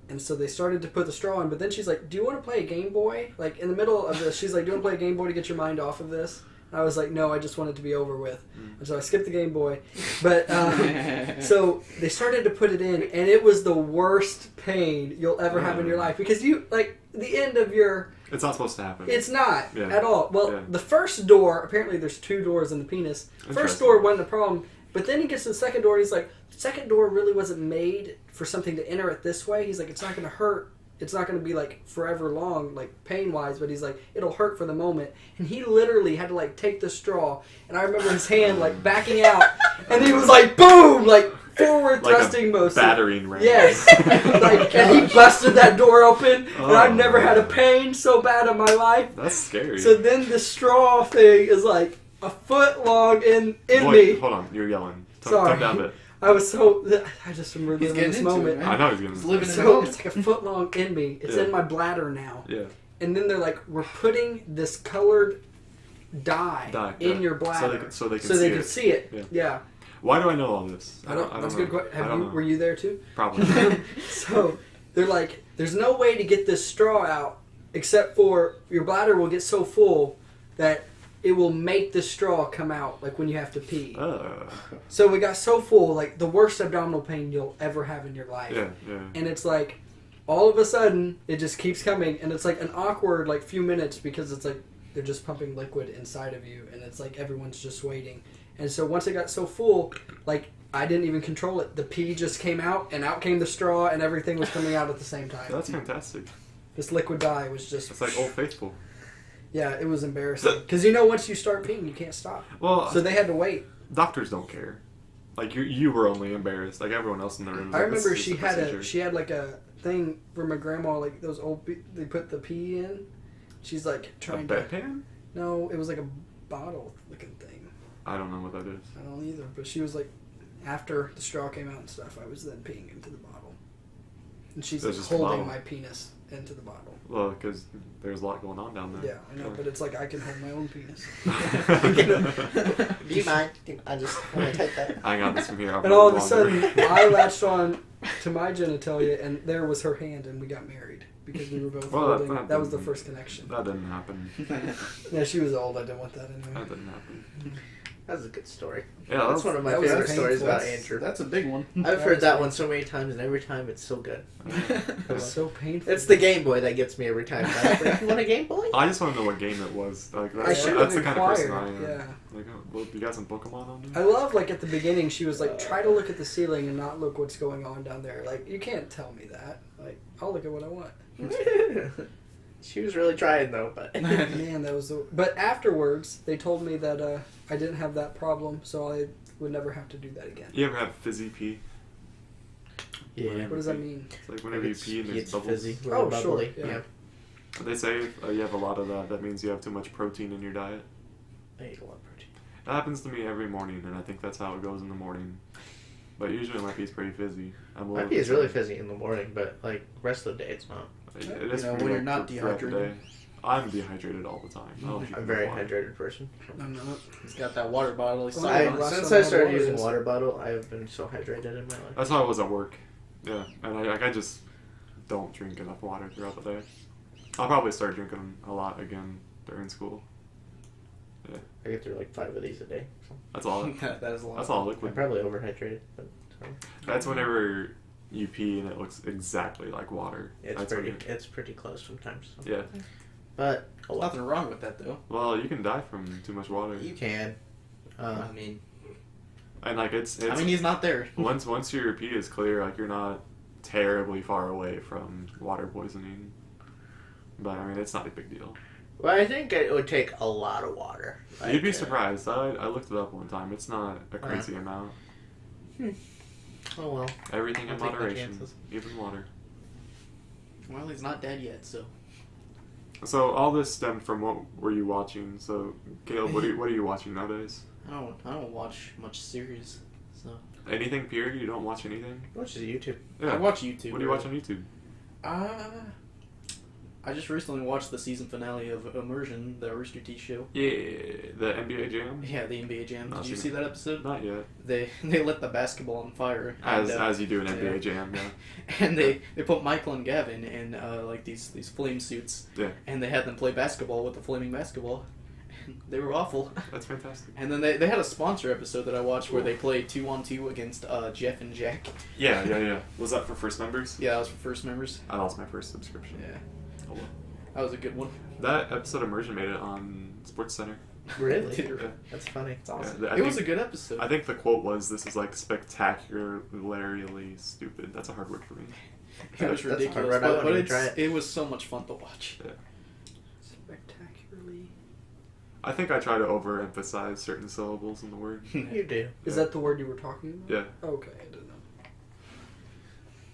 Speaker 4: and so they started to put the straw in. But then she's like, "Do you want to play a Game Boy?" Like in the middle of this, she's like, "Do you want to play a Game Boy to get your mind off of this?" And I was like, "No, I just want it to be over with." And so I skipped the Game Boy. But so they started to put it in, and it was the worst pain you'll ever have in your life because you the end of your.
Speaker 1: It's not supposed to happen.
Speaker 4: It's not
Speaker 1: Yeah.
Speaker 4: at all. Well,
Speaker 1: Yeah.
Speaker 4: the first door, apparently there's 2 doors in the penis. First
Speaker 1: Interesting.
Speaker 4: door wasn't a problem, but then he gets to the second door and he's like, the second door really wasn't made for something to enter it this way. He's like, it's not going to hurt. It's not going to be like forever long, like pain-wise, but he's like, it'll hurt for the moment. And he literally had to take the straw, and I remember his hand backing out, and he was like, boom, forward
Speaker 1: Like
Speaker 4: thrusting
Speaker 1: a
Speaker 4: motion.
Speaker 1: battering ram.
Speaker 4: Yes. Like, and he busted that door open, and I've never had a pain so bad in my life.
Speaker 1: That's scary.
Speaker 4: So then the straw thing is like a foot long in
Speaker 1: Wait,
Speaker 4: me.
Speaker 1: hold on. You're yelling.
Speaker 4: Sorry.
Speaker 1: Come down a bit.
Speaker 4: I was so. I just remember
Speaker 2: He's
Speaker 4: living
Speaker 2: getting
Speaker 4: this
Speaker 2: into it,
Speaker 4: moment.
Speaker 2: man.
Speaker 1: I know he's gonna.
Speaker 2: He's living in
Speaker 4: So
Speaker 2: it.
Speaker 4: it's like a foot long in me. It's
Speaker 1: Yeah.
Speaker 4: in my bladder now.
Speaker 1: Yeah.
Speaker 4: And then they're like, we're putting this colored dye, in
Speaker 1: yeah.
Speaker 4: your bladder
Speaker 1: So they can
Speaker 4: so
Speaker 1: see
Speaker 4: they
Speaker 1: it.
Speaker 4: can see it.
Speaker 1: Yeah.
Speaker 4: Yeah.
Speaker 1: Why do I know all this?
Speaker 4: I don't. That's a
Speaker 1: know.
Speaker 4: good question.
Speaker 1: I don't know.
Speaker 4: Were you there too?
Speaker 1: Probably.
Speaker 4: So they're like, there's no way to get this straw out except for your bladder will get so full that it will make the straw come out, like when you have to pee. So we got so full, like the worst abdominal pain you'll ever have in your life.
Speaker 1: yeah, yeah.
Speaker 4: And it's like, all of a sudden, it just keeps coming, and it's like an awkward, like, few minutes because it's like they're just pumping liquid inside of you, and it's like everyone's just waiting. And so once it got so full, like, I didn't even control it. The pee just came out, and out came the straw, and everything was coming out at the same time.
Speaker 1: That's fantastic.
Speaker 4: This liquid dye was just...
Speaker 1: It's like Old Faithful.
Speaker 4: Yeah, it was embarrassing. Because you know once you start peeing, you can't stop.
Speaker 1: Well,
Speaker 4: So they had to wait.
Speaker 1: doctors don't care. Like you were only embarrassed. Like everyone else in the room. Was
Speaker 4: I
Speaker 1: like, this
Speaker 4: remember
Speaker 1: is
Speaker 4: she
Speaker 1: just a
Speaker 4: had
Speaker 1: procedure.
Speaker 4: she had like a thing for my grandma, like those old they put the pee in. She's like
Speaker 1: a
Speaker 4: trying to...
Speaker 1: bedpan.
Speaker 4: No, it was like a bottle looking thing.
Speaker 1: I don't know what that is.
Speaker 4: I don't either, but she was like, after the straw came out and stuff, I was then peeing into the bottle. And she's
Speaker 1: That's
Speaker 4: like
Speaker 1: just a
Speaker 4: holding
Speaker 1: bottle.
Speaker 4: my penis into the bottle.
Speaker 1: Well, because there's a lot going on down there.
Speaker 4: Yeah, I know, but it's like I can hold my own penis.
Speaker 3: Do you mind? I just want to take that.
Speaker 1: I got this from here. I'll
Speaker 4: And all of a
Speaker 1: put it
Speaker 4: sudden,
Speaker 1: longer.
Speaker 4: I latched on to my genitalia, and there was her hand, and we got married because we were both
Speaker 1: Well,
Speaker 4: holding.
Speaker 1: that
Speaker 4: That was the
Speaker 1: didn't-
Speaker 4: first connection.
Speaker 1: That didn't happen.
Speaker 4: Yeah, she was old. I didn't want that
Speaker 1: That
Speaker 4: anyway.
Speaker 1: didn't happen.
Speaker 3: That's a good story.
Speaker 1: Yeah,
Speaker 3: That's one of my
Speaker 4: that was
Speaker 3: favorite
Speaker 4: painful.
Speaker 3: stories about
Speaker 2: That's-
Speaker 3: Andrew.
Speaker 2: That's a big one.
Speaker 3: I've
Speaker 4: That
Speaker 3: heard
Speaker 4: was
Speaker 3: that one so many times, and every time it's so good.
Speaker 4: It was so painful.
Speaker 3: It's the Game Boy that gets me every time. Like, you want a Game Boy?
Speaker 1: I just want to know what game it was. Like
Speaker 4: I
Speaker 1: that's,
Speaker 4: should
Speaker 1: that's
Speaker 4: have
Speaker 1: the kind of person
Speaker 4: inquired.
Speaker 1: I am.
Speaker 4: Yeah.
Speaker 1: Like, oh, well, you got some Pokemon on
Speaker 4: I
Speaker 1: there?
Speaker 4: love, like, at the beginning, she was like, try to look at the ceiling and not look what's going on down there. Like, you can't tell me that. Like, I'll look at what I want.
Speaker 3: She was really trying though, but
Speaker 4: Man, that was the... But afterwards, they told me that I didn't have that problem, so I would never have to do that again.
Speaker 1: You ever have fizzy pee?
Speaker 3: yeah.
Speaker 4: What does that mean?
Speaker 1: It's like whenever you pee and there's
Speaker 3: it's
Speaker 1: bubbles.
Speaker 3: fizzy,
Speaker 4: Oh,
Speaker 3: really
Speaker 4: sure,
Speaker 3: bubbly.
Speaker 4: yeah.
Speaker 3: Yeah.
Speaker 1: They say if you have a lot of that, that means you have too much protein in your diet.
Speaker 3: I ate a lot of protein.
Speaker 1: That happens to me every morning, and I think that's how it goes in the morning. But usually my pee's pretty fizzy.
Speaker 3: My pee is really fizzy in the morning, but like rest of the day it's not.
Speaker 1: It is
Speaker 2: You know,
Speaker 1: for
Speaker 2: when
Speaker 1: me,
Speaker 2: you're not
Speaker 1: throughout the
Speaker 2: dehydrated.
Speaker 1: day. I'm dehydrated all the time. I don't drink
Speaker 3: I'm a very
Speaker 1: enough water.
Speaker 3: hydrated person.
Speaker 4: I'm not.
Speaker 2: He's got that water bottle. He's
Speaker 4: Well,
Speaker 2: sucking
Speaker 4: last
Speaker 2: on.
Speaker 3: Since
Speaker 4: time I
Speaker 3: I
Speaker 4: had
Speaker 3: started
Speaker 4: water
Speaker 3: using
Speaker 4: is-
Speaker 3: water bottle, I have been so hydrated in my life.
Speaker 1: That's how I was at work. Yeah, and I just don't drink enough water throughout the day. I'll probably start drinking a lot again during school.
Speaker 3: I get through like 5 of these a day. So
Speaker 1: That's all.
Speaker 2: That is a lot.
Speaker 1: That's all
Speaker 3: I'm
Speaker 1: liquid.
Speaker 3: probably overhydrated, but
Speaker 1: That's whenever you pee and it looks exactly like water.
Speaker 3: it's
Speaker 1: That's when
Speaker 3: it's pretty close sometimes. So.
Speaker 1: Yeah.
Speaker 3: But
Speaker 2: There's nothing wrong with that though.
Speaker 1: Well, you can die from too much water,
Speaker 3: you can.
Speaker 2: I mean,
Speaker 1: and like it's
Speaker 2: he's not there.
Speaker 1: once your pee is clear, like you're not terribly far away from water poisoning. But I mean, it's not a big deal.
Speaker 3: Well, I think it would take a lot of water.
Speaker 1: You'd be
Speaker 3: Like,
Speaker 1: surprised. I looked it up one time. It's not a crazy amount.
Speaker 3: Oh well.
Speaker 1: Everything
Speaker 3: I'll
Speaker 1: in
Speaker 3: take my
Speaker 1: moderation,
Speaker 3: chances.
Speaker 1: even water.
Speaker 2: Well, he's not dead yet, so.
Speaker 1: So all this stemmed from what were you watching? So Caleb, what are you watching nowadays?
Speaker 2: I don't watch much series, so.
Speaker 1: Anything period? You don't watch anything?
Speaker 3: Which is YouTube.
Speaker 1: Yeah.
Speaker 2: I watch YouTube.
Speaker 1: What do you watch on YouTube?
Speaker 2: I just recently watched the season finale of Immersion, the Rooster Teeth show.
Speaker 1: Yeah, the NBA Jam.
Speaker 2: Yeah, the NBA Jam.
Speaker 1: Not
Speaker 2: Did you
Speaker 1: seen
Speaker 2: see
Speaker 1: it.
Speaker 2: that episode?
Speaker 1: Not yet.
Speaker 2: They lit the basketball on fire.
Speaker 1: As you do in
Speaker 2: yeah.
Speaker 1: NBA Jam, yeah.
Speaker 2: And they put Michael and Gavin in like these flame suits.
Speaker 1: Yeah.
Speaker 2: And they had them play basketball with the flaming basketball. They were awful.
Speaker 1: That's fantastic.
Speaker 2: And then they had a sponsor episode that I watched where they played 2-on-2 against Jeff and Jack.
Speaker 1: Yeah. Was that for first members?
Speaker 2: Yeah, that was for first members.
Speaker 1: I lost my first subscription.
Speaker 2: Yeah,
Speaker 1: Oh, well.
Speaker 2: that was a good one.
Speaker 1: That episode of Immersion made it on Sports Center.
Speaker 3: Really?
Speaker 2: Yeah.
Speaker 3: That's funny.
Speaker 2: It's awesome.
Speaker 1: Yeah, I
Speaker 2: It was a
Speaker 1: think-
Speaker 2: good episode.
Speaker 1: I think the quote was, "This is like spectacularly stupid." That's a hard word for me.
Speaker 2: It was
Speaker 3: That's a hard
Speaker 2: ridiculous,
Speaker 3: word. I
Speaker 2: but
Speaker 3: wouldn't even try
Speaker 2: it was so much fun to watch.
Speaker 4: Spectacularly.
Speaker 1: I think I try to overemphasize certain syllables in the word.
Speaker 3: You do.
Speaker 4: Is that the word you were talking about?
Speaker 1: Yeah.
Speaker 4: Okay, I didn't know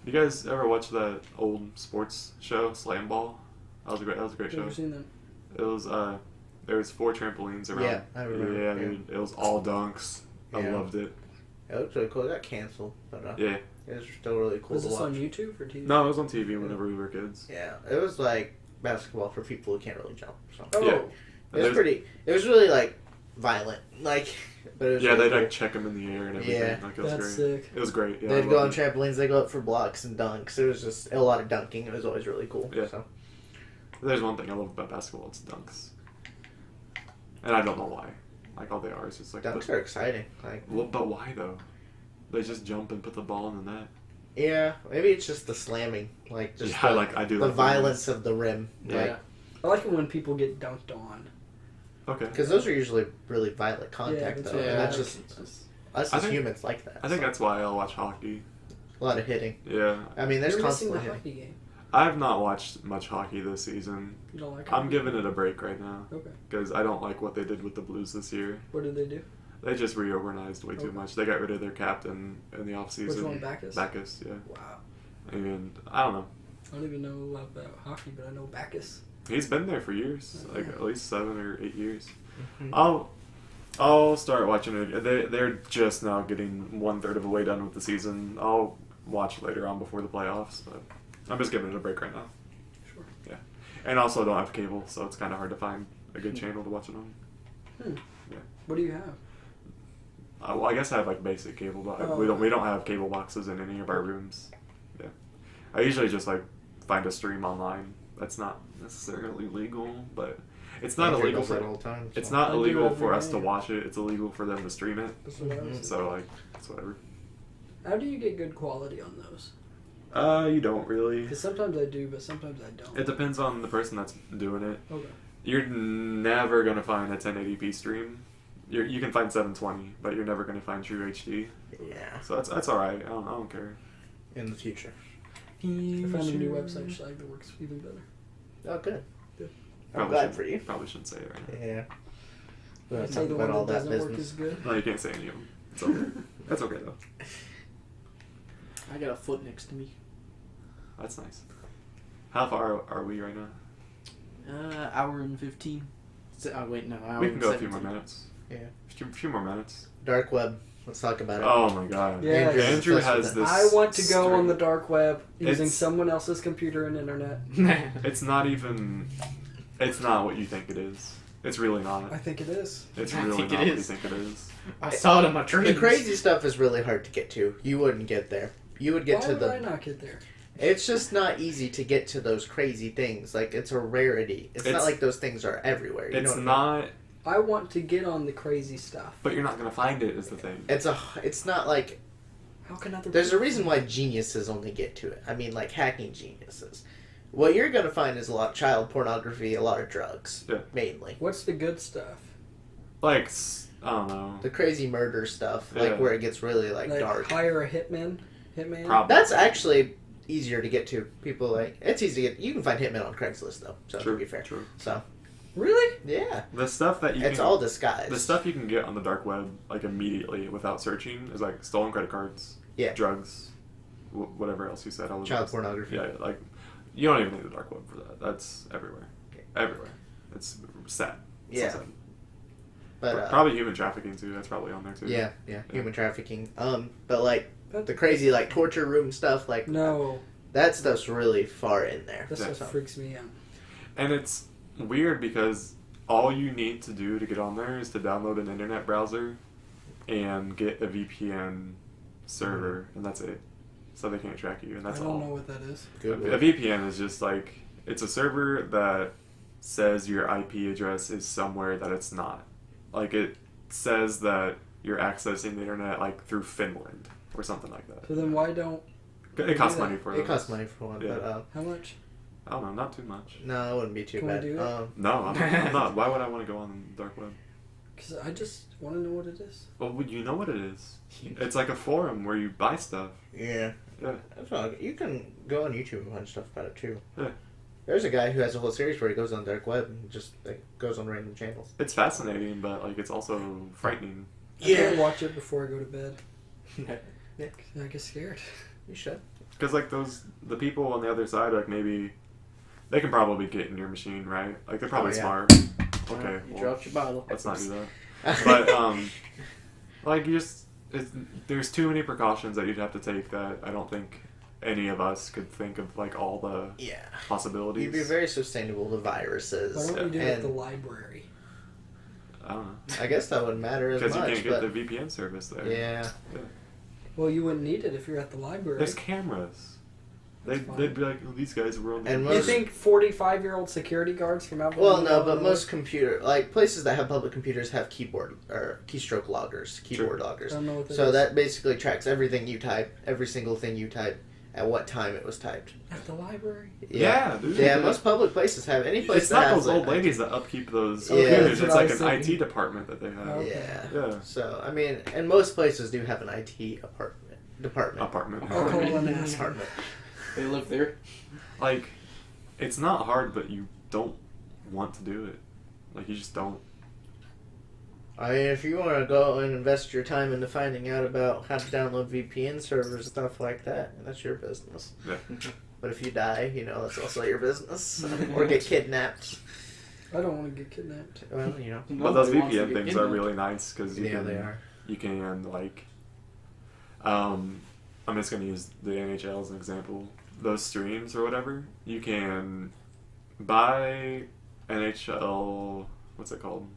Speaker 1: You guys ever watch that old sports show, Slam Ball? That was a great show.
Speaker 4: Never seen that.
Speaker 1: It was there was 4 trampolines around.
Speaker 3: Yeah, I remember.
Speaker 1: Yeah, dude, it was all dunks. I
Speaker 3: Yeah.
Speaker 1: loved it.
Speaker 3: It looks really cool. It got canceled, but
Speaker 1: Yeah.
Speaker 3: it was still really cool
Speaker 4: Was
Speaker 3: to
Speaker 4: this
Speaker 3: watch.
Speaker 4: on YouTube or TV?
Speaker 1: No, it was on TV whenever we were kids.
Speaker 3: Yeah, it was like basketball for people who can't really jump. So.
Speaker 4: Oh,
Speaker 1: Yeah.
Speaker 3: It was pretty. It was really like violent, like. But it was
Speaker 1: Yeah,
Speaker 3: really
Speaker 1: they'd
Speaker 3: cool.
Speaker 1: like check them in the air and everything.
Speaker 3: Yeah.
Speaker 1: Like, it was
Speaker 4: that's
Speaker 1: great.
Speaker 4: sick.
Speaker 1: It was great. Yeah, I
Speaker 3: They'd go on
Speaker 1: loved it.
Speaker 3: trampolines. They go up for blocks and dunks. It was just a lot of dunking. It was always really cool.
Speaker 1: Yeah.
Speaker 3: So.
Speaker 1: There's one thing I love about basketball. It's dunks. And I don't know why. Like all they are is just like.
Speaker 3: Dunks are exciting. Like.
Speaker 1: Well, but why though? They just jump and put the ball in the net.
Speaker 3: Yeah, maybe it's just the slamming, like just
Speaker 1: Yeah,
Speaker 3: the,
Speaker 1: I do
Speaker 3: the
Speaker 1: like
Speaker 3: violence of the rim.
Speaker 1: Yeah.
Speaker 4: I like it when people get dunked on.
Speaker 1: Okay.
Speaker 3: Because those are usually really violent contact,
Speaker 4: that's
Speaker 3: though.
Speaker 4: what
Speaker 3: And
Speaker 4: I
Speaker 3: that's
Speaker 4: like.
Speaker 3: just us
Speaker 1: I
Speaker 3: as
Speaker 1: think-
Speaker 3: humans like that.
Speaker 1: I think
Speaker 3: so.
Speaker 1: that's why I'll watch hockey.
Speaker 3: a lot of hitting.
Speaker 1: Yeah.
Speaker 3: I mean, there's
Speaker 4: You're missing
Speaker 3: constantly
Speaker 4: the
Speaker 3: hitting.
Speaker 4: hockey game.
Speaker 1: I've not watched much hockey this season.
Speaker 4: You don't like
Speaker 1: I'm
Speaker 4: hockey?
Speaker 1: giving it a break right now
Speaker 4: Okay.
Speaker 1: because I don't like what they did with the Blues this year.
Speaker 4: What did they do?
Speaker 1: They just reorganized way too
Speaker 4: Okay.
Speaker 1: much. They got rid of their captain in the offseason.
Speaker 4: Which one, Backus?
Speaker 1: Backus, yeah.
Speaker 4: Wow.
Speaker 1: And I don't know.
Speaker 4: I don't even know a lot about hockey, but I know Backus.
Speaker 1: He's been there for years, like at least 7 or 8 years.
Speaker 3: Mhm.
Speaker 1: I'll start watching it. They're just now getting 1/3 of the way done with the season. I'll watch later on before the playoffs, but I'm just giving it a break right now.
Speaker 4: Sure.
Speaker 1: Yeah, and also I don't have cable, so it's kind of hard to find a good channel to watch it on.
Speaker 4: What do you have?
Speaker 1: Well, I guess I have like basic cable, but
Speaker 4: Oh.
Speaker 1: we don't have cable boxes in any of our rooms. Yeah, I usually just like find a stream online. That's not necessarily legal, but it's not
Speaker 3: Andrew
Speaker 1: illegal
Speaker 3: does
Speaker 1: for
Speaker 3: that all the time.
Speaker 1: it's
Speaker 3: so.
Speaker 1: not
Speaker 4: I do
Speaker 1: illegal
Speaker 4: every
Speaker 1: for us
Speaker 4: day.
Speaker 1: to watch it. It's illegal for them to stream it.
Speaker 4: That's what I was
Speaker 3: Mhm.
Speaker 4: thinking.
Speaker 1: So like it's whatever.
Speaker 4: How do you get good quality on those?
Speaker 1: You don't really.
Speaker 4: Because sometimes I do, but sometimes I don't.
Speaker 1: It depends on the person that's doing it.
Speaker 4: Okay.
Speaker 1: You're never gonna find a 1080p stream. You can find 720, but you're never gonna find true HD.
Speaker 3: Yeah,
Speaker 1: So that's all right. I don't care.
Speaker 3: in the future.
Speaker 4: I found a new website site that works even better.
Speaker 3: Oh, good.
Speaker 4: Good.
Speaker 3: I'm glad for you.
Speaker 1: Probably shouldn't say it right now.
Speaker 3: Yeah. We
Speaker 4: I
Speaker 3: don't
Speaker 4: say
Speaker 3: talk
Speaker 4: the
Speaker 3: about
Speaker 4: one
Speaker 3: all
Speaker 4: that
Speaker 3: that
Speaker 4: doesn't work
Speaker 3: business.
Speaker 4: is good.
Speaker 1: No, you can't say any of them. It's okay. That's okay though.
Speaker 2: I got a foot next to me.
Speaker 1: That's nice. How far are we right now?
Speaker 2: Hour and 15. Oh wait, no. Hour
Speaker 1: We can
Speaker 2: and
Speaker 1: go a few
Speaker 2: 17.
Speaker 1: more minutes.
Speaker 3: Yeah.
Speaker 1: A few more minutes.
Speaker 3: Dark web. Let's talk about it.
Speaker 1: Oh my god.
Speaker 4: Yeah.
Speaker 1: Andrew
Speaker 3: Obsessed
Speaker 1: has
Speaker 3: with
Speaker 1: this.
Speaker 4: I want to go
Speaker 1: streak.
Speaker 4: on the dark web using
Speaker 1: It's-
Speaker 4: someone else's computer and internet.
Speaker 1: It's not even. It's not what you think it is. It's really not.
Speaker 4: I think it is.
Speaker 1: It's
Speaker 2: I
Speaker 1: really
Speaker 2: think
Speaker 1: not
Speaker 2: it
Speaker 1: what you
Speaker 2: is.
Speaker 1: think it is.
Speaker 2: I saw it in my dreams.
Speaker 3: The crazy stuff is really hard to get to. You wouldn't get there. You would get
Speaker 4: Why
Speaker 3: to
Speaker 4: would
Speaker 3: the.
Speaker 4: I not get there?
Speaker 3: It's just not easy to get to those crazy things. Like, it's a rarity. It's not
Speaker 1: It's-
Speaker 3: like those things are everywhere. You know
Speaker 1: It's
Speaker 3: what I mean?
Speaker 1: not.
Speaker 4: I want to get on the crazy stuff.
Speaker 1: But you're not gonna find it. Is the thing.
Speaker 3: It's not like
Speaker 4: How can other
Speaker 3: there's a
Speaker 4: people-
Speaker 3: reason why geniuses only get to it. I mean, like hacking geniuses. What you're gonna find is a lot of child pornography, a lot of drugs,
Speaker 1: Yeah.
Speaker 3: mainly.
Speaker 4: What's the good stuff?
Speaker 1: Like I don't know.
Speaker 3: The crazy murder stuff,
Speaker 1: Yeah.
Speaker 3: like where it gets really like
Speaker 4: Like
Speaker 3: dark.
Speaker 4: hire a hitman?
Speaker 1: Probably.
Speaker 3: That's actually easier to get to. People like it's easy to get. You can find hitmen on Craigslist though, so
Speaker 1: True.
Speaker 3: to be fair.
Speaker 1: True.
Speaker 3: So
Speaker 4: Really?
Speaker 3: yeah,
Speaker 1: The stuff that you
Speaker 3: it's
Speaker 1: can,
Speaker 3: all disguised.
Speaker 1: the stuff you can get on the dark web like immediately without searching is like stolen credit cards,
Speaker 3: Yeah.
Speaker 1: drugs, whatever else you said. All of
Speaker 3: Child
Speaker 1: those.
Speaker 3: pornography.
Speaker 1: Yeah, like you don't even need the dark web for that. That's everywhere. Everywhere. It's sad. It's so
Speaker 3: Yeah.
Speaker 1: sad.
Speaker 3: But
Speaker 1: Probably human trafficking too. That's probably on there too.
Speaker 3: yeah, human trafficking. But like
Speaker 4: That,
Speaker 3: the crazy like torture room stuff, like
Speaker 4: No.
Speaker 3: that stuff's really far in there.
Speaker 4: That
Speaker 1: Yeah.
Speaker 4: stuff freaks me out.
Speaker 1: And it's weird because all you need to do to get on there is to download an internet browser and get a VPN server, and that's it. So they can't track you, and that's
Speaker 4: I don't
Speaker 1: all.
Speaker 4: know what that is.
Speaker 3: Google.
Speaker 1: A VPN is just like it's a server that says your IP address is somewhere that it's not. Like it says that you're accessing the internet like through Finland or something like that.
Speaker 4: So then why don't...
Speaker 1: It costs
Speaker 4: Yeah.
Speaker 1: money for
Speaker 3: It
Speaker 1: those.
Speaker 3: costs money for one,
Speaker 1: Yeah.
Speaker 3: but
Speaker 4: How much?
Speaker 1: I don't know, not too much.
Speaker 3: no, it wouldn't be too
Speaker 4: Can we
Speaker 3: bad.
Speaker 4: do it?
Speaker 1: No, I'm not. Why would I want to go on the dark web?
Speaker 4: Because I just want to know what it is.
Speaker 1: Well, you know what it is. It's like a forum where you buy stuff.
Speaker 3: yeah,
Speaker 1: Yeah.
Speaker 3: that's all. You can go on YouTube and find stuff about it too.
Speaker 1: Yeah.
Speaker 3: There's a guy who has a whole series where he goes on dark web and just like goes on random channels.
Speaker 1: It's fascinating, but like it's also frightening.
Speaker 4: I can't watch it before I go to bed.
Speaker 3: Yeah.
Speaker 4: 'Cause I get scared.
Speaker 3: You should.
Speaker 1: Because like the people on the other side, like maybe they can probably get in your machine, right? Like they're probably
Speaker 3: Oh, yeah.
Speaker 1: smart. Okay,
Speaker 2: You
Speaker 1: well,
Speaker 2: dropped your bottle.
Speaker 1: let's not do that. But like there's too many precautions that you'd have to take that I don't think any of us could think of, like all the
Speaker 3: Yeah.
Speaker 1: possibilities.
Speaker 3: You'd be very sustainable to viruses.
Speaker 4: Why don't we do it at
Speaker 3: And
Speaker 4: the library?
Speaker 1: I don't know.
Speaker 3: I guess that wouldn't matter as
Speaker 1: Because you
Speaker 3: much.
Speaker 1: can't get
Speaker 3: But
Speaker 1: the VPN service there.
Speaker 3: yeah.
Speaker 4: Well, you wouldn't need it if you're at the library.
Speaker 1: There's cameras.
Speaker 4: That's fine.
Speaker 1: They'd be like, oh, these guys were on the
Speaker 3: And
Speaker 4: You
Speaker 3: most-
Speaker 4: think 45-year-old security guards from out?
Speaker 3: Well, no, but most places that have public computers have keyboard or keystroke loggers, keyboard
Speaker 4: I
Speaker 3: loggers.
Speaker 4: don't know what that
Speaker 3: So
Speaker 4: is.
Speaker 3: that basically tracks everything you type, every single thing you type, at what time it was typed.
Speaker 4: At the library?
Speaker 1: Yeah, dude.
Speaker 3: Yeah, most public places have any place
Speaker 1: It's
Speaker 3: that
Speaker 1: not
Speaker 3: has
Speaker 1: those old
Speaker 3: it.
Speaker 1: ladies that upkeep those
Speaker 3: Yeah,
Speaker 1: computers.
Speaker 4: that's what
Speaker 1: It's
Speaker 4: I
Speaker 1: like
Speaker 4: was
Speaker 1: an
Speaker 4: thinking.
Speaker 1: IT department that they have.
Speaker 4: Okay.
Speaker 3: Yeah.
Speaker 1: Yeah.
Speaker 3: So I mean, and most places do have an IT department.
Speaker 1: Apartment.
Speaker 4: I'll call an asshole.
Speaker 3: Department.
Speaker 2: They live there.
Speaker 1: Like, it's not hard, but you don't want to do it. Like, you just don't.
Speaker 3: I mean, if you want to go and invest your time into finding out about how to download VPN servers and stuff like that, that's your business.
Speaker 1: Yeah.
Speaker 3: But if you die, that's also your business. Or get kidnapped.
Speaker 4: I don't want to get kidnapped.
Speaker 3: Well,
Speaker 1: But those
Speaker 2: Nobody wants to
Speaker 1: VPN
Speaker 2: get
Speaker 1: things are
Speaker 2: kidnapped.
Speaker 1: really nice because you
Speaker 3: Yeah,
Speaker 1: can,
Speaker 3: they are.
Speaker 1: you can, like, I'm just going to use the NHL as an example. Those streams or whatever, you can buy NHL, what's it called?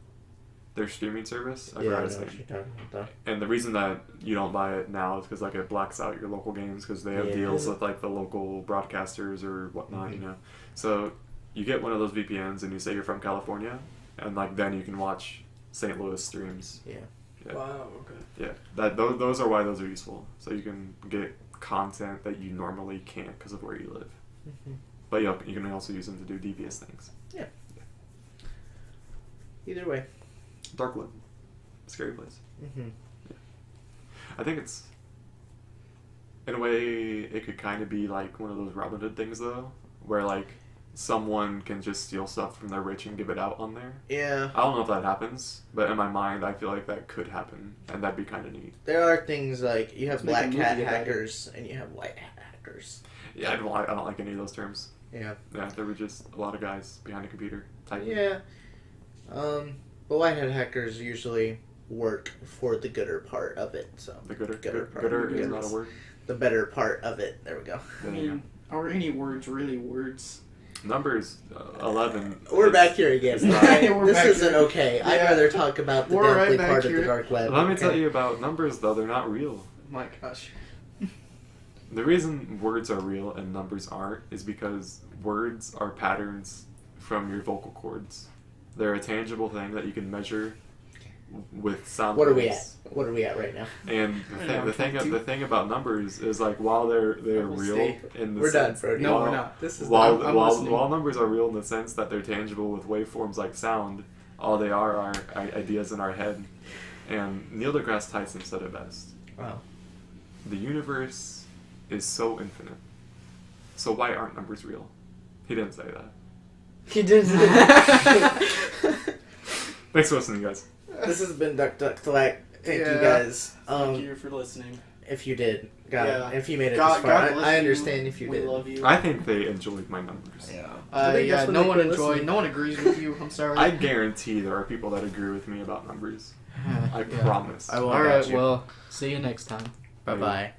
Speaker 1: Their streaming service? I
Speaker 3: Yeah, I
Speaker 1: forgot
Speaker 3: know
Speaker 1: its
Speaker 3: what
Speaker 1: name.
Speaker 3: you're talking about.
Speaker 1: And the reason that you don't buy it now is because like it blacks out your local games because they have
Speaker 3: Yeah.
Speaker 1: deals with like the local broadcasters or whatnot,
Speaker 3: Mhm.
Speaker 1: So you get one of those VPNs and you say you're from California, and like then you can watch St. Louis streams.
Speaker 3: Yeah.
Speaker 1: Yeah.
Speaker 4: Wow, okay.
Speaker 1: Yeah, those are why those are useful. So you can get content that you normally can't because of where you live.
Speaker 3: Mhm.
Speaker 1: But you can also use them to do devious things.
Speaker 3: Either way.
Speaker 1: Dark web, scary place.
Speaker 3: Mm-hmm.
Speaker 1: I think it's, in a way, it could kind of be like one of those Robin Hood things, though, where, like, someone can just steal stuff from the rich and give it out on there.
Speaker 3: Yeah.
Speaker 1: I don't know if that happens, but in my mind, I feel like that could happen, and that'd be kind of neat.
Speaker 3: There are things like you have
Speaker 2: Let's make a
Speaker 3: black
Speaker 2: movie
Speaker 3: hat
Speaker 2: about it.
Speaker 3: hackers and you have white hat hackers.
Speaker 1: Yeah, I don't like any of those terms.
Speaker 3: Yeah.
Speaker 1: Yeah, there were just a lot of guys behind a computer typing.
Speaker 3: Yeah. But white hat hackers usually work for the gooder part of it, so
Speaker 1: The gooder.
Speaker 3: Gooder part.
Speaker 1: Gooder is
Speaker 3: Yes.
Speaker 1: not a word.
Speaker 3: the better part of it. There we go.
Speaker 2: I
Speaker 1: There you
Speaker 2: mean, are any words really words?
Speaker 1: go. Numbers 11.
Speaker 3: We're
Speaker 1: is-
Speaker 3: back here again.
Speaker 1: is not-
Speaker 2: We're
Speaker 3: This
Speaker 2: back
Speaker 3: isn't
Speaker 2: here.
Speaker 3: okay. I'd
Speaker 2: Yeah.
Speaker 3: rather talk about the
Speaker 2: We're right
Speaker 3: deadly
Speaker 2: back
Speaker 3: part of
Speaker 2: here.
Speaker 3: the dark web.
Speaker 1: Let me
Speaker 3: okay?
Speaker 1: tell you about numbers, though. They're not real.
Speaker 2: My gosh.
Speaker 1: The reason words are real and numbers aren't is because words are patterns from your vocal cords. They're a tangible thing that you can measure with sound
Speaker 3: What are we at?
Speaker 1: waves.
Speaker 3: What are we at right now?
Speaker 1: And
Speaker 2: Right now,
Speaker 1: the
Speaker 2: 22.
Speaker 1: thing about numbers is like while they're
Speaker 2: We'll
Speaker 1: real
Speaker 2: stay.
Speaker 1: in the
Speaker 3: We're done,
Speaker 1: sense,
Speaker 3: Brody.
Speaker 2: No,
Speaker 1: while,
Speaker 2: we're not. This is
Speaker 1: while,
Speaker 2: I'm
Speaker 1: while,
Speaker 2: listening.
Speaker 1: while numbers are real in the sense that they're tangible with waveforms like sound, all they are ideas in our head. And Neil deGrasse Tyson said it best.
Speaker 3: Wow.
Speaker 1: The universe is so infinite. So why aren't numbers real? He didn't say that.
Speaker 4: He did.
Speaker 1: Thanks for listening, guys.
Speaker 3: This has been Duck Duck Thwack. Thank you
Speaker 2: Yeah.
Speaker 3: guys.
Speaker 2: Thank you for listening.
Speaker 3: If you did, God,
Speaker 2: Yeah.
Speaker 3: if you made it
Speaker 2: God,
Speaker 3: this far,
Speaker 2: God bless
Speaker 3: I
Speaker 2: you.
Speaker 3: understand if you
Speaker 2: We
Speaker 3: did.
Speaker 2: love you.
Speaker 1: I think they enjoyed my numbers.
Speaker 3: Yeah.
Speaker 4: I think
Speaker 2: Yeah,
Speaker 4: that's when
Speaker 2: no
Speaker 4: they
Speaker 2: one
Speaker 4: quit
Speaker 2: enjoyed.
Speaker 4: listening.
Speaker 2: No one agrees with you. I'm sorry.
Speaker 1: I guarantee there are people that agree with me about numbers. I
Speaker 2: Yeah.
Speaker 1: promise.
Speaker 3: I will.
Speaker 2: All right. Well, see you next time.
Speaker 3: Bye bye.